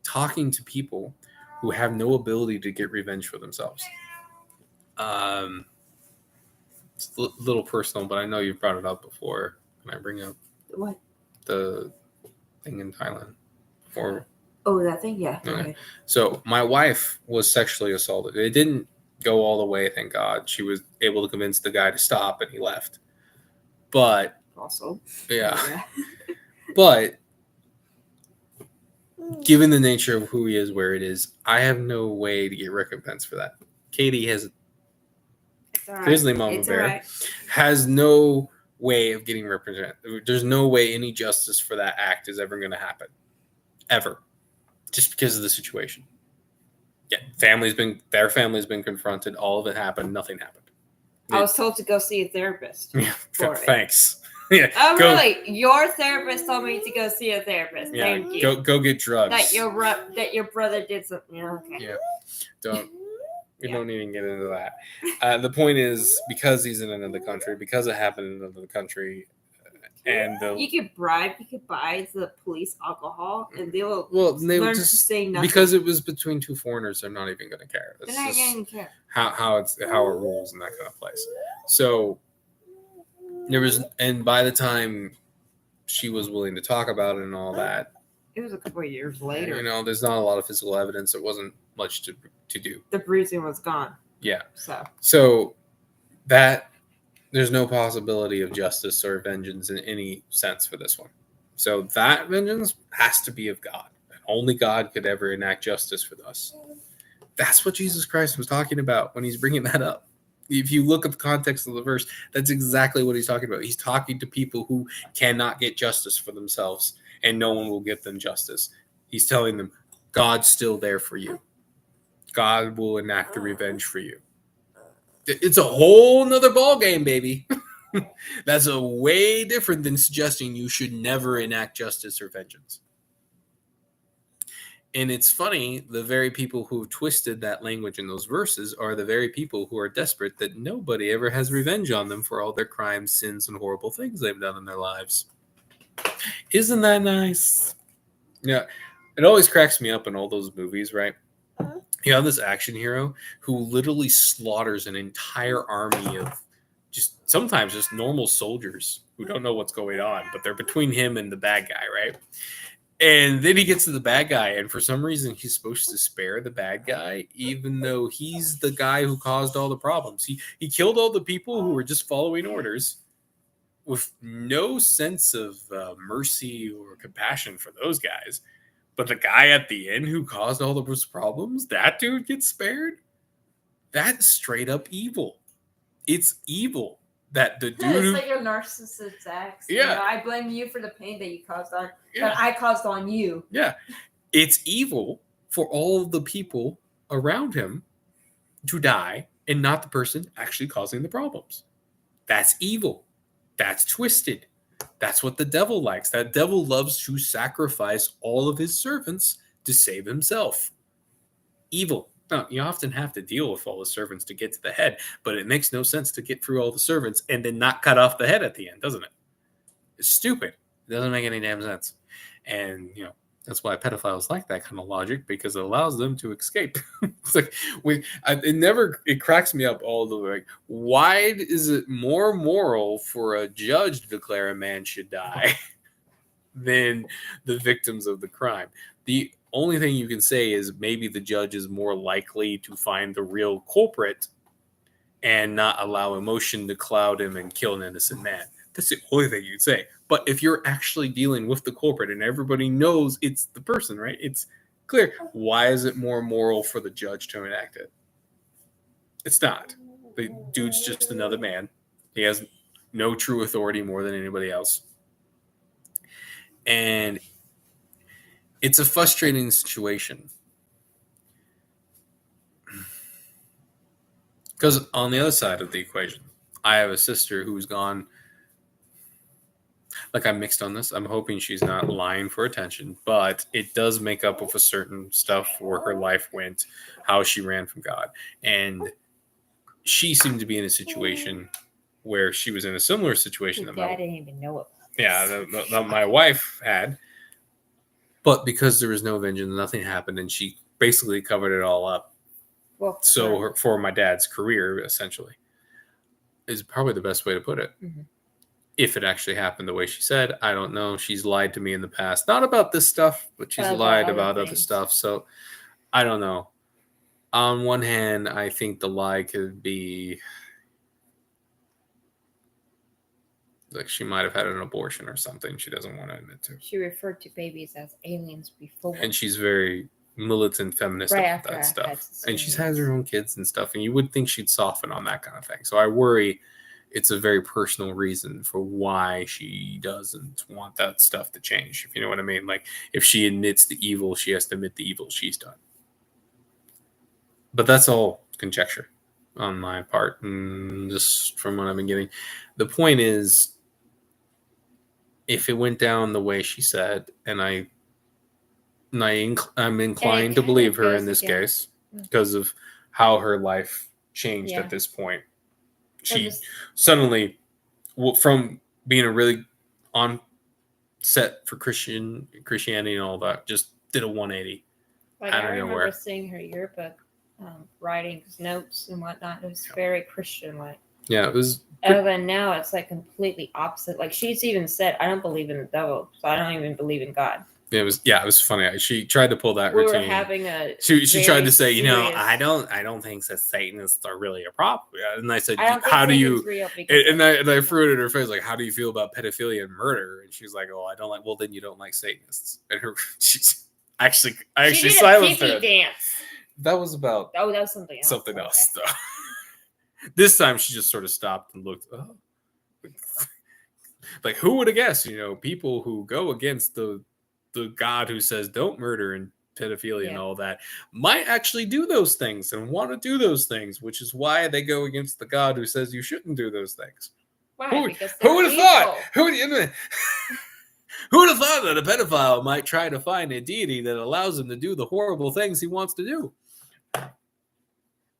talking to people who have no ability to get revenge for themselves. It's a little personal, but I know you've brought it up before. Can I bring up what? The thing in Thailand? That thing? Yeah. Okay. So my wife was sexually assaulted. It didn't go all the way, thank God. She was able to convince the guy to stop, and he left. But also, yeah. But given the nature of who he is, where it is, I have no way to get recompense for that. Katie has, Grizzly Mama Bear, has no way of getting represented. There's no way any justice for that act is ever going to happen, ever, just because of the situation. Yeah, their family's been confronted. All of it happened. Nothing happened. I was told to go see a therapist. Yeah, thanks. Yeah. Oh, really? Your therapist told me to go see a therapist. Yeah, Thank you. Go get drugs. That your brother did something. Yeah. Okay. Yeah. We don't even get into that. The point is, because he's in another country, because it happened in another country, and you could buy the police alcohol, and they will they learn just to say nothing. Because it was between two foreigners. They're not even going to care. They're not going to care. How it rules in that kind of place. So there was, and by the time she was willing to talk about it and all that, it was a couple of years later. There's not a lot of physical evidence. There wasn't much to do. The bruising was gone. Yeah. So that there's no possibility of justice or vengeance in any sense for this one. So that vengeance has to be of God. Only God could ever enact justice for us. That's what Jesus Christ was talking about when he's bringing that up. If you look at the context of the verse, that's exactly what he's talking about. He's talking to people who cannot get justice for themselves, and no one will get them justice. He's telling them, God's still there for you. God will enact the revenge for you. It's a whole nother ballgame, baby. That's a way different than suggesting you should never enact justice or vengeance. And it's funny, the very people who twisted that language in those verses are the very people who are desperate that nobody ever has revenge on them for all their crimes, sins, and horrible things they've done in their lives. Isn't that nice? Yeah. It always cracks me up in all those movies, right? You have this action hero who literally slaughters an entire army of sometimes just normal soldiers who don't know what's going on, but they're between him and the bad guy, right? And then he gets to the bad guy, and for some reason he's supposed to spare the bad guy, even though he's the guy who caused all the problems. He killed all the people who were just following orders with no sense of mercy or compassion for those guys. But the guy at the end who caused all those problems, that dude gets spared? That's straight up evil. It's evil that the dude. It's like your narcissist acts. Yeah. I blame you for the pain that you caused on that I caused on you. Yeah. It's evil for all the people around him to die and not the person actually causing the problems. That's evil. That's twisted. That's what the devil likes. That devil loves to sacrifice all of his servants to save himself. Evil. Now, you often have to deal with all the servants to get to the head, but it makes no sense to get through all the servants and then not cut off the head at the end, doesn't it? It's stupid. It doesn't make any damn sense. And, that's why pedophiles like that kind of logic, because it allows them to escape. It's like it cracks me up all the way. Why is it more moral for a judge to declare a man should die than the victims of the crime? The only thing you can say is maybe the judge is more likely to find the real culprit and not allow emotion to cloud him and kill an innocent man. That's the only thing you'd say. But if you're actually dealing with the culprit and everybody knows it's the person, right? It's clear. Why is it more moral for the judge to enact it? It's not. The dude's just another man. He has no true authority more than anybody else. And it's a frustrating situation. Because on the other side of the equation, I have a sister who's gone. Like, I'm mixed on this. I'm hoping she's not lying for attention, but it does make up with a certain stuff where her life went, how she ran from God. And she seemed to be in a situation where she was in a similar situation that dad didn't even know it. Yeah, that my wife had. But because there was no vengeance, nothing happened, and she basically covered it all up. Well, so for my dad's career, essentially, is probably the best way to put it. Mm-hmm. If it actually happened the way she said, I don't know. She's lied to me in the past. Not about this stuff, but she's lied about other stuff. So I don't know. On one hand, I think the lie could be like she might have had an abortion or something she doesn't want to admit to. She referred to babies as aliens before. And she's very militant feminist about that stuff. And she has her own kids and stuff. And you would think she'd soften on that kind of thing. So I worry it's a very personal reason for why she doesn't want that stuff to change, if you know what I mean. Like, if she admits the evil, she has to admit the evil she's done. But that's all conjecture. on my part, and just from what I've been getting. The point is, if it went down the way she said, and I'm inclined to believe her in this case because of how her life changed at this point. She suddenly, from being a really on set for Christianity and all that, just did a 180. Like, I remember seeing her yearbook, writing notes and whatnot. It was very Christian-like. Yeah, it was. And now it's like completely opposite. Like, she's even said, "I don't believe in the devil, so I don't even believe in God." It was funny. She tried to pull that routine. We were having a. She tried to say, I don't think that Satanists are really a problem. And I said, how do you? And I threw it in her face, like, how do you feel about pedophilia and murder? And she's like, oh, I don't like. Well, then you don't like Satanists. And I actually silenced her. Dance. That was about. Oh, that was something else. Something else, though. This time she just sort of stopped and looked. Oh. Like, who would have guessed? People who go against the God who says don't murder and pedophilia and all that might actually do those things and want to do those things, which is why they go against the God who says you shouldn't do those things. Why? Who would have thought? Who would have thought that a pedophile might try to find a deity that allows him to do the horrible things he wants to do?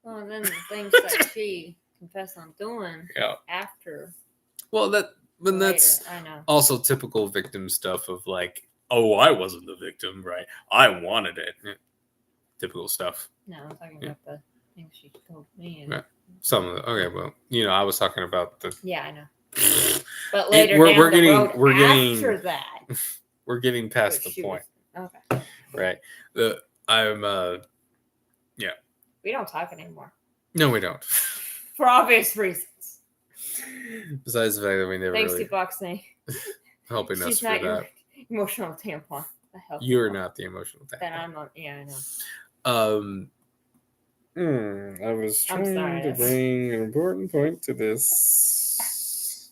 Well, and then the things that she confessed on doing after. Well, that's I know. Also typical victim stuff of like, oh, I wasn't the victim, right? I wanted it. Yeah. Typical stuff. No, I'm talking about the things she told me. Right. Some of the, okay, well, I was talking about the. Yeah, I know. But later we're getting after that. We're getting past the point. Okay. Right. Yeah. We don't talk anymore. No, we don't. For obvious reasons. Besides the fact that we never Thanks really to Boxing. Helping us for that. Emotional tampon. You're not the emotional tampon. Then I'm not. Yeah, I know. I was trying to bring an important point to this.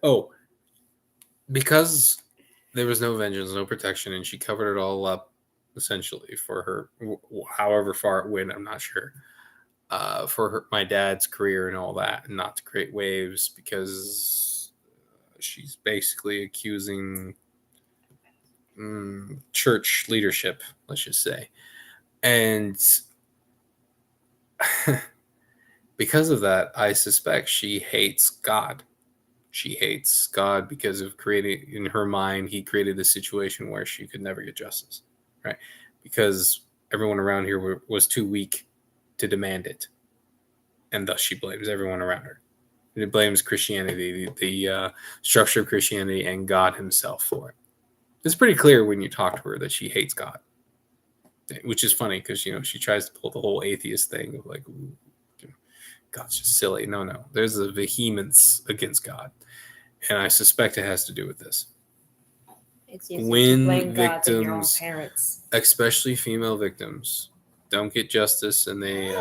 Oh, because there was no vengeance, no protection, and she covered it all up, essentially, for her, however far it went, I'm not sure, for my dad's career and all that, and not to create waves, because she's basically accusing church leadership, let's just say. And because of that, I suspect she hates God. She hates God because of creating, in her mind, he created a situation where she could never get justice, right? Because everyone around here was too weak to demand it. And thus she blames everyone around her. It blames Christianity, the structure of Christianity, and God himself for it. It's pretty clear when you talk to her that she hates God. Which is funny because, she tries to pull the whole atheist thing of like, God's just silly. No. There's a vehemence against God. And I suspect it has to do with this. It's when victims, especially female victims, don't get justice and they...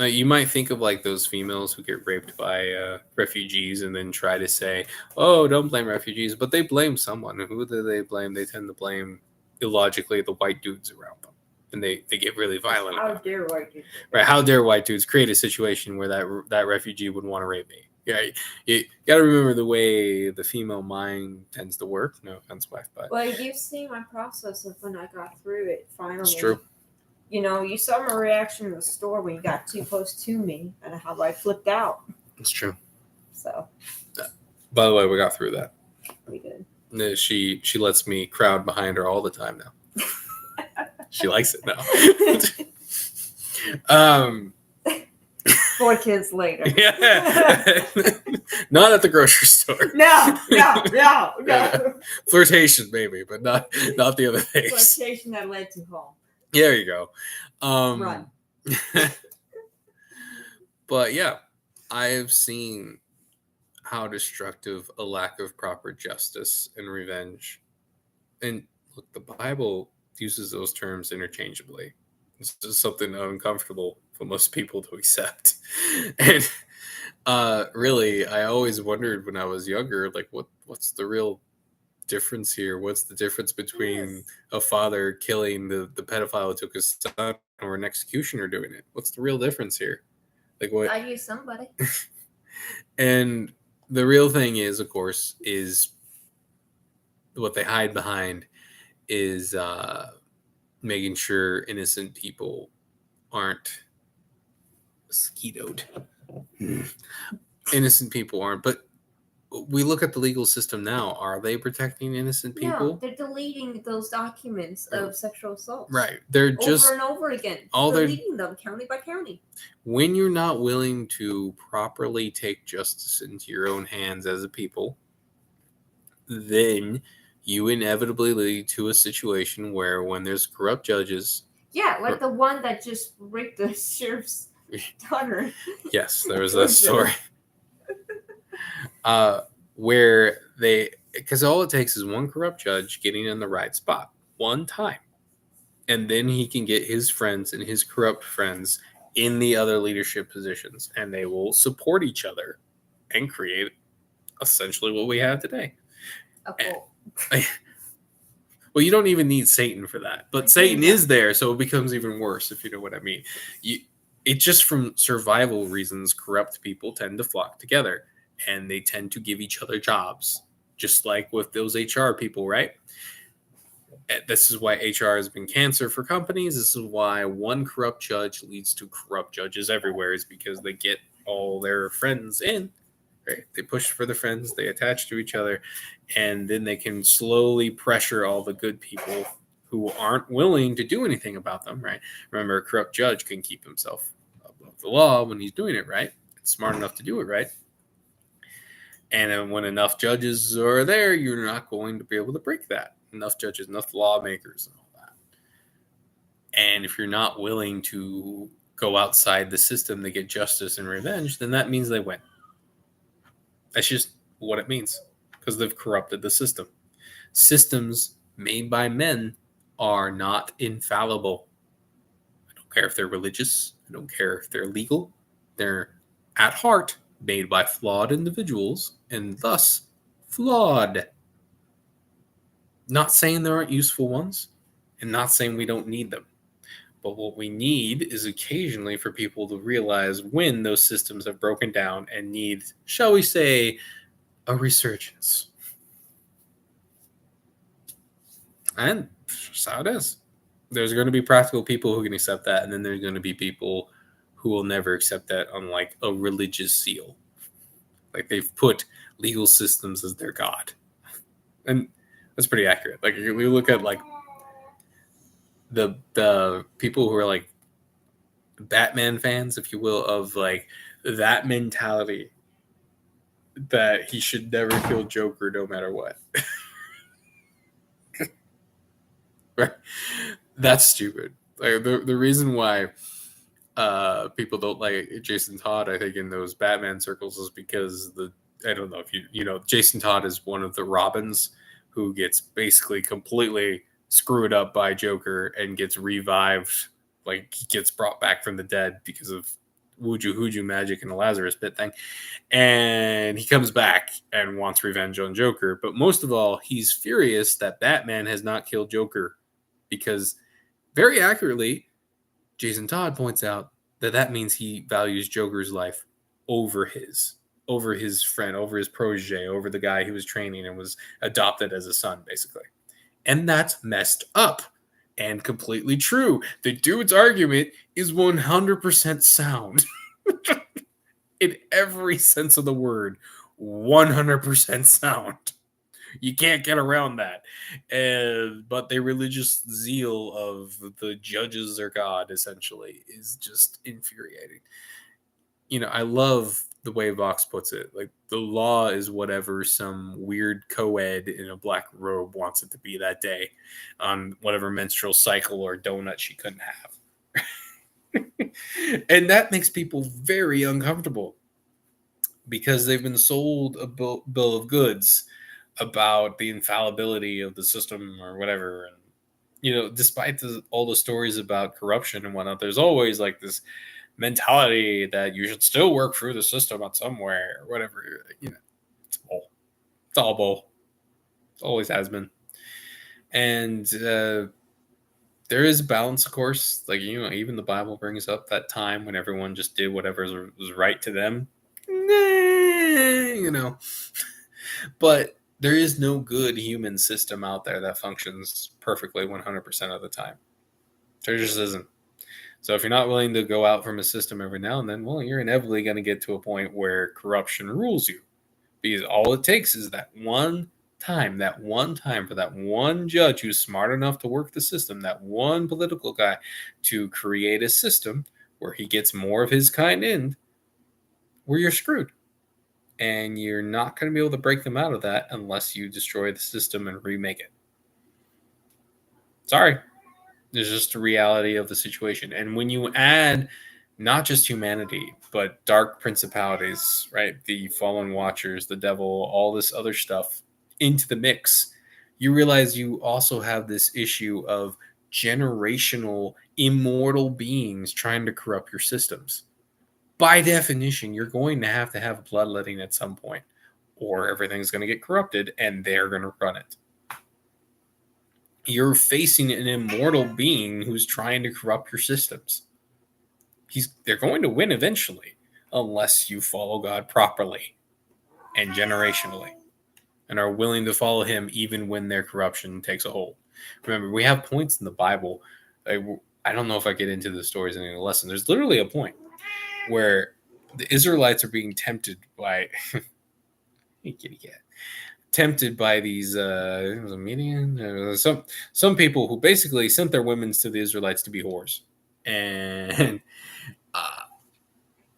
you might think of like those females who get raped by refugees and then try to say, oh, don't blame refugees. But they blame someone. Who do they blame? They tend to blame, illogically, the white dudes around them. And they get really violent. How dare white dudes? Right? How dare white dudes create a situation where that refugee would want to rape me? Yeah, you got to remember the way the female mind tends to work. No offense, wife, but well, you've seen my process of when I got through it. Finally, it's true. You saw my reaction in the store when you got too close to me, and how I flipped out. It's true. So, by the way, we got through that. We did. She lets me crowd behind her all the time now. She likes it now. 4 kids later. Yeah. Not at the grocery store. No. Flirtation, maybe, but not the other things. Flirtation that led to home. There you go. Run. But yeah, I have seen how destructive a lack of proper justice and revenge. And look, the Bible uses those terms interchangeably. This is something uncomfortable for most people to accept. And really, I always wondered when I was younger, like, what's the real difference here? What's the difference between a father killing the pedophile who took his son or an executioner doing it? What's the real difference here? Like what? I use somebody. And the real thing is, of course, is what they hide behind is making sure innocent people aren't mosquitoed. Innocent people aren't, but we look at the legal system now. Are they protecting innocent people? No, they're deleting those documents of sexual assault. Right. They're just over and over again. all deleting them county by county. When you're not willing to properly take justice into your own hands as a people, then you inevitably lead to a situation where when there's corrupt judges. Yeah, like the one that just raped the sheriff's daughter. Yes, there was that story. Where because all it takes is one corrupt judge getting in the right spot one time, and then he can get his friends and his corrupt friends in the other leadership positions, and they will support each other and create essentially what we have today. Well, you don't even need Satan for that, but Satan is there, so it becomes even worse, if you know what I mean. It just from survival reasons, corrupt people tend to flock together. And they tend to give each other jobs, just like with those HR people, right? This is why HR has been cancer for companies. This is why one corrupt judge leads to corrupt judges everywhere, is because they get all their friends in, right? They push for the friends, they attach to each other, and then they can slowly pressure all the good people who aren't willing to do anything about them, right? Remember, a corrupt judge can keep himself above the law when he's doing it right. It's smart enough to do it right. And then when enough judges are there, you're not going to be able to break that. Enough judges, enough lawmakers, and all that. And if you're not willing to go outside the system to get justice and revenge, then that means they win. That's just what it means, because they've corrupted the system. Systems made by men are not infallible. I don't care if they're religious. I don't care if they're legal. They're at heart made by flawed individuals, and thus flawed. Not saying there aren't useful ones, and not saying we don't need them. But what we need is occasionally for people to realize when those systems have broken down and need, shall we say, a resurgence. And that's how it is. There's going to be practical people who can accept that, and then there's going to be people who will never accept that on like a religious seal. Like they've put legal systems as their god. And that's pretty accurate. Like if we look at like the people who are like Batman fans, if you will, of like that mentality that he should never kill Joker no matter what. Right? That's stupid. Like the reason why people don't like Jason Todd, I think, in those Batman circles is because I don't know if you know, Jason Todd is one of the Robins who gets basically completely screwed up by Joker and gets revived, like he gets brought back from the dead because of Wuju magic and the Lazarus pit thing. And he comes back and wants revenge on Joker. But most of all, he's furious that Batman has not killed Joker, because very accurately, Jason Todd points out that means he values Joker's life over his friend, over his protege, over the guy he was training and was adopted as a son, basically. And that's messed up and completely true. The dude's argument is 100% sound. In every sense of the word, 100% sound. You can't get around that. But the religious zeal of the judges or God, essentially, is just infuriating. You know, I love the way Vox puts it. Like, the law is whatever some weird co-ed in a black robe wants it to be that day on whatever menstrual cycle or donut she couldn't have. And that makes people very uncomfortable, because they've been sold a bill of goods about the infallibility of the system or whatever. And, you know, despite all the stories about corruption and whatnot, there's always like this mentality that you should still work through the system at somewhere or whatever. You know, it's bull. It's all bull. Always has been. And there is a balance, of course. Like, even the Bible brings up that time when everyone just did whatever was right to them. But there is no good human system out there that functions perfectly 100% of the time. There just isn't. So if you're not willing to go out from a system every now and then, well, you're inevitably going to get to a point where corruption rules you. Because all it takes is that one time for that one judge who's smart enough to work the system, that one political guy to create a system where he gets more of his kind in, where you're screwed. And you're not going to be able to break them out of that unless you destroy the system and remake it. Sorry. There's just the reality of the situation. And when you add not just humanity, but dark principalities, right? The fallen watchers, the devil, all this other stuff into the mix, you realize you also have this issue of generational immortal beings trying to corrupt your systems. By definition, you're going to have bloodletting at some point, or everything's going to get corrupted and they're going to run it. You're facing an immortal being who's trying to corrupt your systems. They're going to win eventually, unless you follow God properly and generationally and are willing to follow him even when their corruption takes a hold. Remember, we have points in the Bible. I don't know if I get into the stories in the lesson. There's literally a point where the Israelites are being tempted by kitty cat. Tempted by these it was a Median, some people who basically sent their women to the Israelites to be whores and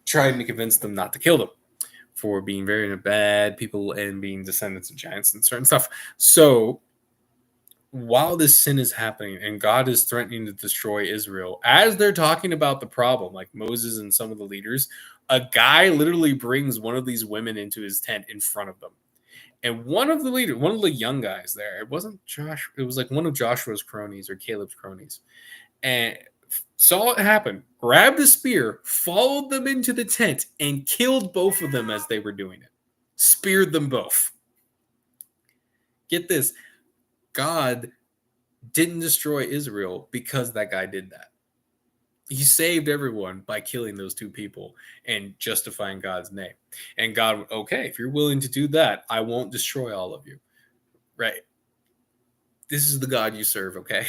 trying to convince them not to kill them for being very bad people and being descendants of giants and certain stuff. So while this sin is happening and God is threatening to destroy Israel, as they're talking about the problem, like Moses and some of the leaders, a guy literally brings one of these women into his tent in front of them. And one of the young guys there, it wasn't Josh, it was like one of Joshua's cronies or Caleb's cronies, and saw it happen, grabbed a spear, followed them into the tent, and killed both of them as they were doing it. Speared them both. Get this. God didn't destroy Israel because that guy did that. He saved everyone by killing those two people and justifying God's name. And God, okay, if you're willing to do that, I won't destroy all of you. Right. This is the God you serve, okay?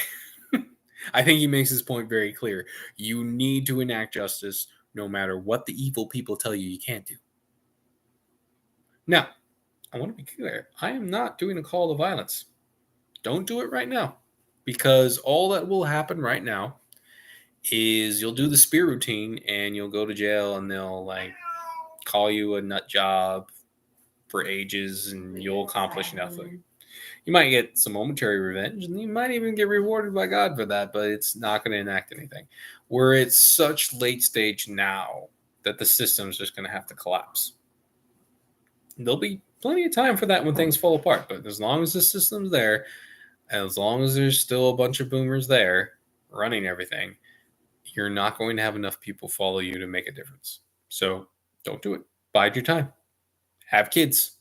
I think he makes his point very clear. You need to enact justice no matter what the evil people tell you can't do. Now, I want to be clear. I am not doing a call to violence. Don't do it right now. Because all that will happen right now is you'll do the spear routine and you'll go to jail and they'll call you a nut job for ages and you'll accomplish nothing. You might get some momentary revenge and you might even get rewarded by God for that, but it's not going to enact anything. We're at such late stage now that the system's just going to have to collapse. There'll be plenty of time for that when things fall apart, but as long as the system's there, and as long as there's still a bunch of boomers there running everything, you're not going to have enough people follow you to make a difference. So don't do it. Bide your time. Have kids.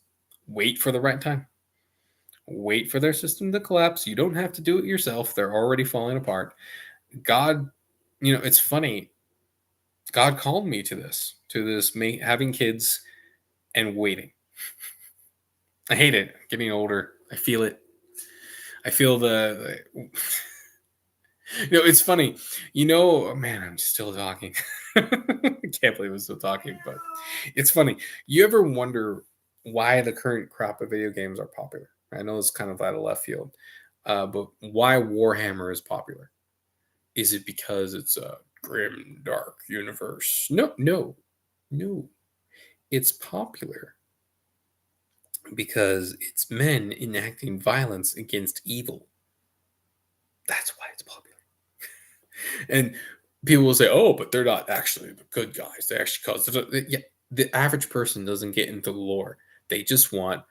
Wait for the right time. Wait for their system to collapse. You don't have to do it yourself. They're already falling apart. God, it's funny. God called me to this having kids and waiting. I hate it. Getting older. I feel it. I feel the it's funny. Man, I'm still talking. I can't believe I'm still talking, but it's funny. You ever wonder why the current crop of video games are popular? I know it's kind of out of left field, but why Warhammer is popular? Is it because it's a grim, dark universe? No. It's popular because it's men enacting violence against evil. That's why it's popular. And people will say, "Oh, but they're not actually the good guys. They actually cause the average person doesn't get into the lore. They just want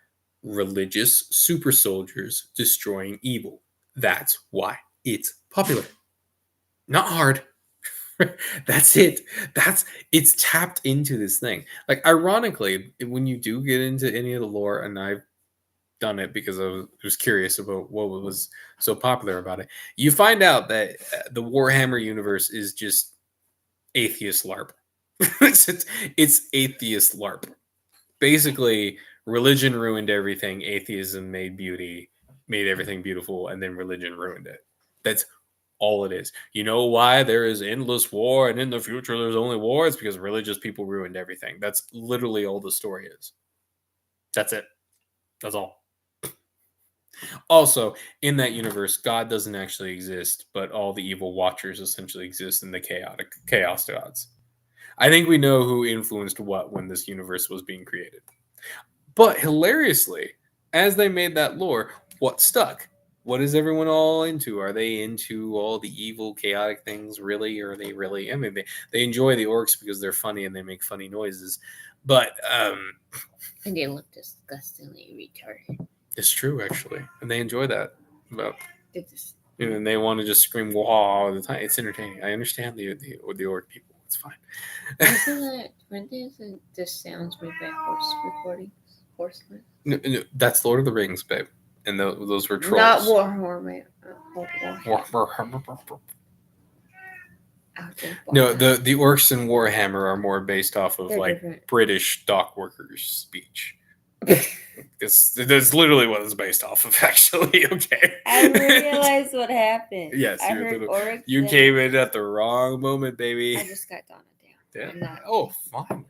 religious super soldiers destroying evil. That's why it's popular. Not hard. That's it. It's tapped into this thing. Like, ironically, when you do get into any of the lore, and I've done it because I was curious about what was so popular about it. You find out that the Warhammer universe is just atheist LARP. it's atheist LARP. Basically, religion ruined everything. Atheism made everything beautiful, and then religion ruined it. That's all it is. You know why there is endless war, and in the future there's only war? It's because religious people ruined everything. That's literally all the story is. That's it. That's all. Also, in that universe, God doesn't actually exist, but all the evil watchers essentially exist in the chaos gods. I think we know who influenced what when this universe was being created. But hilariously, as they made that lore, what stuck? What is everyone all into? Are they into all the evil, chaotic things, really? Or are they really? I mean, they enjoy the orcs because they're funny and they make funny noises. But and they look disgustingly retarded. It's true, actually, and they enjoy that. But and they want to just scream "wah" all the time. It's entertaining. I understand the orc people. It's fine. Weren't the sounds made by horse recordings? Horsemen? No, that's Lord of the Rings, babe, and those were trolls. Not Warhammer. No, the orcs in Warhammer are more based off of different. British dock workers' speech. That's literally what it's based off of, actually. Okay. I realized what happened. Yes, you came in at the wrong moment, baby. I just got Donna down. Yeah. Oh, fine.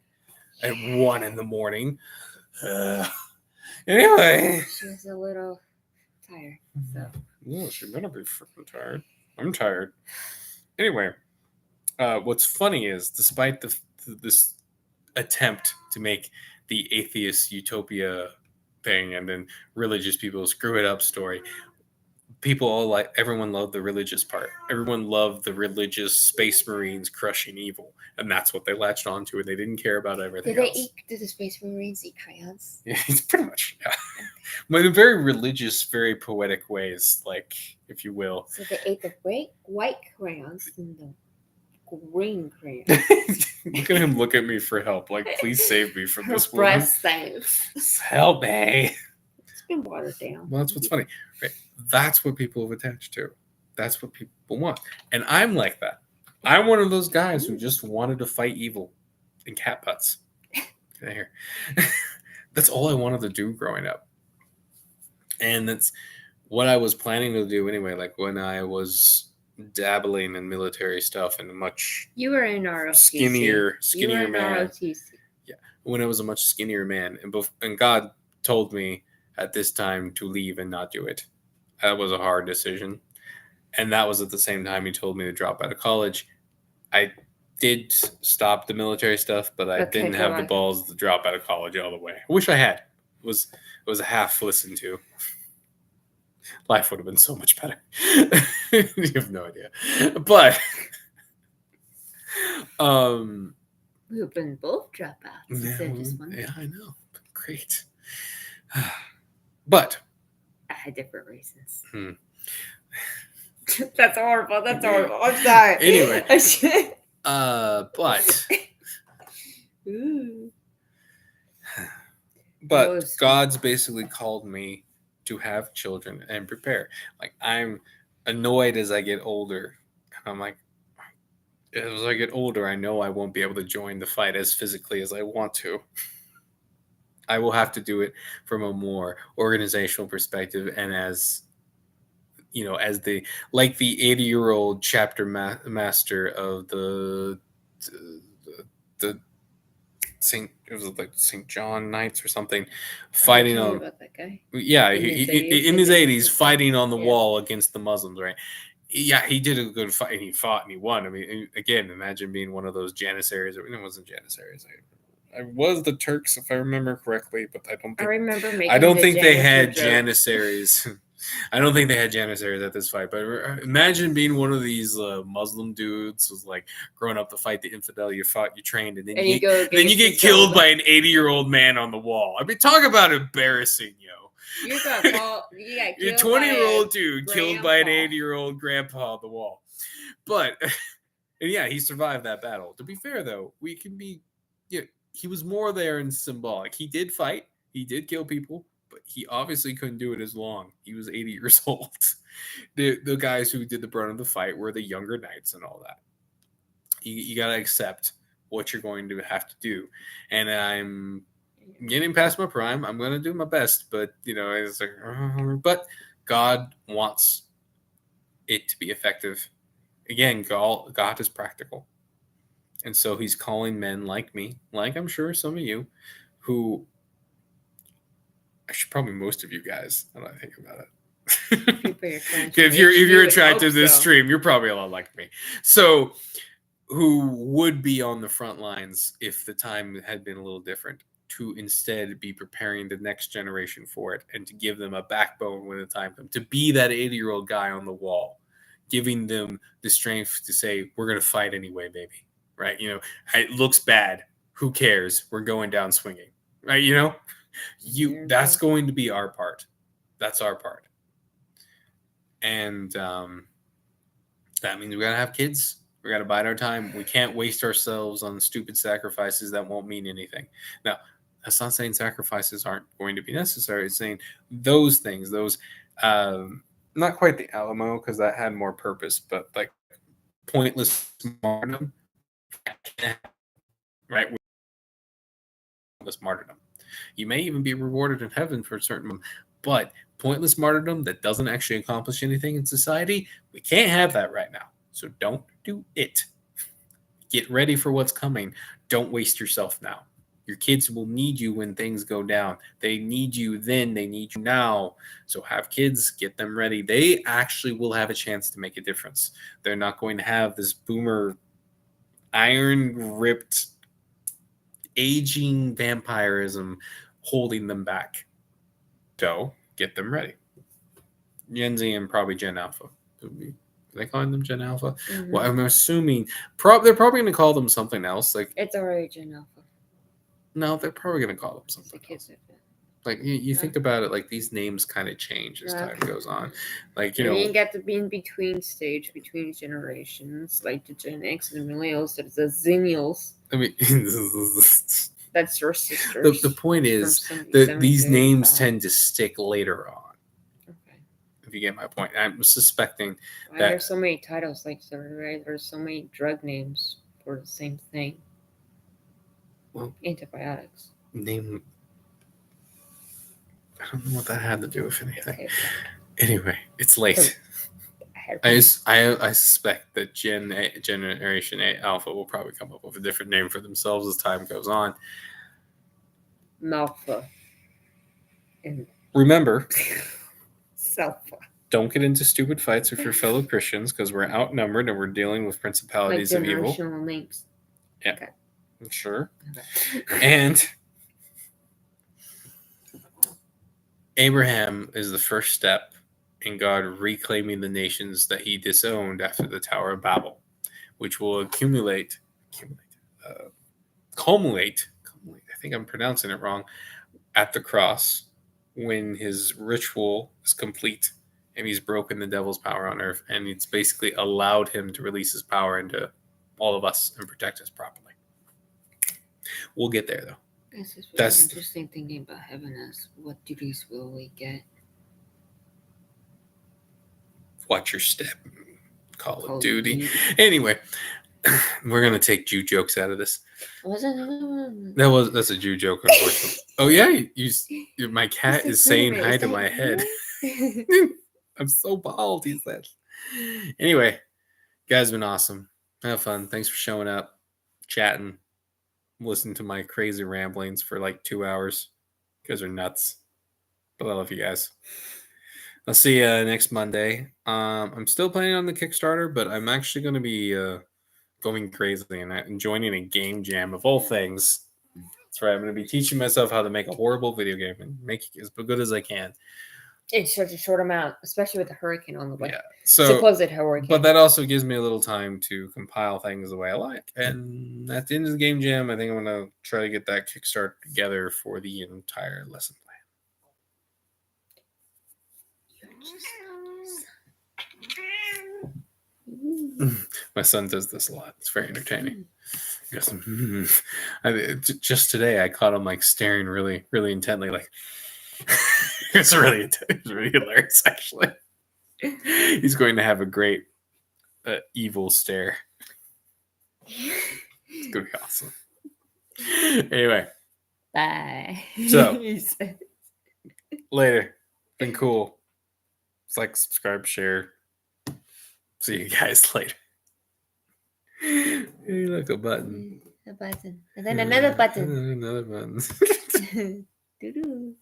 At 1 a.m. Anyway. She was a little tired. So. Yeah, she better be freaking tired. I'm tired. Anyway, what's funny is, despite this attempt to make the atheist utopia thing and then religious people screw it up story, everyone loved the religious part. Everyone loved the religious space marines crushing evil, and that's what they latched onto, and they didn't care about everything else. Did the space marines eat crayons? Yeah, it's pretty much, yeah. But in very religious, very poetic ways, like, if you will. So they ate the white crayons and the green crayons. Look at him look at me for help. Like, please save me from this woman. Breast science. Help me. It's been watered down. Well, that's what's funny. Right? That's what people have attached to. That's what people want. And I'm like that. I'm one of those guys who just wanted to fight evil in cat butts. Get out here. That's all I wanted to do growing up. And that's what I was planning to do anyway. Like, when I was dabbling in military stuff and you were in ROTC. skinnier man. Yeah, when I was a much skinnier man, and God told me at this time to leave and not do it. That was a hard decision, and that was at the same time He told me to drop out of college. I did stop the military stuff, but I didn't have the balls to drop out of college all the way. I wish I had. It was a half listened to. Life would have been so much better. You have no idea. But we've been both dropouts. Yeah, I know. Great. But I had different reasons. That's horrible. I'm sorry. Anyway. But Ooh. But God's basically called me to have children and prepare. Like, I'm annoyed as I get older. I'm like, as I get older, I know I won't be able to join the fight as physically as I want to. I will have to do it from a more organizational perspective, and as as the 80-year-old chapter master of the St. John Knights or something, fighting on about that guy. Yeah, in his 80s, fighting on the wall against the Muslims, right? Yeah, he did a good fight, and he fought and he won. I mean, again, imagine being one of those Janissaries. It wasn't Janissaries. I was the Turks, if I remember correctly, but I don't think they had Janissaries. I don't think they had Janissaries at this fight, but imagine being one of these Muslim dudes who's like growing up to fight the infidel. You fought, you trained, and then you get killed by an 80-year-old man on the wall. I mean, talk about embarrassing, yo. You got killed. You're a 20-year-old dude killed by an 80-year-old grandpa on the wall. But and yeah, he survived that battle. To be fair, though, he was more there in symbolic. He did fight. He did kill people. but he obviously couldn't do it as long. He was 80 years old. The guys who did the brunt of the fight were the younger knights and all that. You got to accept what you're going to have to do. And I'm getting past my prime. I'm going to do my best, but it's like, but God wants it to be effective. Again, God is practical. And so he's calling men like me, like I'm sure some of you, who actually probably most of you guys, now that I think about it. If you're attracted to this stream, you're probably a lot like me. So who would be on the front lines if the time had been a little different, to instead be preparing the next generation for it and to give them a backbone when the time comes, to be that 80-year-old guy on the wall, giving them the strength to say, we're going to fight anyway, baby. Right? It looks bad. Who cares? We're going down swinging. Right? That's going to be our part. That's our part. And that means we got to have kids. We got to bide our time. We can't waste ourselves on stupid sacrifices that won't mean anything. Now, that's not saying sacrifices aren't going to be necessary. It's saying those things, not quite the Alamo, because that had more purpose, but like pointless martyrdom, right? Pointless martyrdom. You may even be rewarded in heaven for a certain, but pointless martyrdom that doesn't actually accomplish anything in society, we can't have that right now. So don't do it. Get ready for what's coming. Don't waste yourself now. Your kids will need you when things go down. They need you then. They need you now. So have kids, get them ready. They actually will have a chance to make a difference. They're not going to have this boomer, iron-ripped, aging vampirism holding them back. So get them ready. Gen Z and probably Gen Alpha. Are they calling them Gen Alpha? Mm-hmm. Well, I'm assuming they're probably going to call them something else. Like it's already Gen Alpha. No, they're probably going to call them something else. Like you think about it, like these names kind of change as time goes on. Like you get to be in between stage between generations, like the Gen X and the Millennials. There's the Zennials. I mean, that's your sisters. The point is that these names tend to stick later on. Okay. If you get my point, I'm suspecting that there's so many titles like there's so many drug names for the same thing. Well, antibiotics. Name. I don't know what that had to do with anything. Okay. Anyway, it's late. I suspect that Generation Alpha will probably come up with a different name for themselves as time goes on. Malpha. Remember, Selfa. Don't get into stupid fights with your fellow Christians because we're outnumbered and we're dealing with principalities of evil. Names. Yeah. Okay. Sure. And Abraham is the first step in God reclaiming the nations that he disowned after the Tower of Babel, which will culminate, I think I'm pronouncing it wrong, at the cross when his ritual is complete and he's broken the devil's power on earth, and it's basically allowed him to release his power into all of us and protect us properly. We'll get there, though. That's interesting thinking about heaven as what duties will we get? Watch your step. Call of Duty. Anyway, we're going to take Jew jokes out of this. That's a Jew joke, unfortunately. Oh, yeah. My cat is saying hi to my head. I'm so bald, he said. Anyway, guys, been awesome. Have fun. Thanks for showing up, chatting, listening to my crazy ramblings for like 2 hours. You guys are nuts. But I love you guys. I'll see you next Monday. I'm still planning on the Kickstarter, but I'm actually going to be going crazy and joining a game jam of all things. That's right. I'm going to be teaching myself how to make a horrible video game and make it as good as I can. In such a short amount, especially with the hurricane on the way. Yeah. Supposed hurricane. But that also gives me a little time to compile things the way I like. And at the end of the game jam, I think I'm going to try to get that Kickstarter together for the entire lesson plan. My son does this a lot. It's very entertaining. Just today, I caught him like staring really, really intently, like, It's really hilarious, actually. He's going to have a great evil stare. It's going to be awesome. Anyway. Bye. So, later. Been cool. It's like, subscribe, share. See you guys later. Hey, look, a button. A button. And then another button. Another button. Doo-doo.